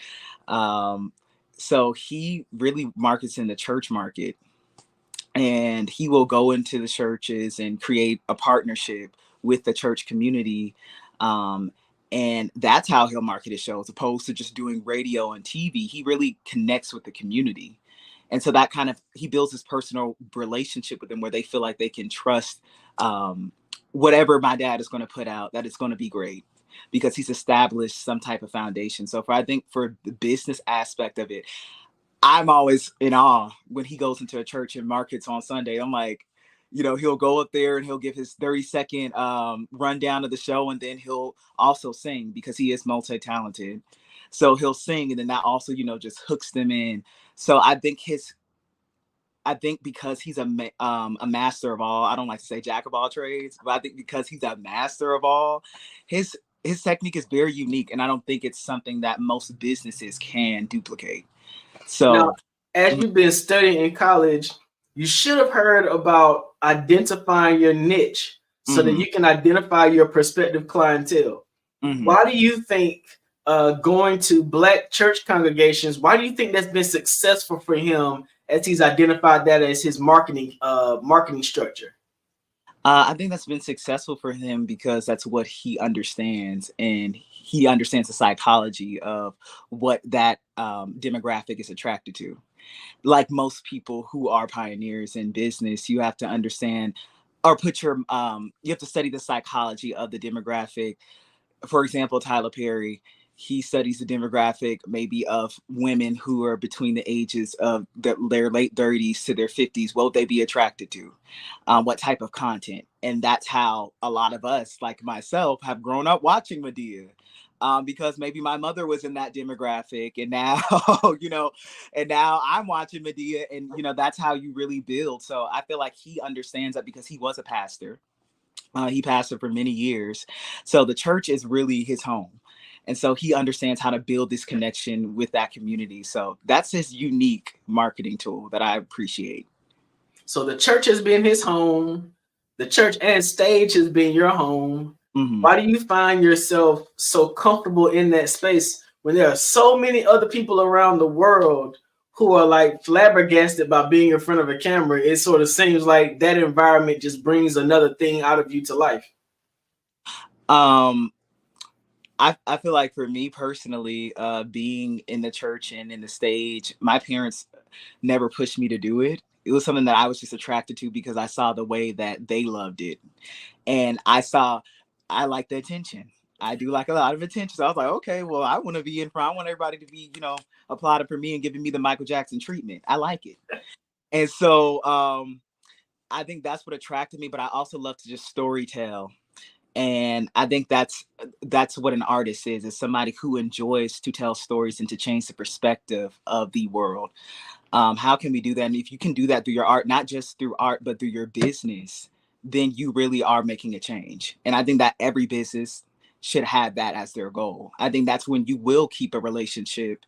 So he really markets in the church market, and he will go into the churches and create a partnership with the church community. And that's how he'll market his shows, opposed to just doing radio and TV. He really connects with the community. And so that kind of, he builds this personal relationship with them where they feel like they can trust whatever my dad is going to put out, that it's going to be great, because he's established some type of foundation. So I think for the business aspect of it, I'm always in awe when he goes into a church and markets on Sunday. I'm like, he'll go up there and he'll give his 30-second rundown of the show, and then he'll also sing, because he is multi-talented. So he'll sing, and then that also, just hooks them in. So I think because he's a master of all, I don't like to say jack of all trades, but I think because he's a master of all, his technique is very unique, and I don't think it's something that most businesses can duplicate. So now, as you've been studying in college, you should have heard about identifying your niche so that you can identify your prospective clientele. Mm-hmm. Why do you think going to Black church congregations, why do you think that's been successful for him as he's identified that as his marketing structure? I think that's been successful for him because that's what he understands, and he understands the psychology of what that demographic is attracted to. Like most people who are pioneers in business, you have to understand or you have to study the psychology of the demographic. For example, Tyler Perry, he studies the demographic maybe of women who are between the ages of their late 30s to their 50s. What would they be attracted to? What type of content? And that's how a lot of us, like myself, have grown up watching Madea. Because maybe my mother was in that demographic, and now, and now I'm watching Madea, and, that's how you really build. So I feel like he understands that because he was a pastor. He pastored for many years. So the church is really his home. And so he understands how to build this connection with that community. So that's his unique marketing tool that I appreciate. So the church has been his home. The church and stage has been your home. Mm-hmm. Why do you find yourself so comfortable in that space when there are so many other people around the world who are like flabbergasted by being in front of a camera? It sort of seems like that environment just brings another thing out of you to life. I feel like for me personally, being in the church and in the stage, my parents never pushed me to do it. It was something that I was just attracted to because I saw the way that they loved it. And I like the attention. I do like a lot of attention. So I was like, okay, well, I want to be in front. I want everybody to be, applauding for me and giving me the Michael Jackson treatment. I like it. And so I think that's what attracted me. But I also love to just story tell. And I think that's what an artist is somebody who enjoys to tell stories and to change the perspective of the world. How can we do that? And if you can do that through your art, not just through art, but through your business, then you really are making a change. And I think that every business should have that as their goal. I think that's when you will keep a relationship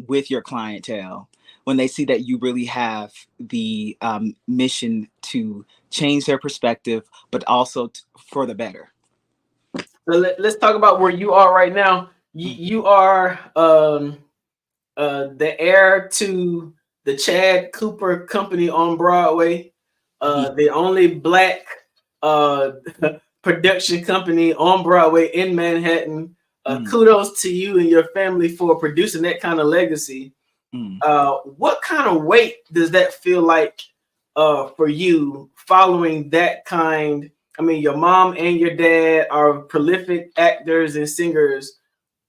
with your clientele, when they see that you really have the mission to change their perspective, but also for the better. So let's talk about where you are right now. You are the heir to the Chad Cooper Company on Broadway, the only Black production company on Broadway in Manhattan. Kudos to you and your family for producing that kind of legacy. What kind of weight does that feel like for you following that kind? I mean, your mom and your dad are prolific actors and singers.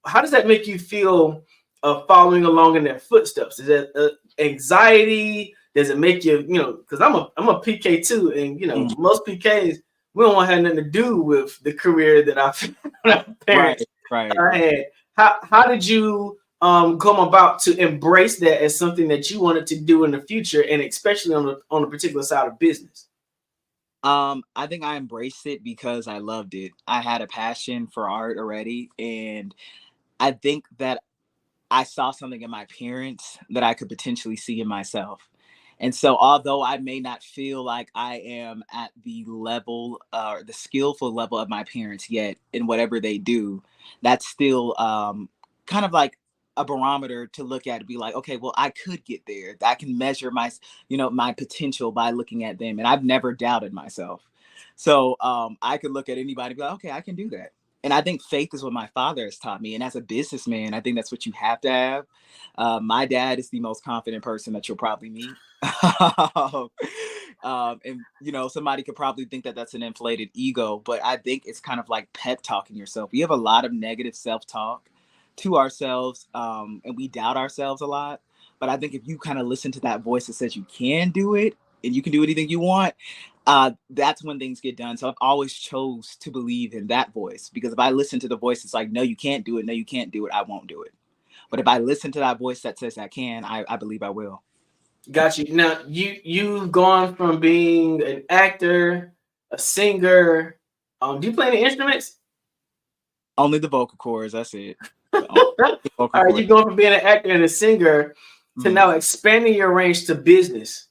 How does that make you feel following along in their footsteps? Is that anxiety? Does it make you, because I'm a PK too, and most PKs, we don't want to have nothing to do with the career that our parents had. How did you come about to embrace that as something that you wanted to do in the future, and especially on a particular side of business? I think I embraced it because I loved it. I had a passion for art already, and I think that I saw something in my parents that I could potentially see in myself. And so although I may not feel like I am at the level or the skillful level of my parents yet in whatever they do, that's still kind of like a barometer to look at and be like, okay, well, I could get there. I can measure my, my potential by looking at them. And I've never doubted myself. So I could look at anybody and be like, okay, I can do that. And I think faith is what my father has taught me. And as a businessman, I think that's what you have to have. My dad is the most confident person that you'll probably meet. And, somebody could probably think that that's an inflated ego, but I think it's kind of like pep talking yourself. We have a lot of negative self-talk to ourselves, and we doubt ourselves a lot. But I think if you kind of listen to that voice that says you can do it and you can do anything you want, that's when things get done. So I've always chose to believe in that voice, because if I listen to the voice that's like, no, you can't do it. No, you can't do it. I won't do it. But if I listen to that voice that says I can, I believe I will. Got you. Now you've gone from being an actor, a singer. Do you play any instruments? Only the vocal cords. That's it. All right, you going from being an actor and a singer to now expanding your range to business.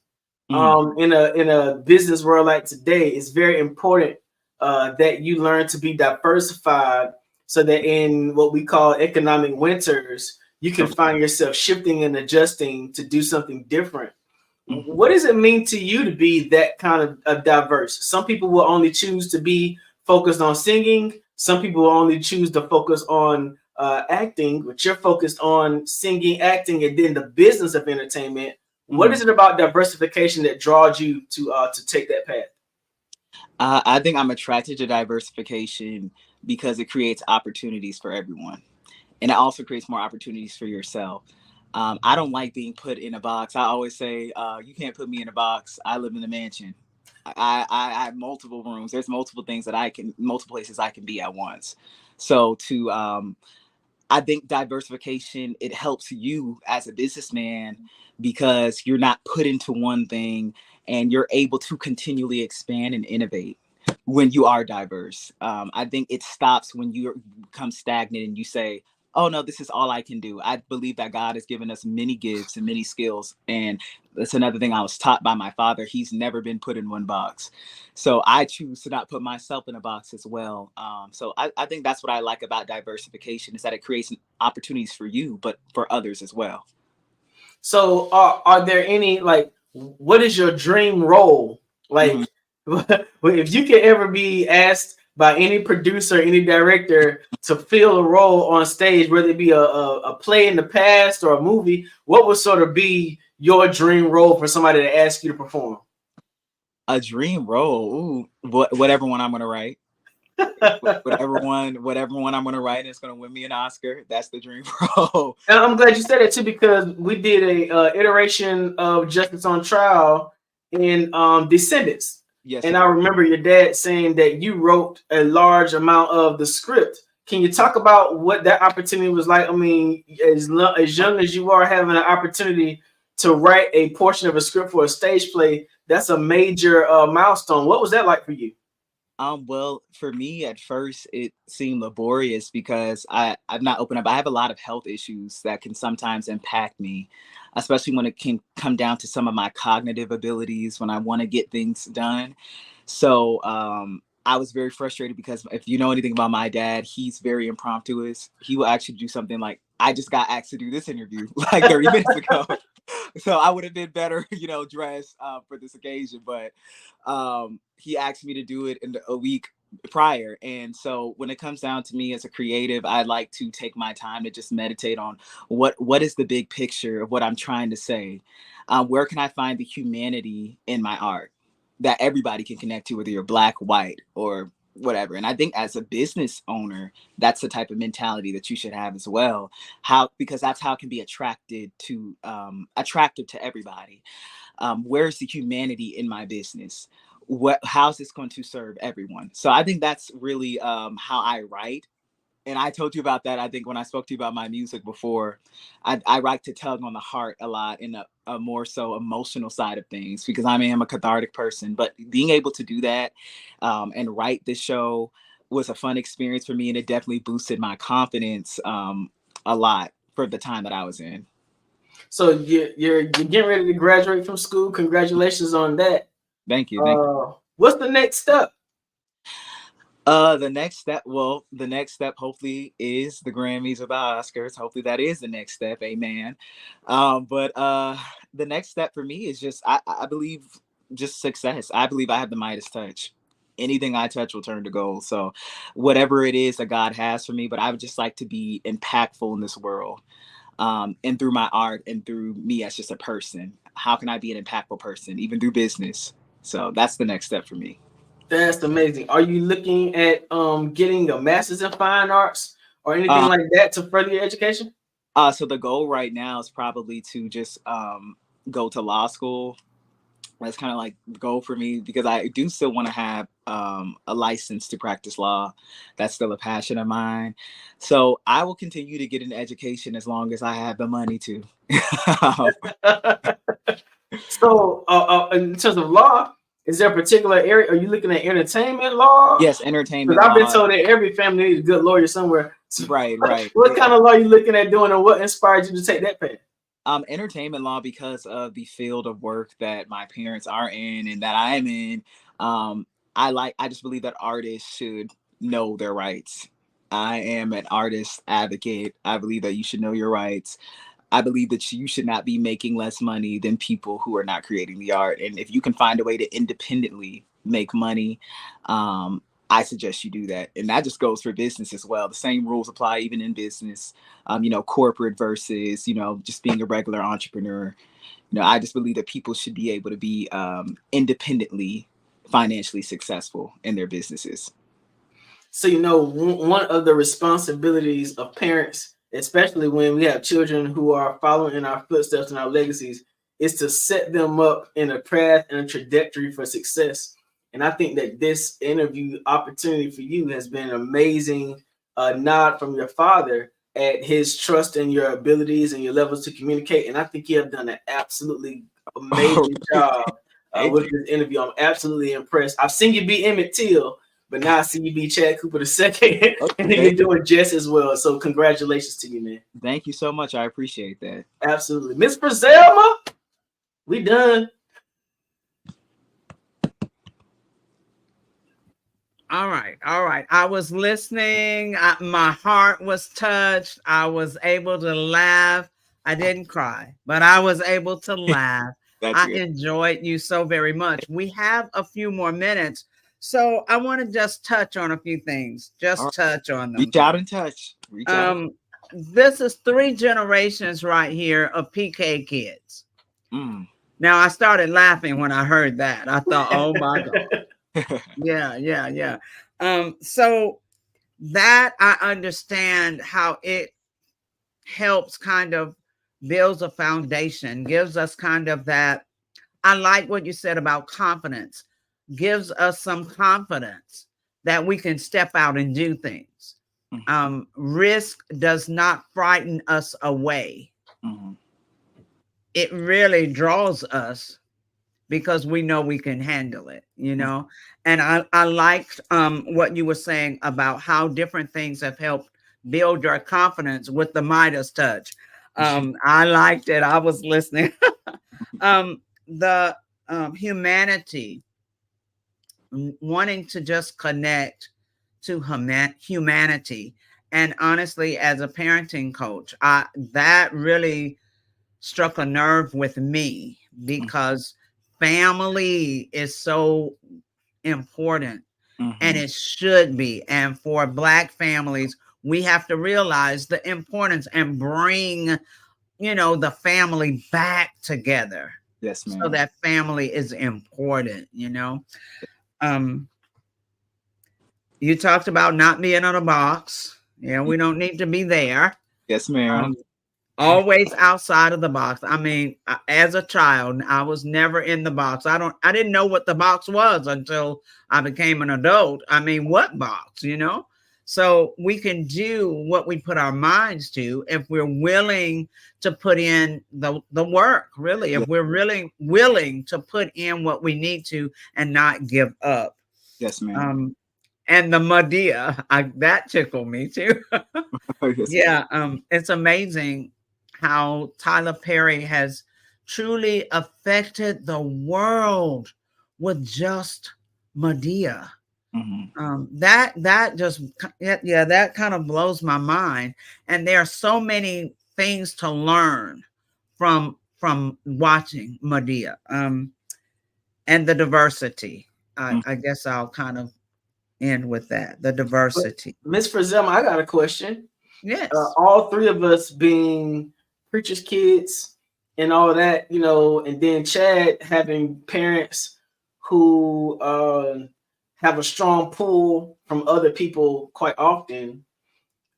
In a business world like today, it's very important that you learn to be diversified, so that in what we call economic winters, you can find yourself shifting and adjusting to do something different. What does it mean to you to be that kind of diverse? Some people will only choose to be focused on singing. Some people will only choose to focus on acting, but you're focused on singing, acting, and then the business of entertainment. What is it about diversification that draws you to take that path? I think I'm attracted to diversification because it creates opportunities for everyone. And it also creates more opportunities for yourself. I don't like being put in a box. I always say, you can't put me in a box. I live in a mansion. I have multiple rooms. There's multiple things multiple places I can be at once. So I think diversification, it helps you as a businessman because you're not put into one thing, and you're able to continually expand and innovate when you are diverse. I think it stops when you become stagnant and you say, oh no, this is all I can do. I believe that God has given us many gifts and many skills. And that's another thing I was taught by my father. He's never been put in one box. So I choose to not put myself in a box as well. So I think that's what I like about diversification, is that it creates opportunities for you, but for others as well. So are there any, what is your dream role? If you could ever be asked by any producer, any director to fill a role on stage, whether it be a play in the past or a movie, what would sort of be your dream role for somebody to ask you to perform? A dream role? Ooh, whatever one I'm going to write. whatever one I'm going to write, and it's going to win me an Oscar. That's the dream role. And I'm glad you said that too, because we did a iteration of Justice on Trial in Descendants. Yes, and I remember your dad saying that you wrote a large amount of the script. Can you talk about what that opportunity was like? I mean, as young as you are, having an opportunity to write a portion of a script for a stage play, that's a major milestone. What was that like for you? Well, for me at first it seemed laborious because I've not opened up. I have a lot of health issues that can sometimes impact me, especially when it can come down to some of my cognitive abilities when I want to get things done. So I was very frustrated because if you know anything about my dad, he's very impromptuous. He will actually do something like, I just got asked to do this interview like 30 minutes ago. So I would have been better, dressed for this occasion. But he asked me to do it in a week prior. And so when it comes down to me as a creative, I like to take my time to just meditate on what is the big picture of what I'm trying to say. Where can I find the humanity in my art that everybody can connect to, whether you're black, white, or whatever. And I think as a business owner, that's the type of mentality that you should have as well. Because that's how it can be attractive to everybody. Where's the humanity in my business? How's this going to serve everyone? So I think that's really how I write. And I told you about that, I think, when I spoke to you about my music before. I like to tug on the heart a lot in a more so emotional side of things because I am a cathartic person. But being able to do that and write this show was a fun experience for me. And it definitely boosted my confidence a lot for the time that I was in. So you're getting ready to graduate from school. Congratulations on that. Thank you. Thank you. What's the next step? The next step hopefully is the Grammys or the Oscars. Hopefully that is the next step. Amen. But the next step for me is just, I believe, just success. I believe I have the Midas touch. Anything I touch will turn to gold. So whatever it is that God has for me, but I would just like to be impactful in this world. And through my art and through me as just a person, how can I be an impactful person, even through business? So that's the next step for me. That's amazing. Are you looking at getting a master's in fine arts or anything like that to further your education? So the goal right now is probably to just go to law school. That's kind of like the goal for me because I do still want to have a license to practice law. That's still a passion of mine. So I will continue to get an education as long as I have the money to. So in terms of law, is there a particular area? Are you looking at entertainment law? Yes, entertainment law. I've been told that every family needs a good lawyer somewhere. Right. What kind of law are you looking at doing, and what inspired you to take that path? Entertainment law, because of the field of work that my parents are in and that I am in. I just believe that artists should know their rights. I am an artist advocate. I believe that you should know your rights. I believe that you should not be making less money than people who are not creating the art. And if you can find a way to independently make money, I suggest you do that. And that just goes for business as well. The same rules apply even in business, corporate versus, just being a regular entrepreneur. I just believe that people should be able to be independently financially successful in their businesses. So, one of the responsibilities of parents, especially when we have children who are following in our footsteps and our legacies, is to set them up in a path and a trajectory for success. And I think that this interview opportunity for you has been an amazing nod from your father at his trust in your abilities and your levels to communicate. And I think you have done an absolutely amazing job with this interview. I'm absolutely impressed. I've seen you be Emmett Till, but now I see you be Chad Cooper II, and you're doing just as well. So congratulations to you, man. Thank you so much. I appreciate that. Absolutely. Miss Friselma, we done. All right. I was listening. My heart was touched. I was able to laugh. I didn't cry, but I was able to laugh. I enjoyed you so very much. We have a few more minutes. So I want to just touch on a few things. Touch on them. Reach out and touch. This is 3 generations right here of PK kids. Now I started laughing when I heard that. I thought, oh my God. Yeah. So that I understand how it helps kind of builds a foundation, gives us kind of that. I like what you said about confidence. Gives us some confidence that we can step out and do things. Risk does not frighten us away. It really draws us because we know we can handle it, you know. And I liked what you were saying about how different things have helped build your confidence with the Midas touch. I liked it. I was listening. The humanity, wanting to just connect to humanity. And honestly, as a parenting coach, that really struck a nerve with me, because family is so important, and it should be. And for Black families, we have to realize the importance and bring, you know, the family back together. Yes, ma'am. So that family is important, you know. You talked about not being on a box. Yeah, we don't need to be there. Yes, ma'am. Always outside of the box. I mean, as a child, I was never in the box. I didn't know what the box was until I became an adult. I mean, what box, you know? So we can do what we put our minds to if we're willing to put in the work, really. If we're really willing to put in what we need to and not give up. Yes, ma'am. And the Madea, that tickled me too. Yes, yeah, it's amazing how Tyler Perry has truly affected the world with just Madea. That just, that kind of blows my mind. And there are so many things to learn from watching Madea. And the diversity. I guess I'll kind of end with that, the diversity. Miss Frizelma, I got a question. Yes. All three of us being preacher's kids and all that, you know, and then Chad having parents who have a strong pull from other people quite often.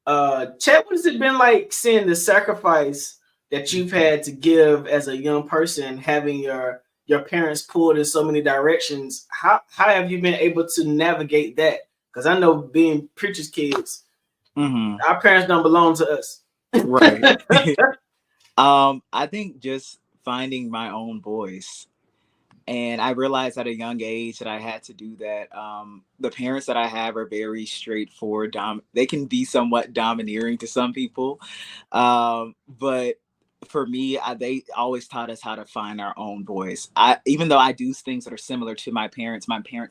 Chad, what has it been like seeing the sacrifice that you've had to give as a young person, having your parents pulled in so many directions? How have you been able to navigate that? Because I know being preacher's kids, our parents don't belong to us. Right. I think just finding my own voice. And I realized at a young age that I had to do that. The parents that I have are very straightforward. They can be somewhat domineering to some people. But for me, they always taught us how to find our own voice. Even though I do things that are similar to my parents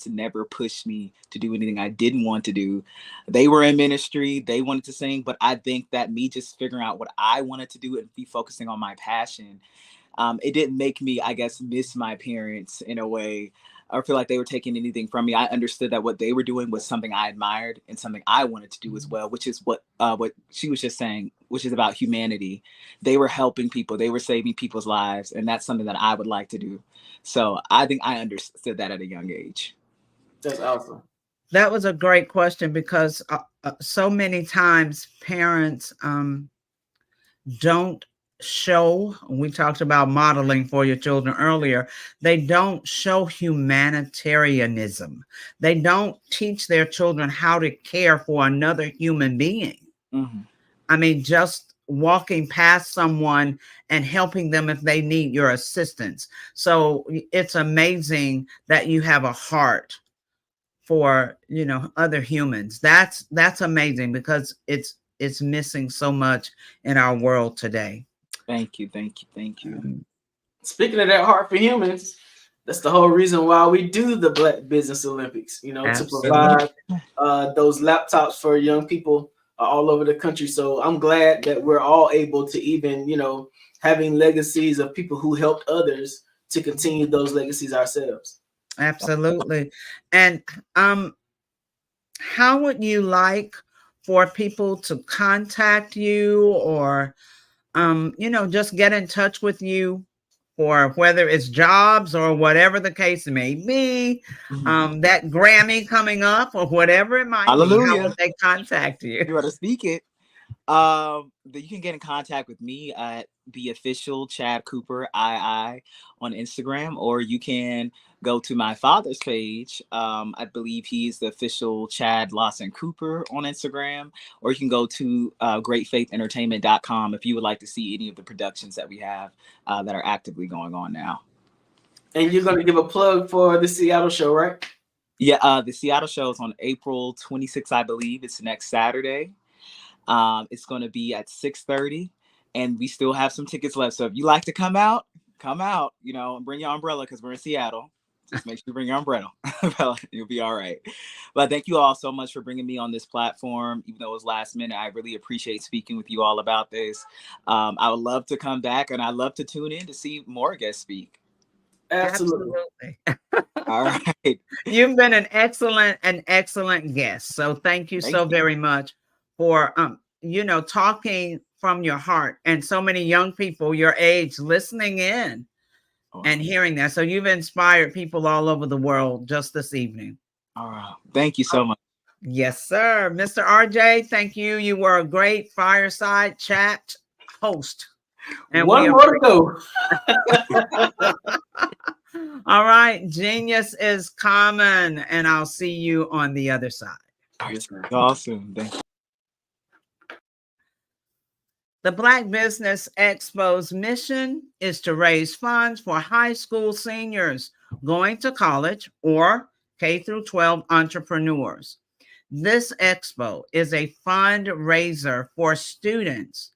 never pushed me to do anything I didn't want to do. They were in ministry, they wanted to sing, but I think that me just figuring out what I wanted to do and be focusing on my passion, it didn't make me, I guess, miss my parents in a way or feel like they were taking anything from me. I understood that what they were doing was something I admired and something I wanted to do as well, which is what she was just saying, which is about humanity. They were helping people. They were saving people's lives. And that's something that I would like to do. So I think I understood that at a young age. That's awesome. That was a great question, because so many times parents don't show, we talked about modeling for your children earlier, they don't show humanitarianism. They don't teach their children how to care for another human being. I mean, just walking past someone and helping them if they need your assistance. So it's amazing that you have a heart for, you know, other humans. That's amazing, because it's missing so much in our world today. Thank you. Speaking of that heart for humans, that's the whole reason why we do the Black Business Olympics, you know, Absolutely. to provide those laptops for young people all over the country. So I'm glad that we're all able to even, you know, having legacies of people who helped others to continue those legacies ourselves. Absolutely. And how would you like for people to contact you, or you know, just get in touch with you for whether it's jobs or whatever the case may be, that Grammy coming up or whatever it might be? How would they contact you? You ought to speak it. You can get in contact with me at the official Chad Cooper II on Instagram, or you can go to my father's page. I believe he's the official Chad Lawson Cooper on Instagram, or you can go to greatfaithentertainment.com if you would like to see any of the productions that we have that are actively going on now. And you're going to give a plug for the Seattle show, right? Yeah, the Seattle show is on April 26th, I believe. It's next Saturday. It's going to be at 6:30, and we still have some tickets left. So if you like to come out, and bring your umbrella because we're in Seattle. Just make sure you bring your umbrella. You'll be all right. But thank you all so much for bringing me on this platform. Even though it was last minute, I really appreciate speaking with you all about this. I would love to come back, and I'd love to tune in to see more guests speak. Absolutely. All right. You've been an excellent guest. So thank you so very much for talking from your heart, and so many young people your age listening in and hearing that. So you've inspired people all over the world just this evening. All right. Thank you so much. Yes, sir. Mr. RJ, thank you. You were a great fireside chat host. And one more to go. All right. Genius is common, and I'll see you on the other side. Awesome. Thank you. The Black Business Expo's mission is to raise funds for high school seniors going to college or K through 12 entrepreneurs. This expo is a fundraiser for students.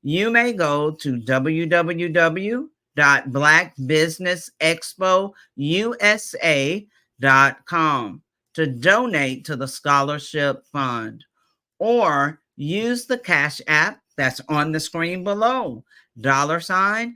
You may go to www.blackbusinessexpousa.com to donate to the scholarship fund, or use the Cash App that's on the screen below, $BBXUSA.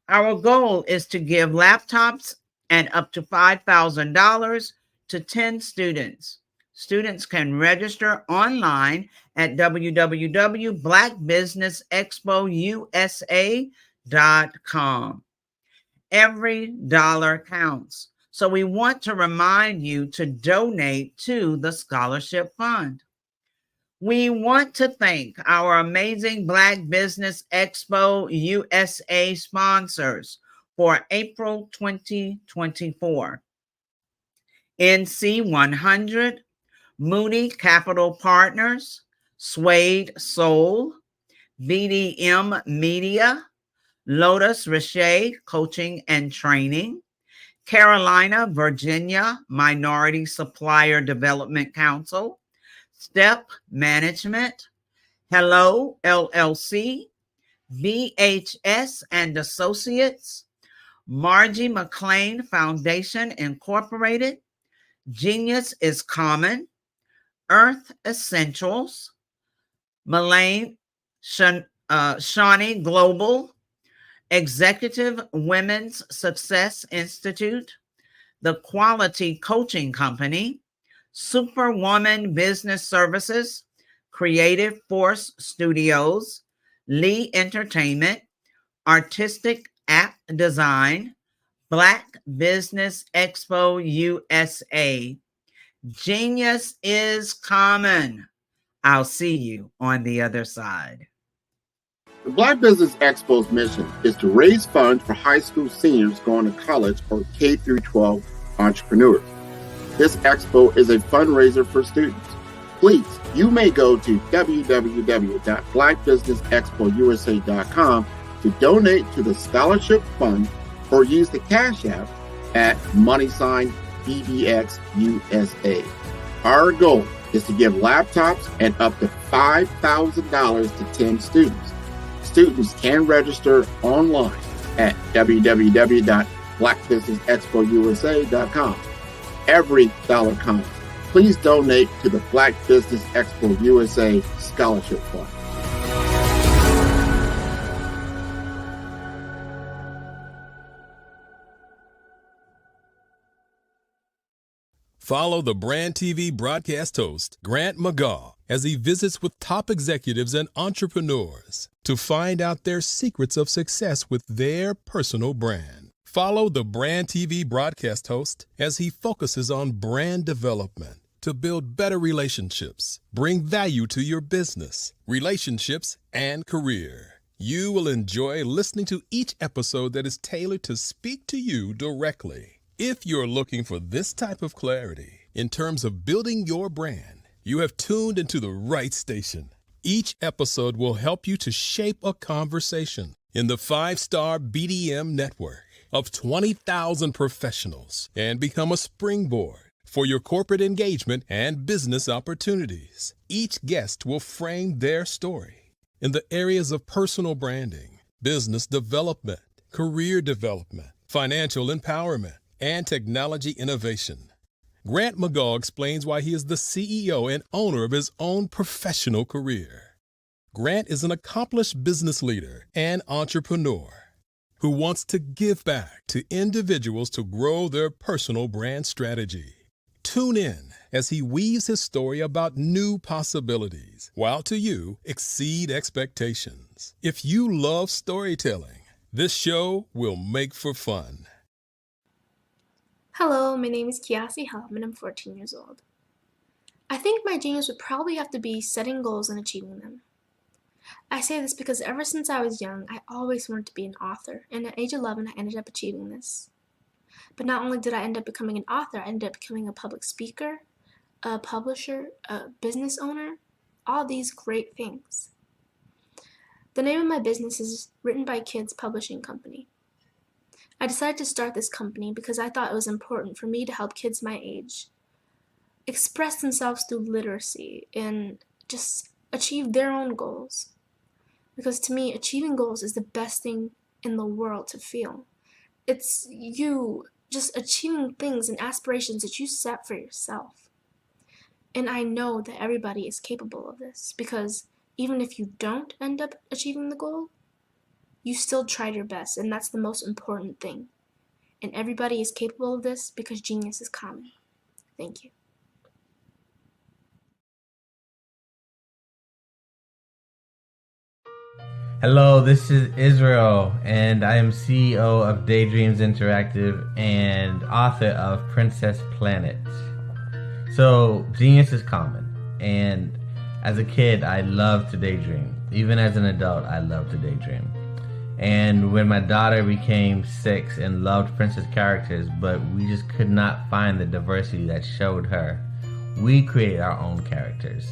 Our goal is to give laptops and up to $5,000 to 10 students. Students can register online at www.blackbusinessexpousa.com. Every dollar counts. So we want to remind you to donate to the scholarship fund. We want to thank our amazing Black Business Expo USA sponsors for April 2024. NC 100, Moody Capital Partners, Suede Soul, BDM Media, Lotus Richey Coaching and Training, Carolina, Virginia Minority Supplier Development Council, Step Management, Hello LLC, VHS and Associates, Margie McLean Foundation Incorporated, Genius is Common, Earth Essentials, Shawnee Global, Executive Women's Success Institute, The Quality Coaching Company, Superwoman Business Services, Creative Force Studios, Lee Entertainment, Artistic App Design, Black Business Expo USA. Genius is common. I'll see you on the other side. The Black Business Expo's mission is to raise funds for high school seniors going to college or K through 12 entrepreneurs. This expo is a fundraiser for students. Please, you may go to www.blackbusinessexpousa.com to donate to the scholarship fund, or use the Cash App at $BBXUSA. Our goal is to give laptops and up to $5,000 to 10 students. Students can register online at www.blackbusinessexpousa.com. Every dollar counts. Please donate to the Black Business Expo USA Scholarship Fund. Follow the Brand TV broadcast host, Grant McGaw, as he visits with top executives and entrepreneurs to find out their secrets of success with their personal brand. Follow the Brand TV broadcast host as he focuses on brand development to build better relationships, bring value to your business, relationships, and career. You will enjoy listening to each episode that is tailored to speak to you directly. If you're looking for this type of clarity in terms of building your brand, you have tuned into the right station. Each episode will help you to shape a conversation, in the 5-star BDM network of 20,000 professionals and become a springboard for your corporate engagement and business opportunities. Each guest will frame their story in the areas of personal branding, business development, career development, financial empowerment, and technology innovation. Grant McGaugh explains why he is the CEO and owner of his own professional career. Grant is an accomplished business leader and entrepreneur who wants to give back to individuals to grow their personal brand strategy. Tune in as he weaves his story about new possibilities, while to you exceed expectations. If you love storytelling, this show will make for fun. Hello, my name is Kiasi Helm and I'm 14 years old. I think my genius would probably have to be setting goals and achieving them. I say this because ever since I was young, I always wanted to be an author, and at age 11 I ended up achieving this. But not only did I end up becoming an author, I ended up becoming a public speaker, a publisher, a business owner, all these great things. The name of my business is Written by Kids Publishing Company. I decided to start this company because I thought it was important for me to help kids my age express themselves through literacy and just achieve their own goals. Because to me, achieving goals is the best thing in the world to feel. It's you just achieving things and aspirations that you set for yourself. And I know that everybody is capable of this, because even if you don't end up achieving the goal, you still tried your best, and that's the most important thing. And everybody is capable of this because genius is common. Thank you. Hello, this is Israel, and I am CEO of Daydreams Interactive and author of Princess Planet. So, genius is common, and as a kid, I loved to daydream. Even as an adult, I love to daydream. And when my daughter became 6 and loved princess characters, but we just could not find the diversity that showed her, we created our own characters.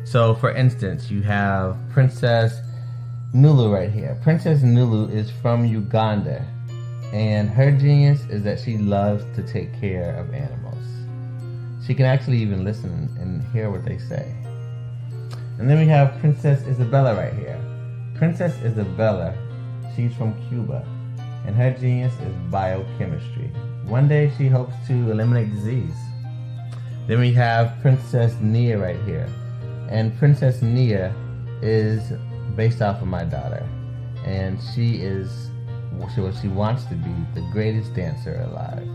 So, for instance, you have Princess Nulu right here. Princess Nulu is from Uganda, and her genius is that she loves to take care of animals. She can actually even listen and hear what they say. And then we have Princess Isabella right here. Princess Isabella, she's from Cuba, and her genius is biochemistry. One day she hopes to eliminate disease. Then we have Princess Nia right here, and Princess Nia is based off of my daughter, and she is what she wants to be, the greatest dancer alive.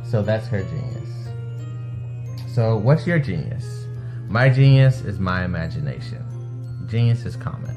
So that's her genius. So what's your genius? My genius is my imagination. Genius is common.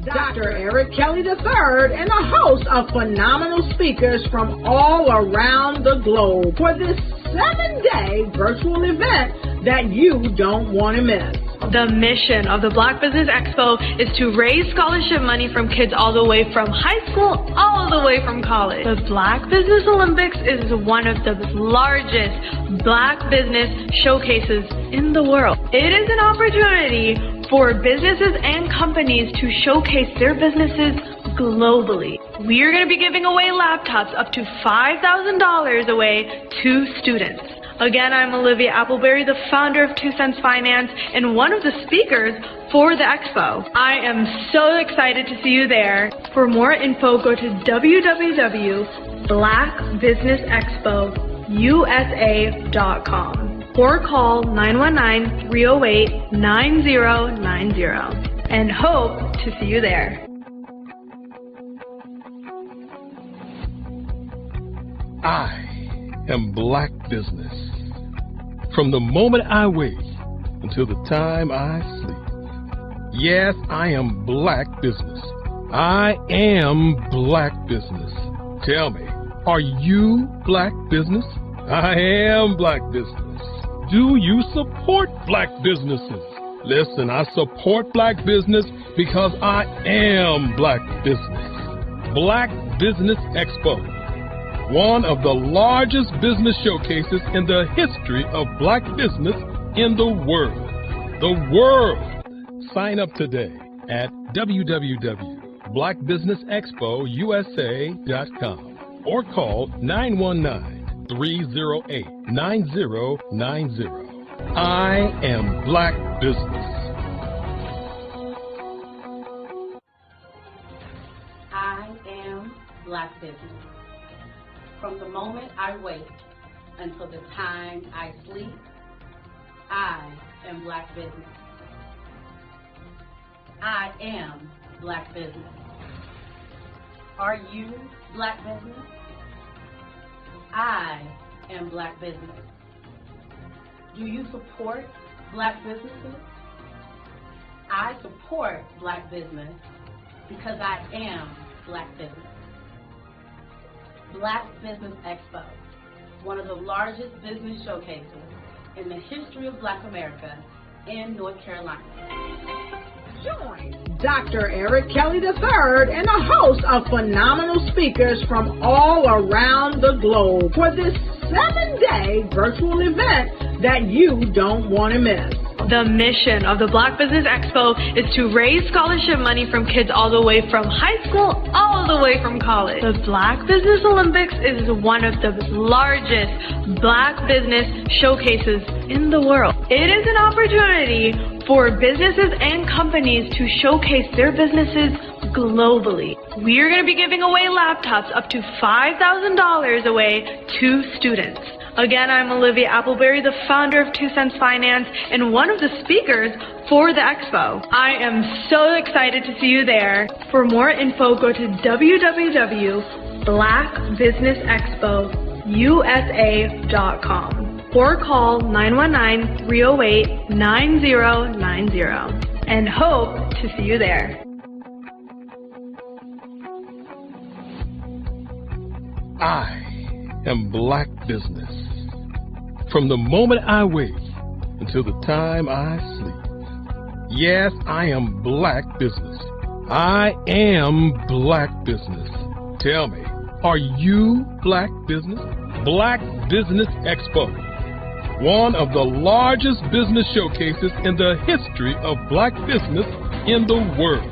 Dr. Eric Kelly III and a host of phenomenal speakers from all around the globe for this 7-day virtual event that you don't want to miss. The mission of the Black Business Expo is to raise scholarship money from kids all the way from high school all the way from college. The Black Business Olympics is one of the largest Black business showcases in the world. It is an opportunity for businesses and companies to showcase their businesses globally. We are going to be giving away laptops up to $5,000 away to students. Again, I'm Olivia Appleberry, the founder of 2 Cents Finance and one of the speakers for the expo. I am so excited to see you there. For more info, go to www.blackbusinessexpousa.com or call 919-308-9090 and hope to see you there. I am Black Business. From the moment I wake until the time I sleep. Yes, I am Black Business. I am Black Business. Tell me, are you Black Business? I am Black Business. Do you support Black businesses? Listen, I support Black business because I am Black Business. Black Business Expo, one of the largest business showcases in the history of Black business in the world. The world! Sign up today at www.blackbusinessexpousa.com or call 919-308-9090. I am Black Business. I am Black Business. From the moment I wake until the time I sleep, I am Black Business. I am Black Business. Are you Black Business? I am Black Business. Do you support Black businesses? I support Black business because I am Black business. Black Business Expo, one of the largest business showcases in the history of Black America in North Carolina. Join Dr. Eric Kelly III and a host of phenomenal speakers from all around the globe for this 7-day virtual event that you don't want to miss. The mission of the Black Business Expo is to raise scholarship money from kids all the way from high school, all the way from college. The Black Business Olympics is one of the largest Black business showcases in the world. It is an opportunity for businesses and companies to showcase their businesses globally. We are going to be giving away laptops up to $5,000 away to students. Again, I'm Olivia Appleberry, the founder of 2 Cents Finance and one of the speakers for the expo. I am so excited to see you there. For more info, go to www.blackbusinessexpousa.com or call 919-308-9090 and hope to see you there. I am Black Business. From the moment I wake until the time I sleep. Yes, I am Black Business. I am Black Business. Tell me, are you Black Business? Black Business Expo, one of the largest business showcases in the history of Black business in the world.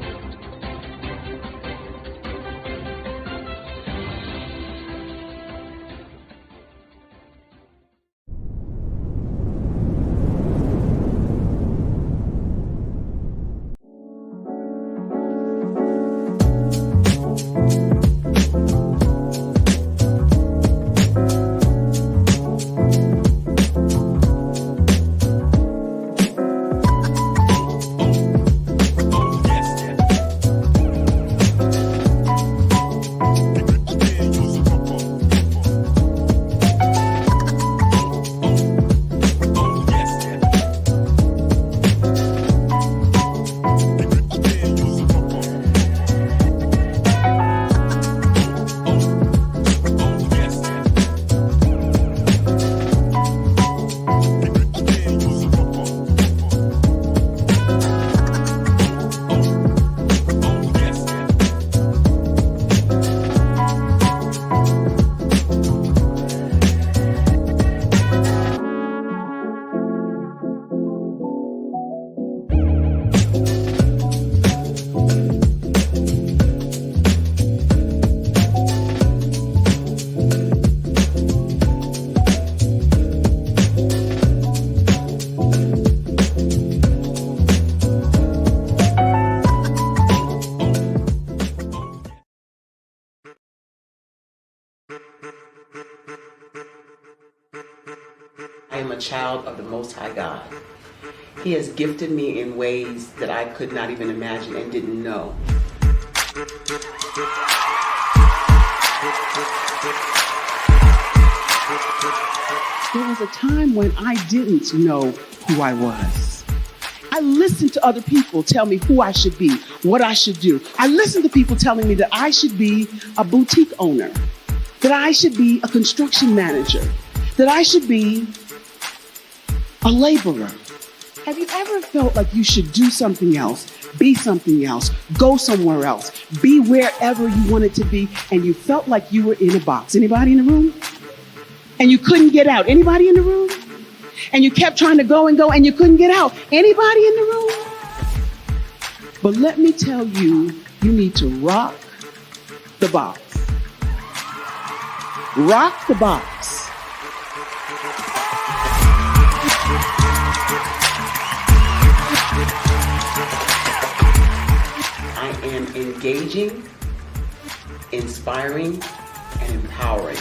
I am a child of the Most High God. He has gifted me in ways that I could not even imagine and didn't know. There was a time when I didn't know who I was. I listened to other people tell me who I should be, what I should do. I listened to people telling me that I should be a boutique owner, that I should be a construction manager, that I should be a laborer. Have you ever felt like you should do something else, be something else, go somewhere else, be wherever you wanted to be, and you felt like you were in a box? Anybody in the room? And you couldn't get out? Anybody in the room? And you kept trying to go and go and you couldn't get out? Anybody in the room? But let me tell you, you need to rock the box. Rock the box. I am engaging, inspiring, and empowering.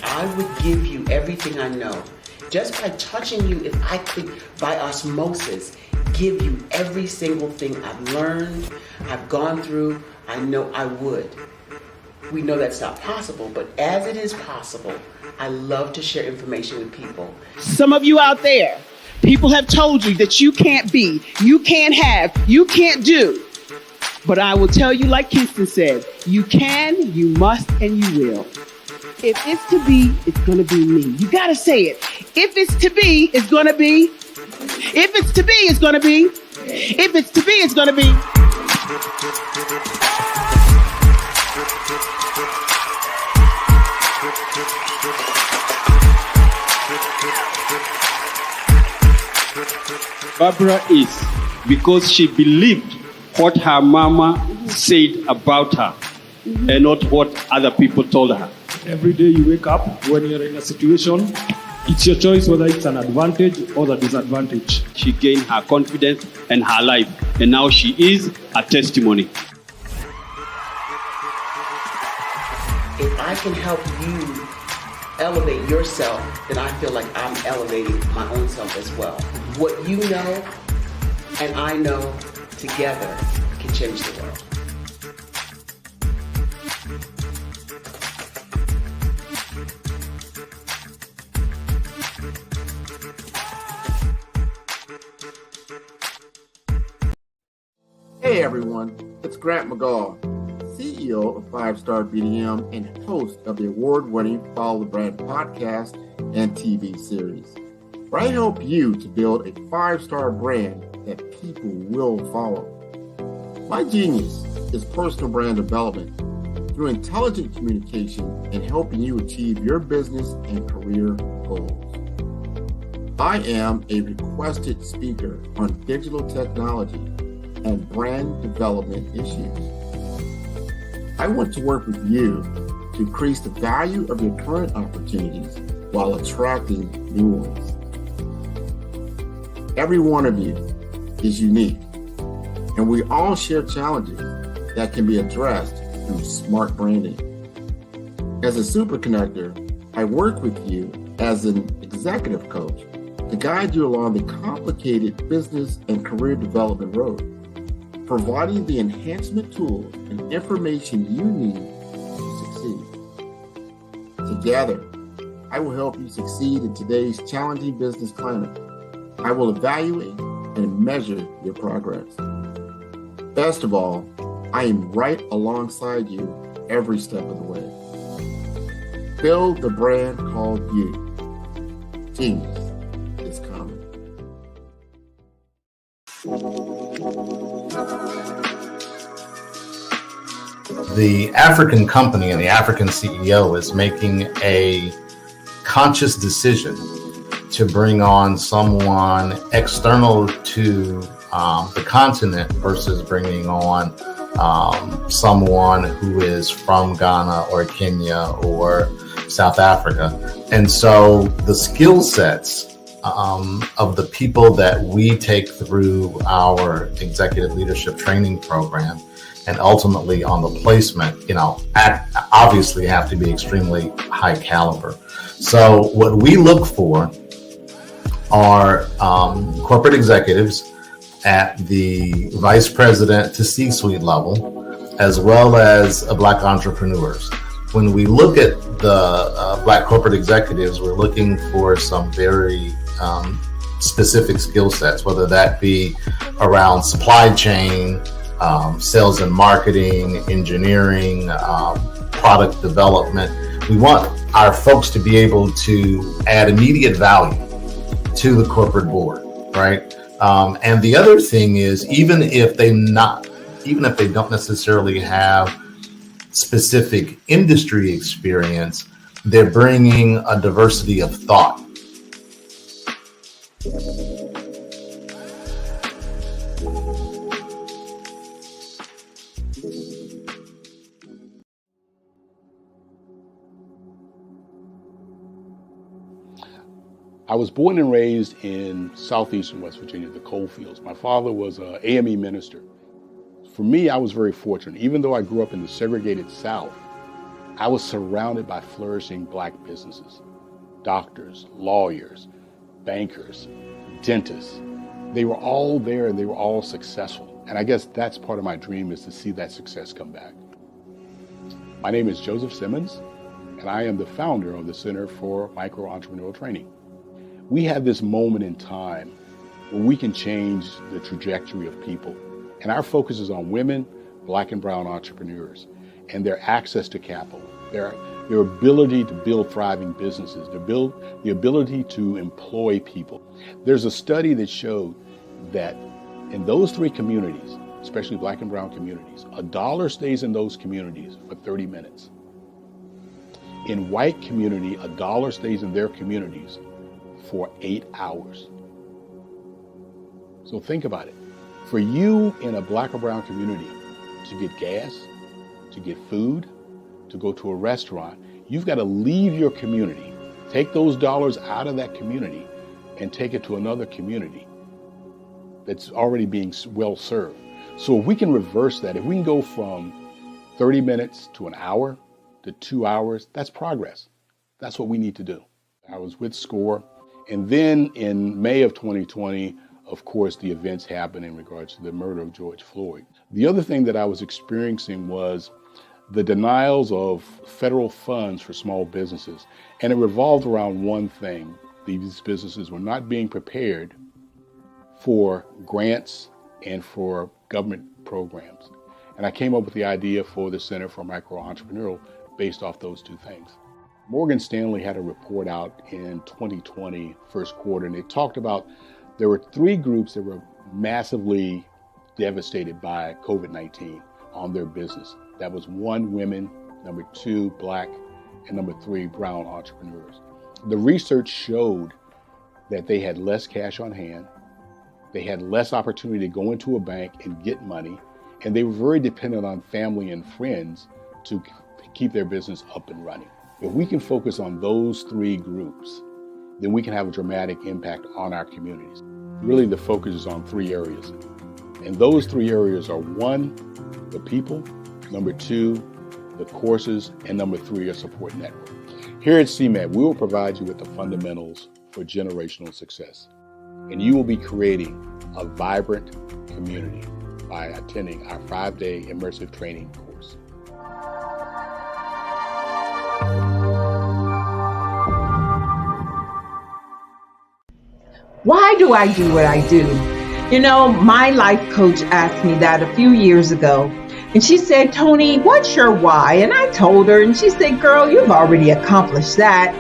I would give you everything I know. Just by touching you, if I could, by osmosis, give you every single thing I've learned, I've gone through, I know I would. We know that's not possible, but as it is possible, I love to share information with people. Some of you out there, people have told you that you can't be, you can't have, you can't do. But I will tell you, like Kingston said, you can, you must, and you will. If it's to be, it's going to be me. You got to say it. If it's to be, it's going to be. If it's to be, it's going to be. If it's to be, it's going to be. Barbara is because she believed what her mama said about her and not what other people told her. Every day you wake up, when you're in a situation, it's your choice whether it's an advantage or the disadvantage. She gained her confidence and her life, and now she is a testimony. If I can help you elevate yourself, then I feel like I'm elevating my own self as well. What you know and I know together can change the world. Hey everyone, it's Grant McGaw, CEO of 5-Star BDM and host of the award-winning Follow the Brand podcast and TV series, where I help you to build a 5-star brand that people will follow. My genius is personal brand development through intelligent communication and helping you achieve your business and career goals. I am a requested speaker on digital technology and brand development issues. I want to work with you to increase the value of your current opportunities while attracting new ones. Every one of you is unique, and we all share challenges that can be addressed through smart branding. As a super connector, I work with you as an executive coach to guide you along the complicated business and career development road, providing the enhancement tools and information you need to succeed. Together, I will help you succeed in today's challenging business climate. I will evaluate and measure your progress. Best of all, I am right alongside you every step of the way. Build the brand called you. Genius is coming. The African company and the African CEO is making a conscious decision to bring on someone external to the continent versus bringing on someone who is from Ghana or Kenya or South Africa. And so the skill sets of the people that we take through our executive leadership training program and ultimately on the placement, obviously have to be extremely high caliber. So what we look for are corporate executives at the vice president to C-suite level, as well as Black entrepreneurs. When we look at the Black corporate executives, we're looking for some very specific skill sets, whether that be around supply chain, sales and marketing, engineering, product development. We want our folks to be able to add immediate value to the corporate board, right? And the other thing is, even if they don't necessarily have specific industry experience, they're bringing a diversity of thought. I was born and raised in southeastern West Virginia, the coal fields. My father was an AME minister. For me, I was very fortunate. Even though I grew up in the segregated South, I was surrounded by flourishing Black businesses, doctors, lawyers, bankers, dentists. They were all there and they were all successful. And I guess that's part of my dream, is to see that success come back. My name is Joseph Simmons, and I am the founder of the Center for Micro-Entrepreneurial Training. We have this moment in time where we can change the trajectory of people. And our focus is on women, Black and brown entrepreneurs, and their access to capital, their ability to build thriving businesses, the ability to employ people. There's a study that showed that in those three communities, especially Black and brown communities, $1 stays in those communities for 30 minutes. In white community, $1 stays in their communities for 8 hours. So think about it. For you in a Black or brown community to get gas, to get food, to go to a restaurant, you've got to leave your community, take those dollars out of that community and take it to another community that's already being well served. So if we can reverse that, if we can go from 30 minutes to an hour to 2 hours, that's progress. That's what we need to do. I was with SCORE. And then in May of 2020, of course, the events happened in regards to the murder of George Floyd. The other thing that I was experiencing was the denials of federal funds for small businesses. And it revolved around one thing. These businesses were not being prepared for grants and for government programs. And I came up with the idea for the Center for Micro-Entrepreneurial based off those two things. Morgan Stanley had a report out in 2020, first quarter, and they talked about there were three groups that were massively devastated by COVID-19 on their business. That was 1, women, 2, Black, and 3, brown entrepreneurs. The research showed that they had less cash on hand, they had less opportunity to go into a bank and get money, and they were very dependent on family and friends to keep their business up and running. If we can focus on those three groups, then we can have a dramatic impact on our communities. Really, the focus is on 3 areas. And those 3 areas are 1, the people, 2, the courses, and 3, a support network. Here at CMAT, we will provide you with the fundamentals for generational success. And you will be creating a vibrant community by attending our 5-day immersive training course. Why do I do what I do? You know, my life coach asked me that a few years ago. And she said, Tony, what's your why? And I told her, and she said, girl, you've already accomplished that.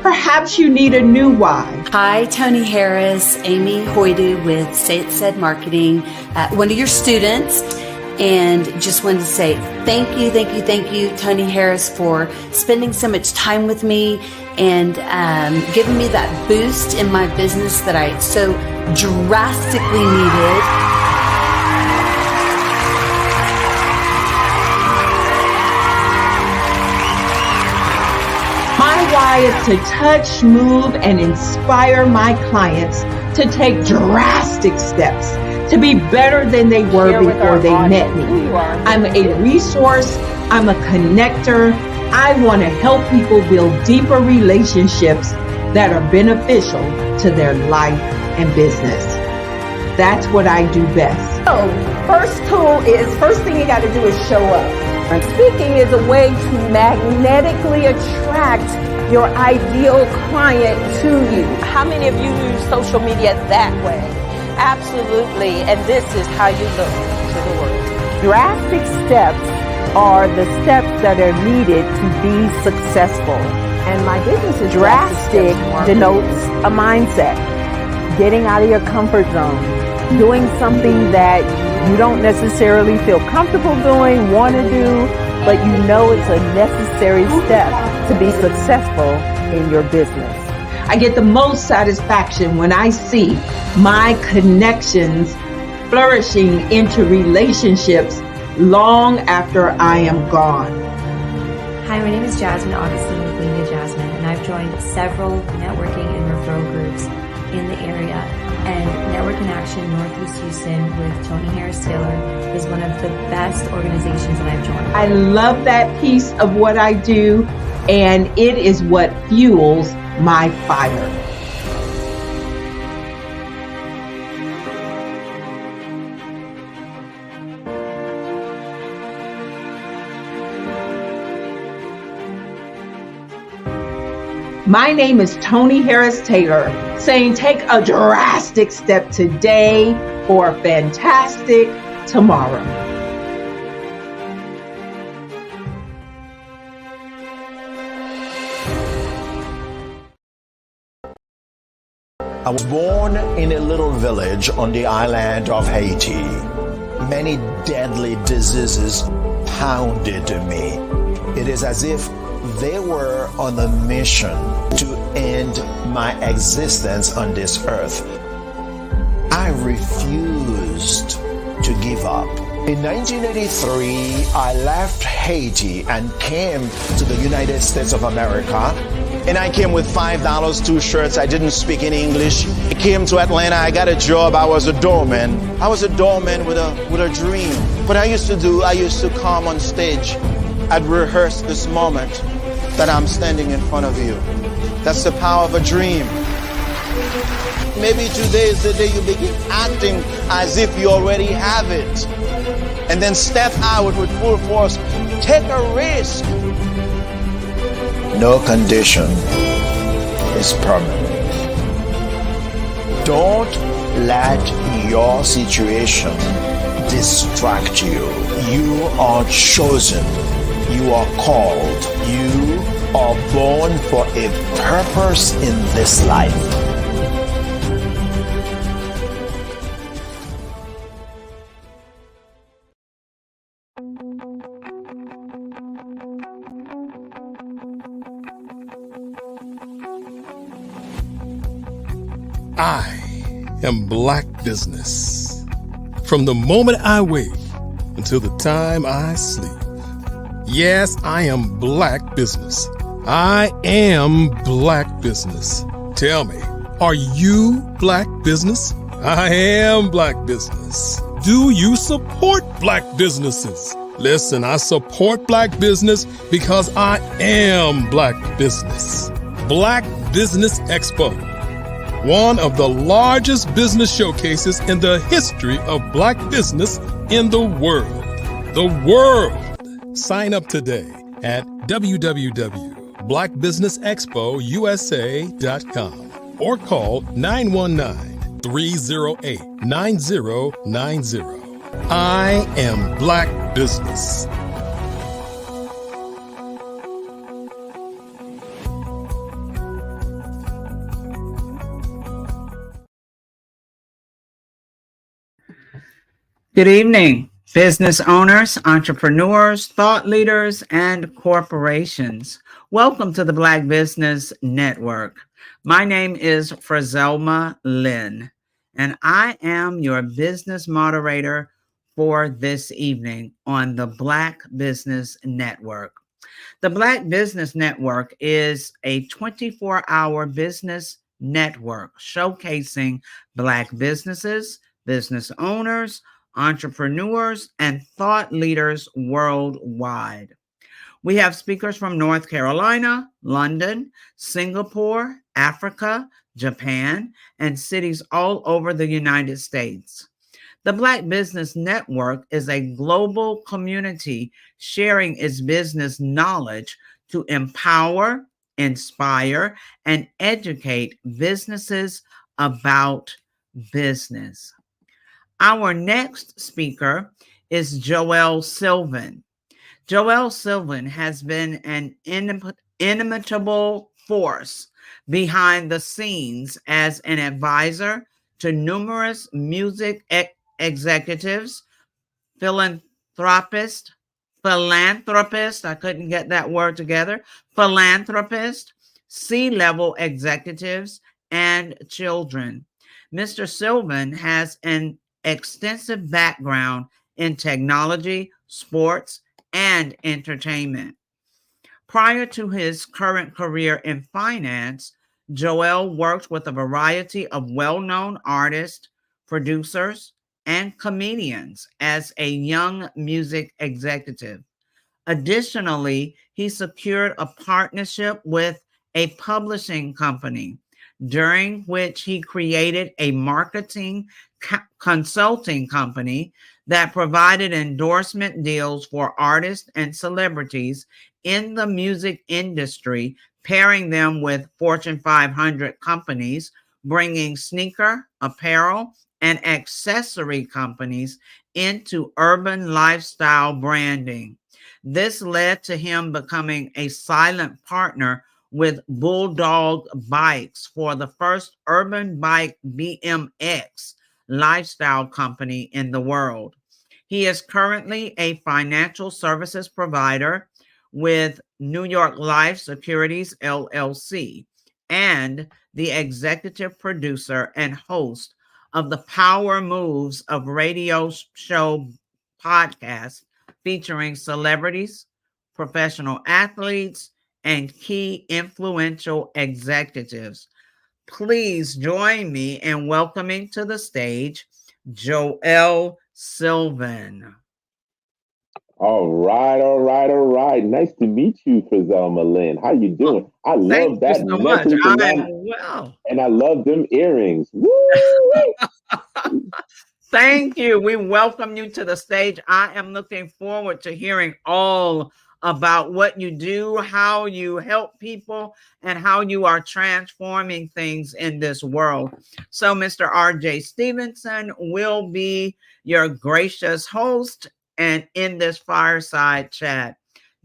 Perhaps you need a new why. Hi, Tony Harris, Amy Hoydu with Say It Said Marketing, one of your students. And just wanted to say thank you, Tony Harris, for spending so much time with me and giving me that boost in my business that I so drastically needed. My why is to touch, move, and inspire my clients to take drastic steps to be better than they were before they met me. I'm a resource, I'm a connector. I want to help people build deeper relationships that are beneficial to their life and business. That's what I do best. So, first thing you got to do is show up. And speaking is a way to magnetically attract your ideal client to you. How many of you use social media that way? Absolutely. And this is how you look to the world. Drastic steps are the steps that are needed to be successful. And my business is drastic denotes a mindset. Getting out of your comfort zone. Doing something that you don't necessarily feel comfortable doing, want to do, but you know it's a necessary step to be successful in your business. I get the most satisfaction when I see my connections flourishing into relationships long after I am gone. Hi, my name is Jasmine Augustine with Media Jasmine, and I've joined several networking and referral groups in the area. And Network in Action Northeast Houston with Tony Harris Taylor is one of the best organizations that I've joined. I love that piece of what I do, and it is what fuels my fire. My name is Tony Harris Taylor, saying take a drastic step today for a fantastic tomorrow. I was born in a little village on the island of Haiti. Many deadly diseases pounded me. It is as if they were on a mission to end my existence on this earth. I refused to give up. In 1983, I left Haiti and came to the United States of America. And I came with $5, 2 shirts. I didn't speak any English. I came to Atlanta. I got a job. I was a doorman. I was a doorman with a dream. What I used to come on stage. I'd rehearse this moment that I'm standing in front of you. That's the power of a dream. Maybe today is the day you begin acting as if you already have it. And then step out with full force. Take a risk. No condition is permanent. Don't let your situation distract you. You are chosen. You are called. You are born for a purpose in this life. I am Black Business. From the moment I wake until the time I sleep. Yes, I am Black Business. I am Black Business. Tell me, are you Black Business? I am Black Business. Do you support Black businesses? Listen, I support Black business because I am Black Business. Black Business Expo, one of the largest business showcases in the history of Black business in the world. The world! Sign up today at www.blackbusinessexpousa.com or call 919-308-9090. I am Black Business. Good evening, business owners, entrepreneurs, thought leaders, and corporations. Welcome to the Black Business Network. My name is Frazelma Lynn, and I am your business moderator for this evening on the Black Business Network. The Black Business Network is a 24-hour business network showcasing Black businesses, business owners, entrepreneurs, and thought leaders worldwide. We have speakers from North Carolina, London, Singapore, Africa, Japan, and cities all over the United States. The Black Business Network is a global community sharing its business knowledge to empower, inspire, and educate businesses about business. Our next speaker is Joelle Sylvan. Joelle Sylvan has been an inimitable force behind the scenes as an advisor to numerous music executives, philanthropists, I couldn't get that word together, philanthropists, C-level executives, and children. Mr. Sylvan has an extensive background in technology, sports, and entertainment. Prior to his current career in finance, Joelle worked with a variety of well-known artists, producers, and comedians as a young music executive. Additionally, he secured a partnership with a publishing company, during which he created a marketing consulting company that provided endorsement deals for artists and celebrities in the music industry, pairing them with Fortune 500 companies, bringing sneaker, apparel, and accessory companies into urban lifestyle branding. This led to him becoming a silent partner with Bulldog Bikes for the first urban bike BMX lifestyle company in the world. He is currently a financial services provider with New York Life Securities LLC and the executive producer and host of the Power Moves of radio show podcast featuring celebrities, professional athletes, and key influential executives. Please join me in welcoming to the stage Joelle Sylvan. All right. Nice to meet you, Frizelma Lynn. How you doing? I love that so much. and I love them earrings. Woo! Thank you. We welcome you to the stage. I am looking forward to hearing all about what you do, how you help people, and how you are transforming things in this world. So Mr. R.J. Stevenson will be your gracious host and in this fireside chat.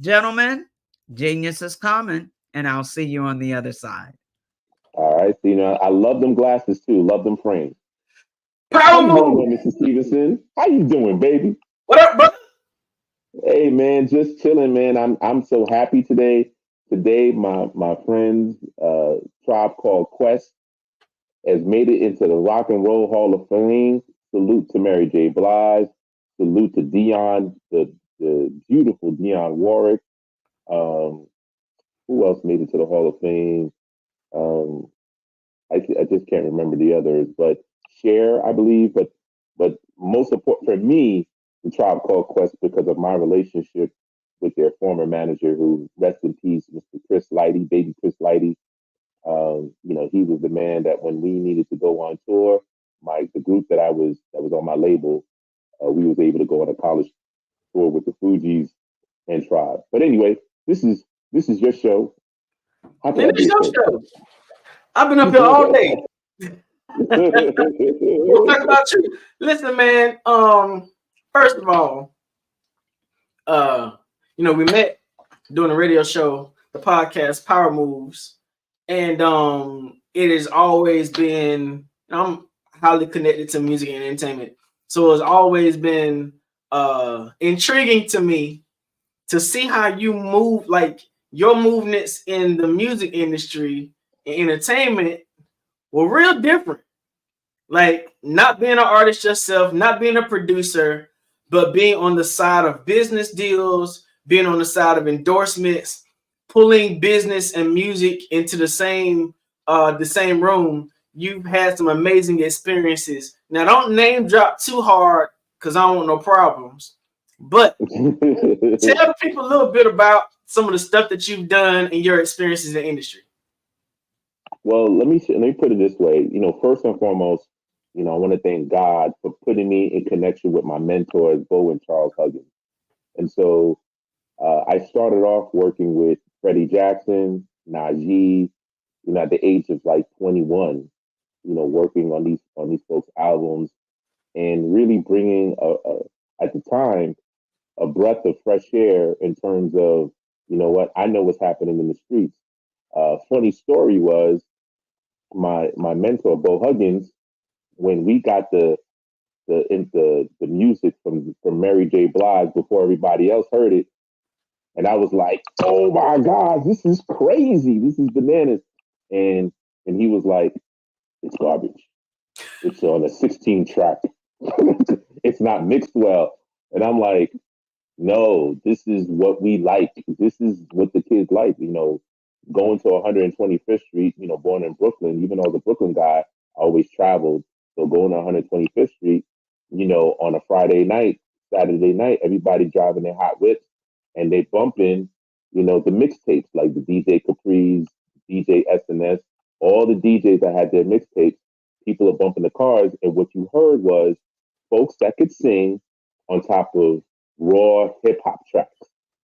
Gentlemen, genius is coming, and I'll see you on the other side. All right. So, I love them glasses too. Love them frames. Power move, Mr. Stevenson. How you doing, baby? What up, brother? Hey, man, just chilling, man. I'm so happy today. Today, my friends, Tribe Called Quest has made it into the Rock and Roll Hall of Fame. Salute to Mary J. Blige. Salute to Dionne, the beautiful Dionne Warwick. Who else made it to the Hall of Fame? I just can't remember the others, but Cher, I believe. But most important for me, the Tribe Called Quest, because of my relationship with their former manager, who rest in peace, Mr. Chris Lighty, baby Chris Lighty. He was the man that when we needed to go on tour, the group that was on my label, we was able to go on a college tour with the Fugees and Tribe. But anyway, this is your show. Man, it's your show. I've been up here all day. We'll talk about you. Listen, man. First of all, we met doing a radio show, the podcast Power Moves, and it has always been. I'm highly connected to music and entertainment, so it's always been intriguing to me to see how you move, like your movements in the music industry and entertainment were real different. Like not being an artist yourself, not being a producer, but being on the side of business deals, being on the side of endorsements, pulling business and music into the same room. You've had some amazing experiences. Now, don't name drop too hard because I don't want no problems. But tell people a little bit about some of the stuff that you've done and your experiences in the industry. Well, let me put it this way. First and foremost, I want to thank God for putting me in connection with my mentors, Bo and Charles Huggins. And so I started off working with Freddie Jackson, Najee, at the age of like 21, working on these folks' albums and really bringing at the time a breath of fresh air in terms of, what I know what's happening in the streets. Funny story was my mentor Bo Huggins, when we got the music from Mary J. Blige before everybody else heard it, and I was like, "Oh my God, this is crazy! This is bananas!" And he was like, "It's garbage. It's on a 16 track. It's not mixed well." And I'm like, "No, this is what we like. This is what the kids like." Going to 125th Street. Born in Brooklyn, even though I was a Brooklyn guy, I always traveled. So going to 125th Street, on a Friday night, Saturday night, everybody driving their hot whips and they bumping, the mixtapes like the DJ Capri's, DJ SNS, all the DJs that had their mixtapes. People are bumping the cars, and what you heard was folks that could sing on top of raw hip hop tracks.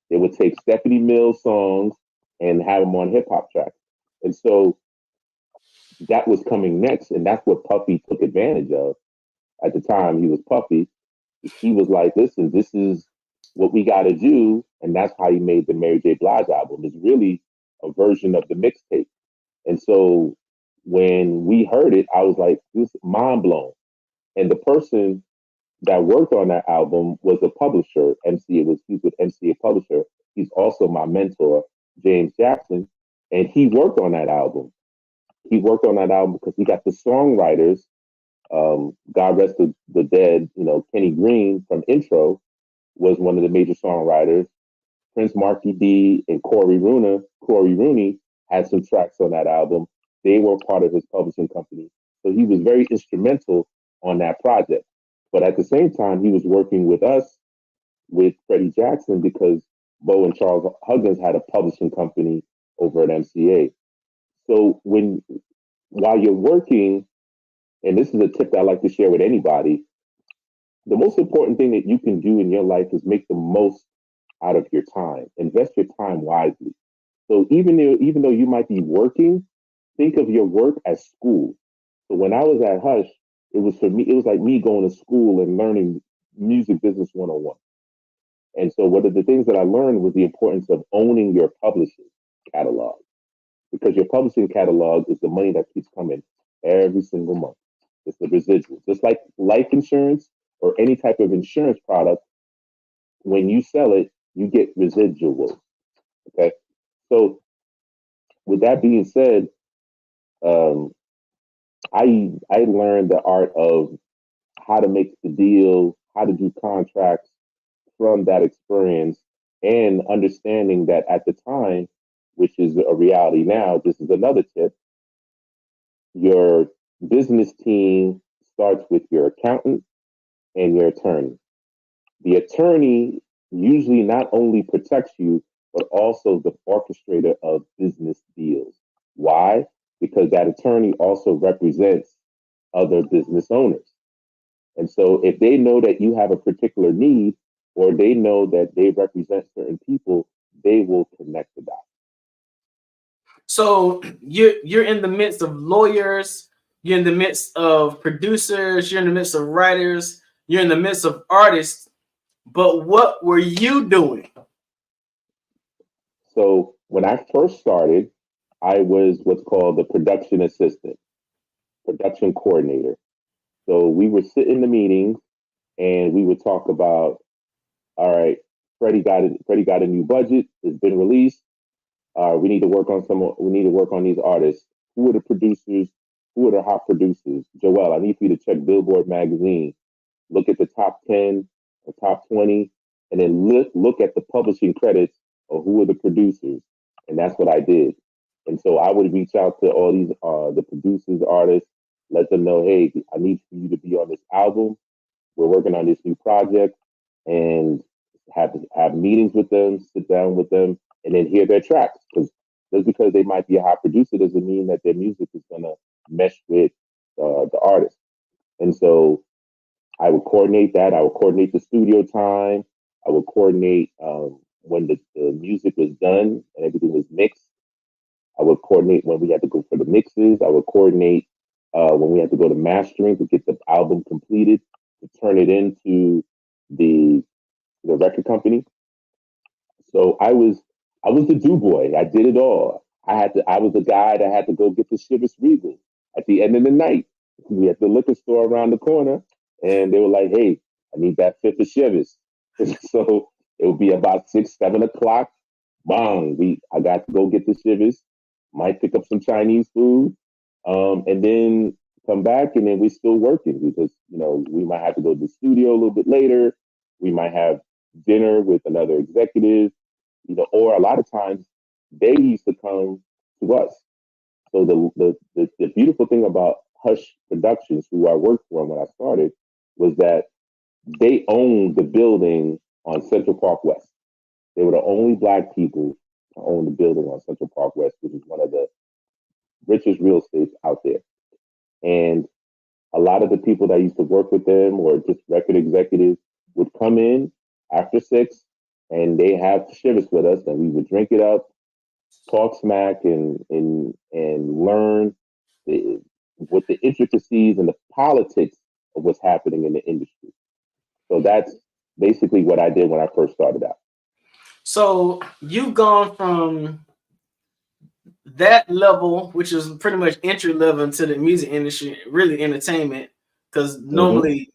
They would take Stephanie Mills songs and have them on hip hop tracks. And so that was coming next, and that's what Puffy took advantage of. At the time, he was Puffy. He was like, "Listen, this is what we got to do," and that's how he made the Mary J. Blige album. It's really a version of the mixtape. And so when we heard it, I was like, "This mind blown." And the person that worked on that album was a publisher. He's with MC, a publisher. He's also my mentor, James Jackson, and he worked on that album. He worked on that album because he got the songwriters. God rest the dead. Kenny Green from Intro was one of the major songwriters. Prince Marky D and Corey Rooney had some tracks on that album. They were part of his publishing company. So he was very instrumental on that project. But at the same time, he was working with us, with Freddie Jackson, because Bo and Charles Huggins had a publishing company over at MCA. So while you're working, and this is a tip that I like to share with anybody, the most important thing that you can do in your life is make the most out of your time. Invest your time wisely. So even though you might be working, think of your work as school. So when I was at Hush, it was like me going to school and learning music business 101. And so one of the things that I learned was the importance of owning your publishing catalog, because your publishing catalog is the money that keeps coming every single month. It's the residual. Just like life insurance or any type of insurance product, when you sell it, you get residuals. Okay. So with that being said, I learned the art of how to make the deal, how to do contracts from that experience, and understanding that at the time, which is a reality now, this is another tip. Your business team starts with your accountant and your attorney. The attorney usually not only protects you, but also the orchestrator of business deals. Why? Because that attorney also represents other business owners. And so if they know that you have a particular need, or they know that they represent certain people, they will connect the dots. So you're in the midst of lawyers, you're in the midst of producers, you're in the midst of writers, you're in the midst of artists, but what were you doing? So when I first started, I was what's called the production assistant, production coordinator. So we would sit in the meetings and we would talk about, all right, Freddie got a new budget, it's been released. We need to work on these artists. Who are the producers? Who are the hot producers? Joel, I need for you to check Billboard magazine. Look at the top 10 or top 20, and then look at the publishing credits of who are the producers. And that's what I did. And so I would reach out to all these the producers, artists, let them know, hey, I need for you to be on this album. We're working on this new project, and have meetings with them, sit down with them, and then hear their tracks. Because just because they might be a hot producer doesn't mean that their music is going to mesh with the artist. And so I would coordinate that. I would coordinate the studio time. I would coordinate when the music was done and everything was mixed. I would coordinate when we had to go for the mixes. I would coordinate when we had to go to mastering to get the album completed, to turn it into the record company. So I was the do boy. I did it all. I was the guy that had to go get the Chivas Regal at the end of the night. We had the liquor store around the corner, and they were like, "Hey, I need that fifth of Chivas." So it would be about 6, 7 o'clock. Bang! I got to go get the Chivas. Might pick up some Chinese food, and then come back, and then we're still working because we might have to go to the studio a little bit later. We might have dinner with another executive, or a lot of times they used to come to us. So the beautiful thing about Hush Productions, who I worked for when I started, was that they owned the building on Central Park West. They were the only Black people to own the building on Central Park West, which is one of the richest real estates out there. And a lot of the people that used to work with them or just record executives would come in after 6 and they have Chivas with us, and we would drink it up, talk smack, and learn what the intricacies and the politics of what's happening in the industry. So that's basically what I did when I first started out. So you've gone from that level, which is pretty much entry level into the music industry, really entertainment, because normally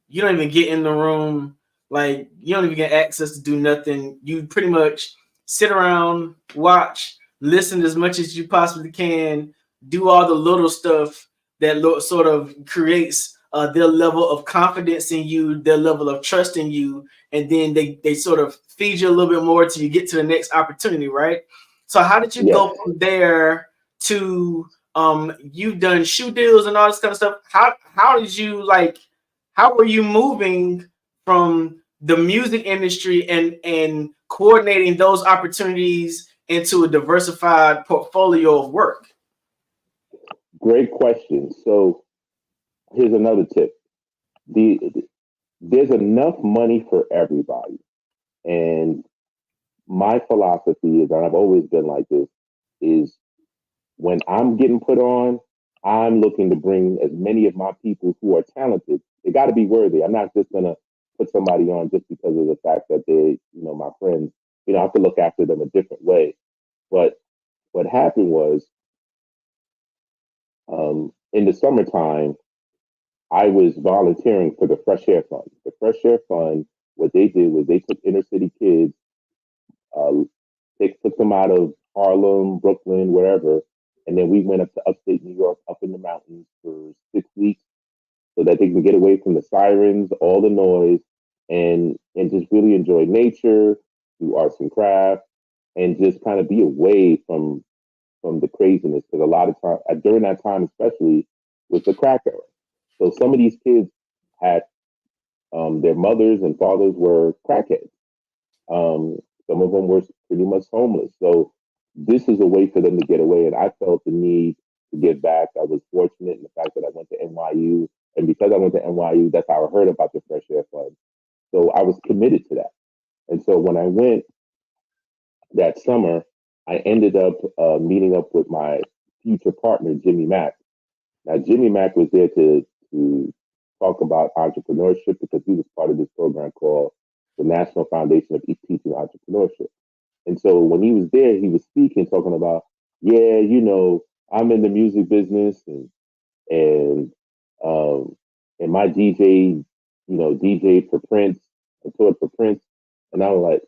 you don't even get in the room, like you don't even get access to do nothing. You pretty much sit around, watch, listen as much as you possibly can, do all the little stuff that sort of creates their level of confidence in you, their level of trust in you, and then they sort of feed you a little bit more till you get to the next opportunity, right? So how did you go from there to you've done shoe deals and all this kind of stuff? How did you how were you moving from the music industry and coordinating those opportunities into a diversified portfolio of work? Great question. So here's another tip. There's enough money for everybody. And my philosophy is, and I've always been like this, is when I'm getting put on, I'm looking to bring as many of my people who are talented. They got to be worthy. I'm not just going to put somebody on just because of the fact that they, my friends. I have to look after them a different way. But what happened was, in the summertime, I was volunteering for the Fresh Air Fund. The Fresh Air Fund, what they did was they took inner city kids, they took them out of Harlem, Brooklyn, wherever, and then we went up to upstate New York, up in the mountains for 6 weeks, so that they can get away from the sirens, all the noise, and just really enjoy nature, do arts and crafts, and just kind of be away from the craziness. Because a lot of time during that time, especially, was the crack era. So some of these kids had their mothers and fathers were crackheads. Some of them were pretty much homeless. So this is a way for them to get away. And I felt the need to give back. I was fortunate in the fact that I went to NYU. And because I went to NYU, that's how I heard about the Fresh Air Fund. So I was committed to that. And so when I went that summer, I ended up meeting up with my future partner, Jimmy Mack. Now, Jimmy Mack was there to talk about entrepreneurship because he was part of this program called the National Foundation of Teaching Entrepreneurship. And so when he was there, he was speaking, talking about, I'm in the music business and my DJ, DJ for Prince, and toured for Prince. And I was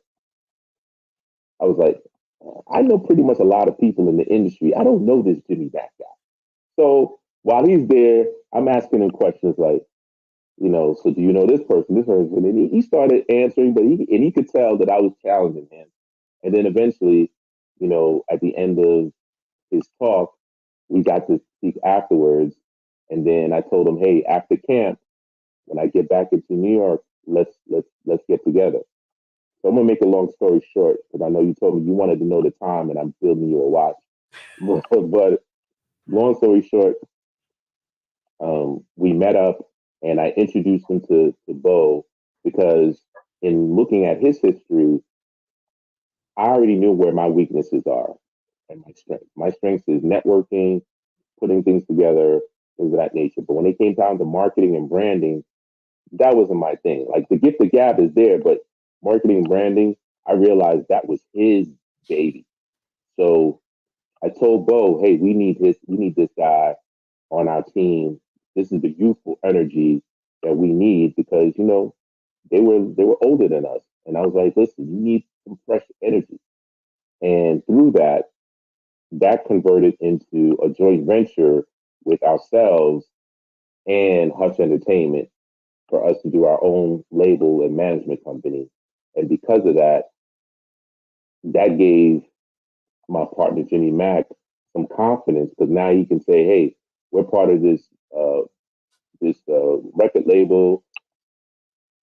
like, I know pretty much a lot of people in the industry. I don't know this Jimmy Mack guy. So while he's there, I'm asking him questions like, so do you know this person, And he started answering, but he could tell that I was challenging him. And then eventually, at the end of his talk, we got to speak afterwards. And then I told him, hey, after camp, when I get back into New York, let's get together. So I'm gonna make a long story short because I know you told me you wanted to know the time, and I'm building you a watch. But long story short, we met up, and I introduced him to Bo because in looking at his history, I already knew where my weaknesses are and my strengths. My strengths is networking, putting things together, things of that nature. But when it came down to marketing and branding, that wasn't my thing. Like the gift of gab is there, but marketing and branding, I realized that was his baby. So I told Bo, hey, we need this guy on our team. This is the youthful energy that we need because, they were older than us. And I was like, listen, you need some fresh energy. And through that converted into a joint venture with ourselves and Hush Entertainment for us to do our own label and management company. And because of that, that gave my partner Jimmy Mack some confidence because now he can say, "Hey, we're part of this record label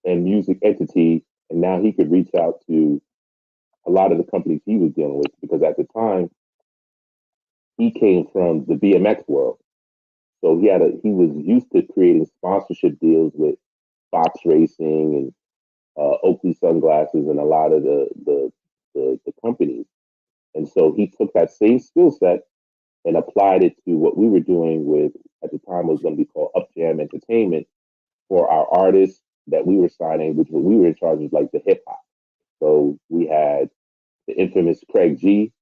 and music entity," and now he could reach out to a lot of the companies he was dealing with because at the time he came from the BMX world, so he was used to creating sponsorship deals with Fox Racing and Oakley sunglasses and a lot of the companies. And so he took that same skill set and applied it to what we were doing with, at the time, was going to be called Up Jam Entertainment for our artists that we were signing, which we were in charge of like the hip hop. So we had the infamous Craig G.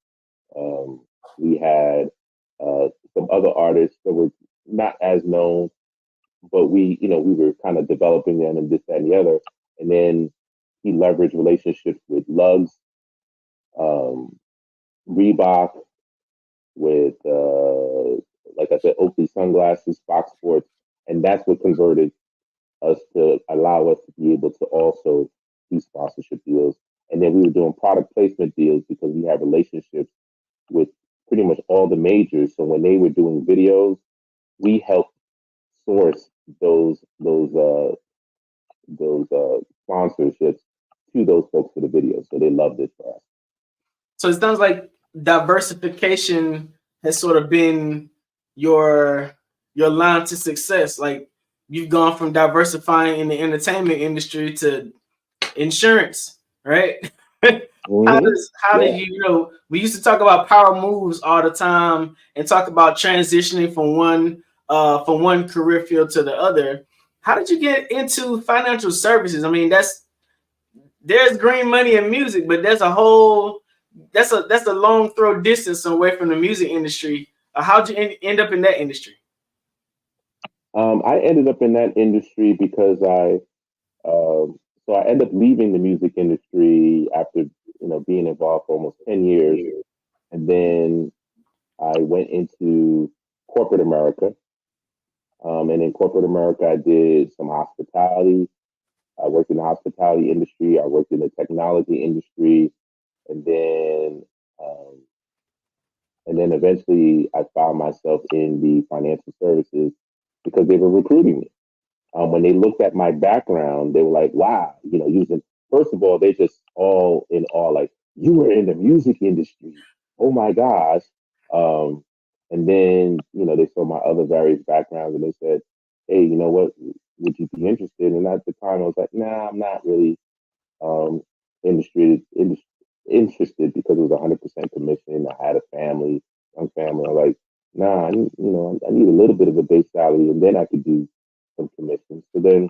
We had some other artists that were not as known, but we were kind of developing them and this, that, and the other. And then he leveraged relationships with Lugs, Reebok, with like I said, Oakley sunglasses, Fox Sports, and that's what converted us to allow us to be able to also do sponsorship deals. And then we were doing product placement deals because we have relationships with pretty much all the majors. So when they were doing videos, we helped source those sponsorships to those folks for the videos. So they loved it for us. So it sounds like diversification has sort of been your line to success. Like you've gone from diversifying in the entertainment industry to insurance, right? How did you we used to talk about power moves all the time and talk about transitioning from one career field to the other. How did you get into financial services? I mean, there's green money in music, but that's a long throw distance away from the music industry. How'd you end up in that industry? I ended up in that industry because I ended up leaving the music industry after being involved for almost 10 years, and then I went into corporate America. And in corporate America, I did some hospitality. I worked in the hospitality industry. I worked in the technology industry, and then eventually I found myself in the financial services because they were recruiting me. When they looked at my background, they were like, "Wow, first of all, they're just all in awe, like you were in the music industry. Oh my gosh!" And then they saw my other various backgrounds and they said, "Hey, you know what? Would you be interested?" And at the time, I was like, "Nah, I'm not really interested because it was 100% commission. I had a family, young family. I'm like, nah, I need a little bit of a base salary, and then I could do some commissions." So then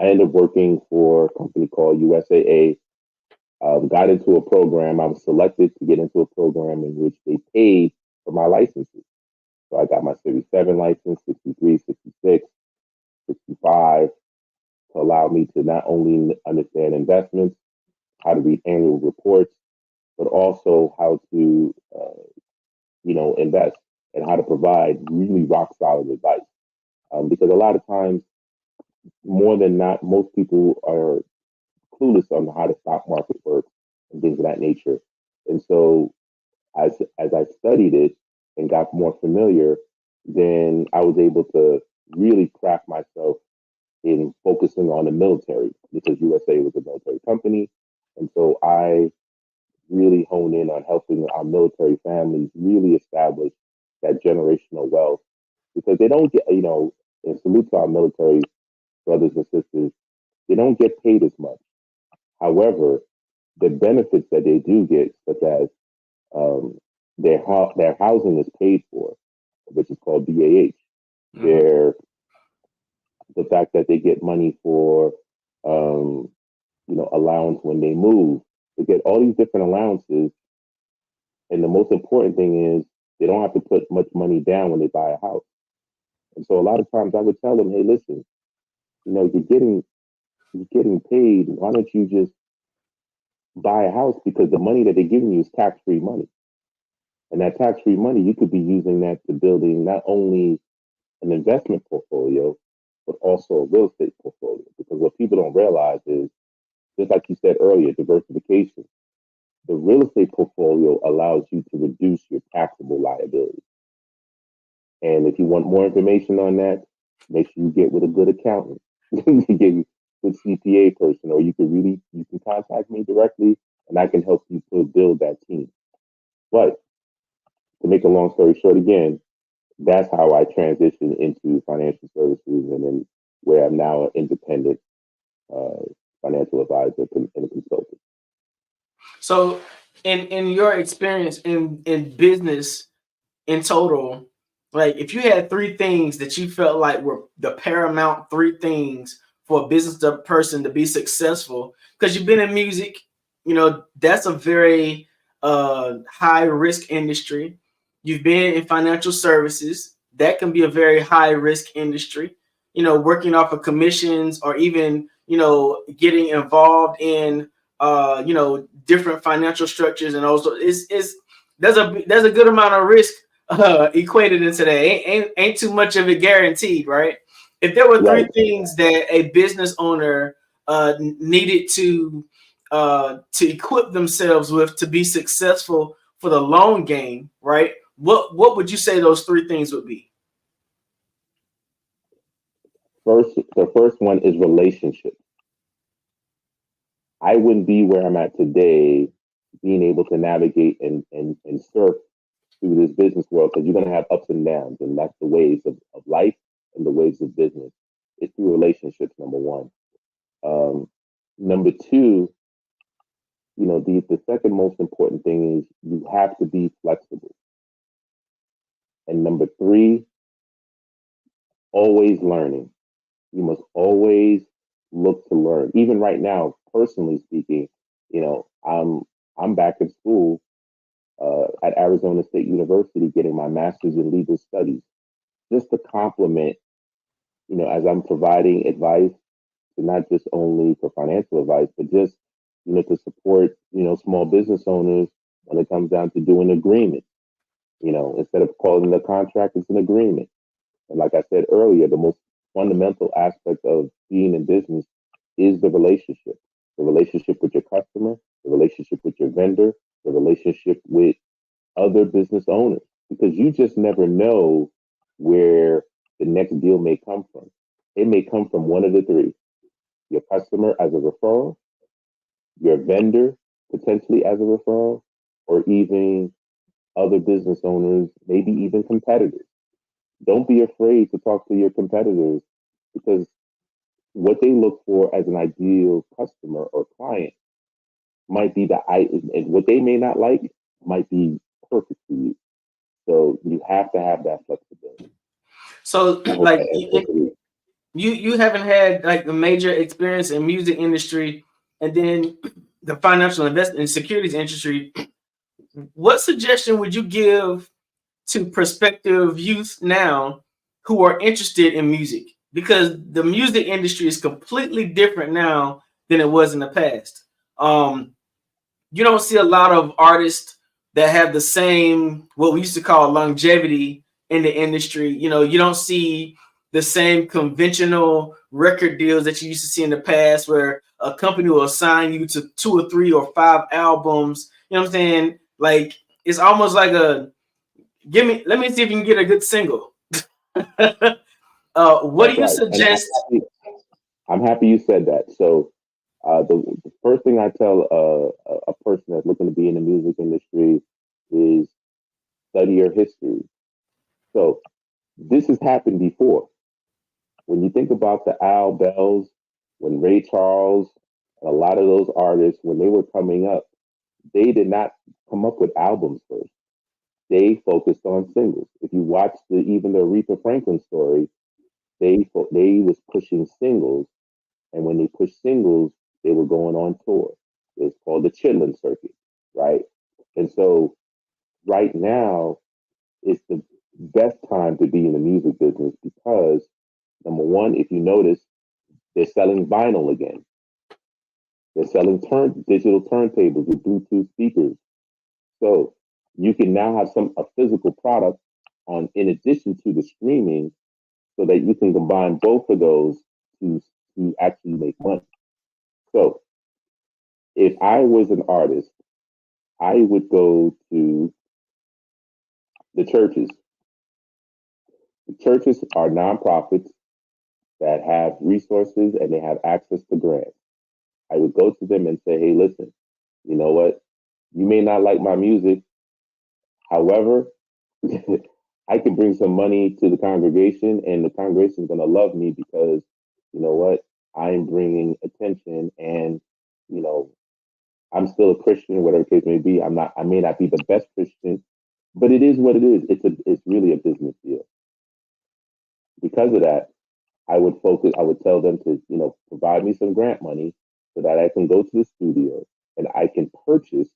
I ended up working for a company called USAA. Got into a program. I was selected to get into a program in which they paid for my licenses. So I got my Series 7 license, 63, 66, 65, to allow me to not only understand investments, how to read annual reports, but also how to, invest and how to provide really rock solid advice. Because a lot of times, more than not, most people are clueless on how the stock market works and things of that nature. And so as I studied it and got more familiar, then I was able to really craft myself in focusing on the military because USA was a military company. And so I really hone in on helping our military families really establish that generational wealth because they don't get, and salute to our military brothers and sisters, they don't get paid as much. However, the benefits that they do get, such as their housing is paid for, which is called BAH. Their the fact that they get money for allowance when they move. They get all these different allowances, and the most important thing is they don't have to put much money down when they buy a house. And so a lot of times I would tell them, hey, listen, you're getting paid. Why don't you just buy a house? Because the money that they're giving you is tax-free money. And that tax-free money, you could be using that to building not only an investment portfolio, but also a real estate portfolio. Because what people don't realize is, just like you said earlier, diversification. The real estate portfolio allows you to reduce your taxable liability. And if you want more information on that, make sure you get with a good accountant, get a good CPA person, or you can contact me directly and I can help you build that team. But to make a long story short, again, that's how I transitioned into financial services and then where I'm now an independent financial advisor and a consultant. So in your experience in business in total, like if you had three things that you felt like were the paramount three things for a business person to be successful, because you've been in music, that's a very high risk industry. You've been in financial services, that can be a very high risk industry, working off of commissions or even, getting involved in, different financial structures. And also there's a good amount of risk equated into that. Ain't too much of it guaranteed, right? If there were three things that a business owner needed to equip themselves with to be successful for the long game, right? What would you say those three things would be? The first one is relationships. I wouldn't be where I'm at today being able to navigate and surf through this business world, because you're going to have ups and downs, and that's the waves of life and the waves of business. It's through relationships, number one. Number two, the second most important thing is you have to be flexible. And number three, always learning. You must always look to learn. Even right now, personally speaking, I'm back in school at Arizona State University getting my master's in legal studies, just to complement, as I'm providing advice, to not just only for financial advice, but just, to support, small business owners when it comes down to doing agreements. Instead of calling it a contract, it's an agreement. And like I said earlier, the most fundamental aspect of being in business is the relationship with your customer, the relationship with your vendor, the relationship with other business owners, because you just never know where the next deal may come from. It may come from one of the three: your customer as a referral, your vendor potentially as a referral, or even other business owners, maybe even competitors. Don't be afraid to talk to your competitors, because what they look for as an ideal customer or client might be and what they may not like might be perfect for you. So you have to have that flexibility. So like you haven't had like a major experience in music industry and then the financial investment and securities industry. What suggestion would you give to prospective youth now who are interested in music? Because the music industry is completely different now than it was in the past. You don't see a lot of artists that have the same, what we used to call longevity in the industry. You don't see the same conventional record deals that you used to see in the past, where a company will assign you to 2 or 3 or 5 albums. You know what I'm saying? Like, it's almost like let me see if you can get a good single. What do you suggest? I'm happy you said that. So the first thing I tell a person that's looking to be in the music industry is study your history. So this has happened before. When you think about the Al Bells, when Ray Charles, a lot of those artists, when they were coming up, they did not come up with albums first. They focused on singles. If you watch even the Aretha Franklin story, they was pushing singles, and when they pushed singles, they were going on tour. It's called the Chitlin Circuit, right? And so right now, it's the best time to be in the music business because number one, if you notice, they're selling vinyl again. They're selling digital turntables with Bluetooth speakers. So you can now have a physical product in addition to the streaming, so that you can combine both of those to actually make money. So if I was an artist, I would go to the churches. The churches are nonprofits that have resources and they have access to grants. I would go to them and say, hey, listen, you know what? You may not like my music. However, I can bring some money to the congregation and the congregation is going to love me because, you know what? I'm bringing attention and, you know, I'm still a Christian, whatever the case may be. I may not be the best Christian, but it is what it is. It's really a business deal. Because of that, I would tell them to, you know, provide me some grant money so that I can go to the studio and I can purchase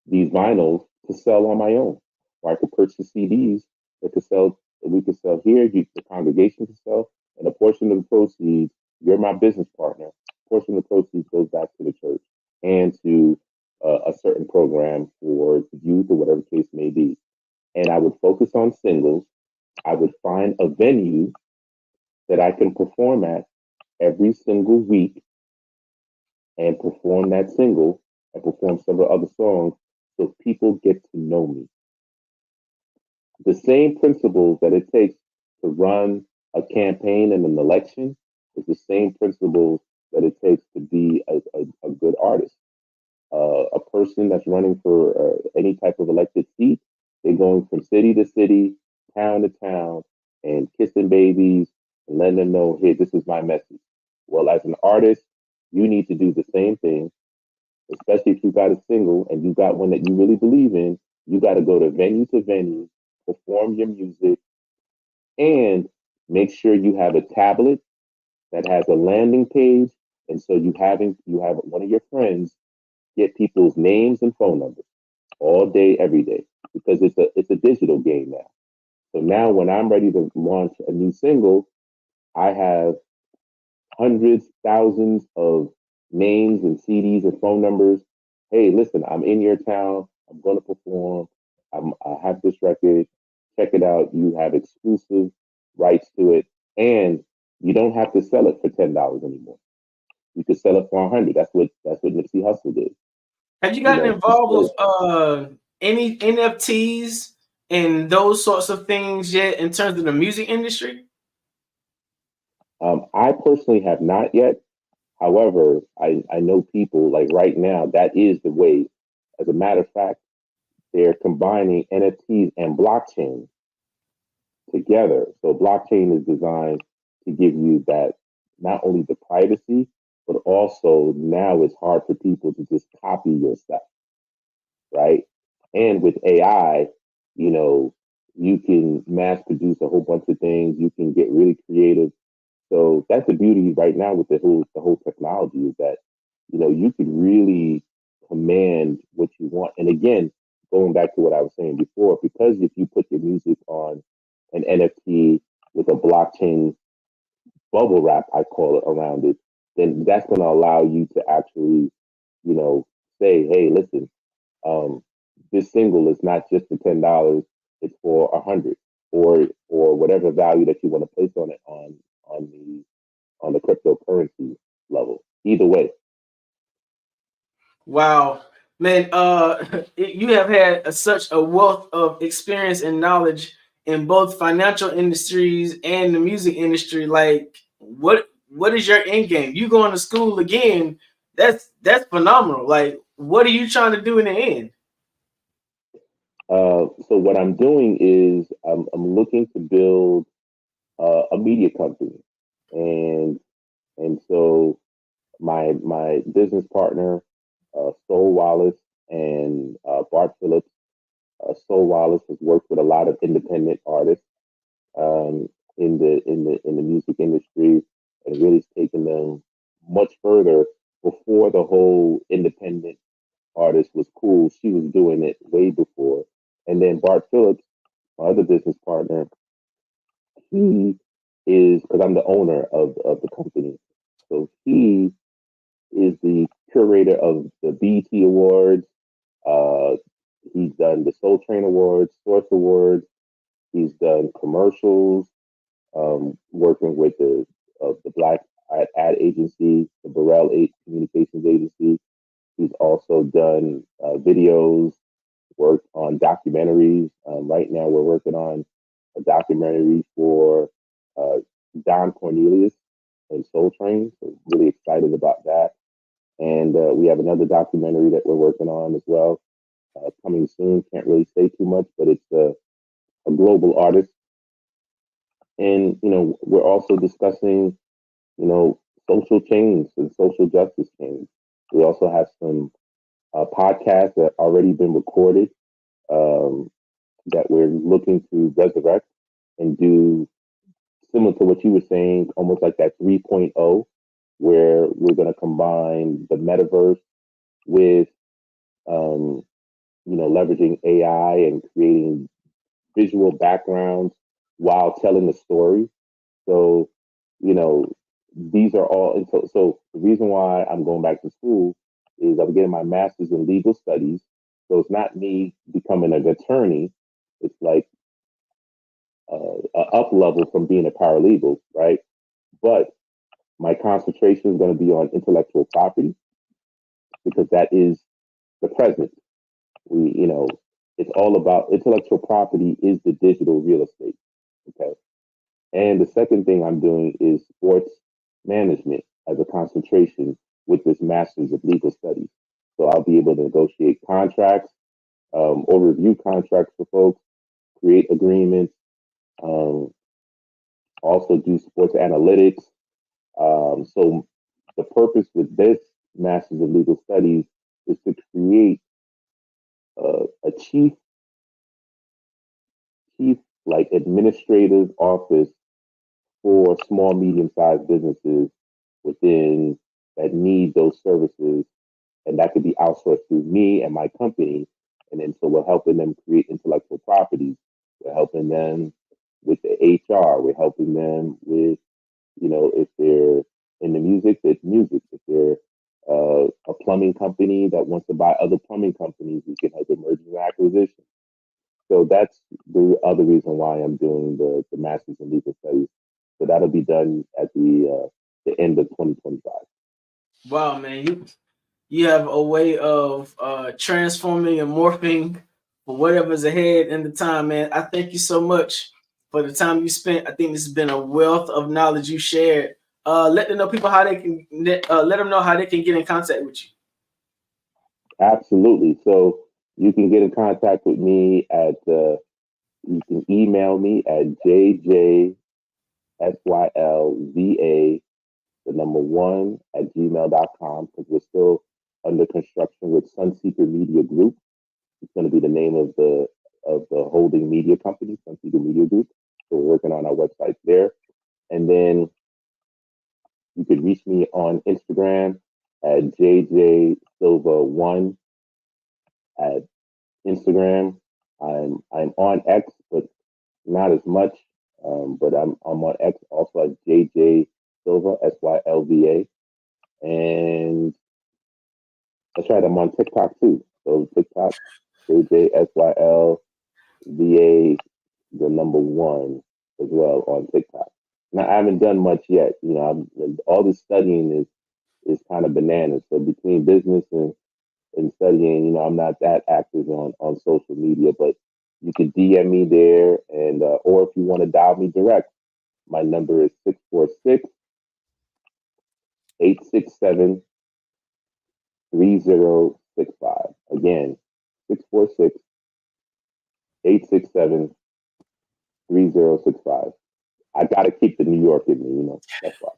these vinyls to sell on my own. Or I could purchase CDs that we could sell here, the congregation can sell, and a portion of the proceeds, you're my business partner, a portion of the proceeds goes back to the church and to a certain program for youth or whatever the case may be. And I would focus on singles. I would find a venue that I can perform at every single week and perform that single and perform several other songs so people get to know me. The same principles that it takes to run a campaign and an election is the same principles that it takes to be a good artist. A person that's running for any type of elected seat, they're going from city to city, town to town, and kissing babies and letting them know, hey, this is my message. Well, as an artist, you need to do the same thing, especially if you got a single and you got one that you really believe in. You got to go to venue, perform your music, and make sure you have a tablet that has a landing page. And so you have one of your friends get people's names and phone numbers all day, every day, because it's a digital game now. So now when I'm ready to launch a new single, I have hundreds, thousands of names and CDs and phone numbers. Hey, listen, I'm in your town. I'm going to perform. I have this record. Check it out. You have exclusive rights to it. And you don't have to sell it for $10 anymore. You could sell it for $100. That's what Nipsey Hussle did. Have you gotten involved with any NFTs and those sorts of things yet in terms of the music industry? I personally have not yet. However, I know people like right now, that is the way. As a matter of fact, they're combining NFTs and blockchain together. So blockchain is designed to give you that, not only the privacy, but also now it's hard for people to just copy your stuff, right? And with AI, you know, you can mass produce a whole bunch of things. You can get really creative. So that's the beauty right now with the whole technology is that, you know, you can really command what you want. And again, going back to what I was saying before, because if you put your music on an NFT with a blockchain bubble wrap, I call it, around it, then that's going to allow you to actually, you know, say, hey, listen, this single is not just for $10, it's for $100 or whatever value that you want to place on it on the cryptocurrency level. Either way. Wow, man, you have had such a wealth of experience and knowledge in both financial industries and the music industry. Like, what is your end game? You going to school again? That's phenomenal. Like, what are you trying to do in the end? So what I'm doing is I'm looking to build a media company, and so my business partner, Sol Wallace and Bart Phillips. Sol Wallace has worked with a lot of independent artists um, in the music industry, and really taken them much further. Before the whole independent artist was cool, she was doing it way before. And then Bart Phillips, my other business partner, he is, because I'm the owner of the company, so he is the curator of the BET Awards. Uh, he's done the Soul Train Awards, Source Awards. He's done commercials, working with the Black ad agency, the Burrell Communications Agency. He's also done videos, worked on documentaries. Right now, we're working on a documentary for uh, Don Cornelius and Soul Train. So really excited about that. And we have another documentary that we're working on as well, coming soon. Can't really say too much, but it's a global artist. And we're also discussing social change and social justice change. We also have some podcasts that already been recorded, um, that we're looking to resurrect and do similar to what you were saying, almost like that 3.0, where we're going to combine the metaverse with, leveraging AI and creating visual backgrounds while telling the story. So, you know, these are all, and so the reason why I'm going back to school is I'm getting my master's in legal studies. So it's not me becoming an attorney. It's like a up level from being a paralegal, right? But my concentration is going to be on intellectual property, because that is the present. It's all about intellectual property is the digital real estate. Okay. And the second thing I'm doing is sports management as a concentration with this master's of legal studies. So I'll be able to negotiate contracts, or review contracts for folks, create agreements, um, also do sports analytics. So the purpose with this master's of legal studies is to create a chief like administrative office for small, medium-sized businesses within that need those services, and that could be outsourced through me and my company. And then so we're helping them create intellectual property. We're helping them with the HR. We're helping them with, if they're in the music, it's music. If they're a plumbing company that wants to buy other plumbing companies, we can help them mergers and acquisitions. So that's the other reason why I'm doing the master's in legal studies. So that'll be done at the end of 2025. Wow, man, you have a way of transforming and morphing for whatever's ahead in the time, man. I thank you so much for the time you spent. I think this has been a wealth of knowledge you shared. Let them know people how they can let them know how they can get in contact with you. Absolutely. So you can get in contact with me at you can email me at jjsylva, the number 1 at gmail.com, because we're still under construction with Sunseeker Media Group. It's going to be the name of the holding media company, Sunseeker Media Group. So we're working on our website there. And then you could reach me on Instagram at jjsilva1 at Instagram. I'm on X, but not as much. But I'm on X also as JJ Silva, SYLVA. And that's right, I'm on TikTok too. So TikTok, JJSYLVA, the number 1 as well on TikTok. Now I haven't done much yet. All this studying is kind of bananas. So between business and studying, I'm not that active on social media, but You can DM me there, and or if you want to dial me direct, my number is 646-867-3065. Again, 646-867-3065. I got to keep the New York in me, that's why.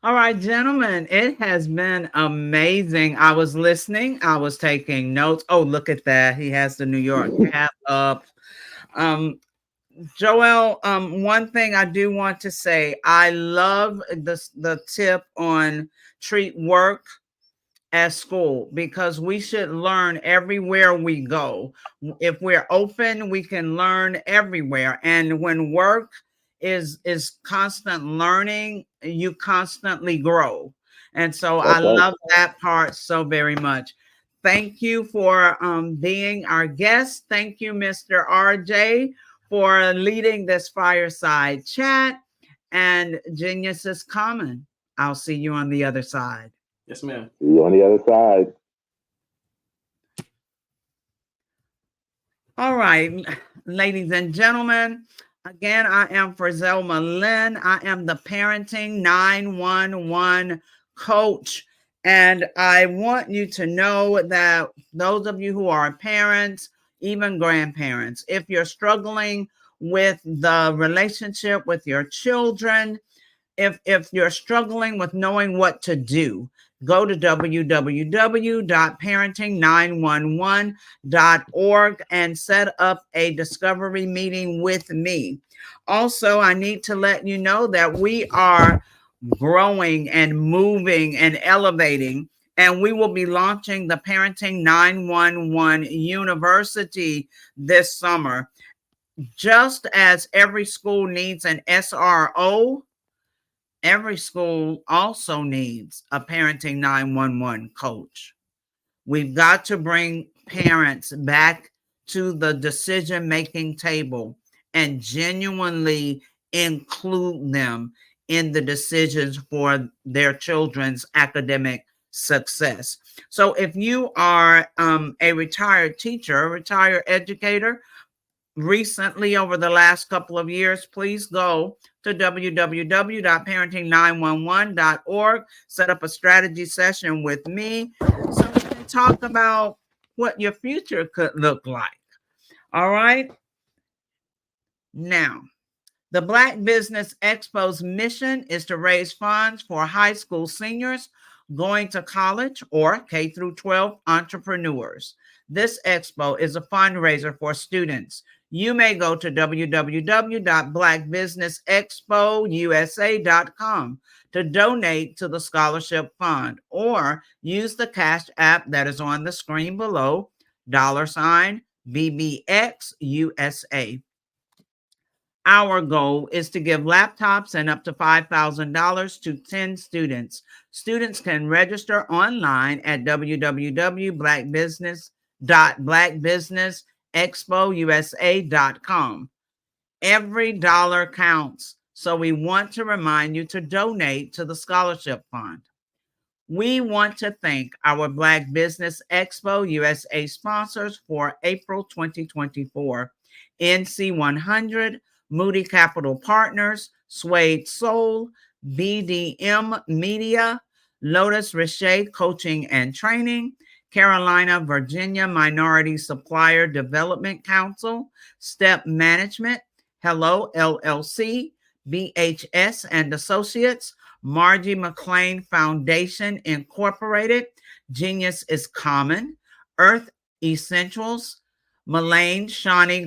All right, gentlemen, it has been amazing. I was listening, I was taking notes. Oh, look at that. He has the New York cap up. Joel, one thing I do want to say, I love the tip on treat work as school, because we should learn everywhere we go. If we're open, we can learn everywhere. And when work is constant learning, you constantly grow. And so I love that part so very much. Thank you for being our guest. Thank you, Mr. RJ, for leading this fireside chat. And genius is common. I'll see you on the other side. Yes, ma'am. See you on the other side. All right, ladies and gentlemen, again, I am Frizelma Lynn. I am the Parenting 911 coach. And I want you to know that those of you who are parents, even grandparents, if you're struggling with the relationship with your children, if you're struggling with knowing what to do, go to www.parenting911.org and set up a discovery meeting with me. Also, I need to let you know that we are growing and moving and elevating, and we will be launching the Parenting 911 University this summer. Just as every school needs an SRO, every school also needs a Parenting 911 coach. We've got to bring parents back to the decision-making table and genuinely include them in the decisions for their children's academic success. So if you are a retired teacher, a retired educator, recently over the last couple of years, please go to www.parenting911.org, set up a strategy session with me so we can talk about what your future could look like. All right. Now, the Black Business Expo's mission is to raise funds for high school seniors going to college or K through 12 entrepreneurs. This expo is a fundraiser for students. You may go to www.blackbusinessexpousa.com to donate to the scholarship fund, or use the Cash App that is on the screen below, $BBXUSA. Our goal is to give laptops and up to $5,000 to 10 students. Students can register online at www.blackbusinessexpousa.com. Every dollar counts, so we want to remind you to donate to the scholarship fund. We want to thank our Black Business Expo USA sponsors for April 2024. NC 100, Moody Capital Partners, Suede Soul, BDM Media, Lotus Richey Coaching and Training, Carolina, Virginia Minority Supplier Development Council, Step Management, Hello LLC, BHS and Associates, Margie McLean Foundation Incorporated, Genius is Common, Earth Essentials, Mullane Shawnee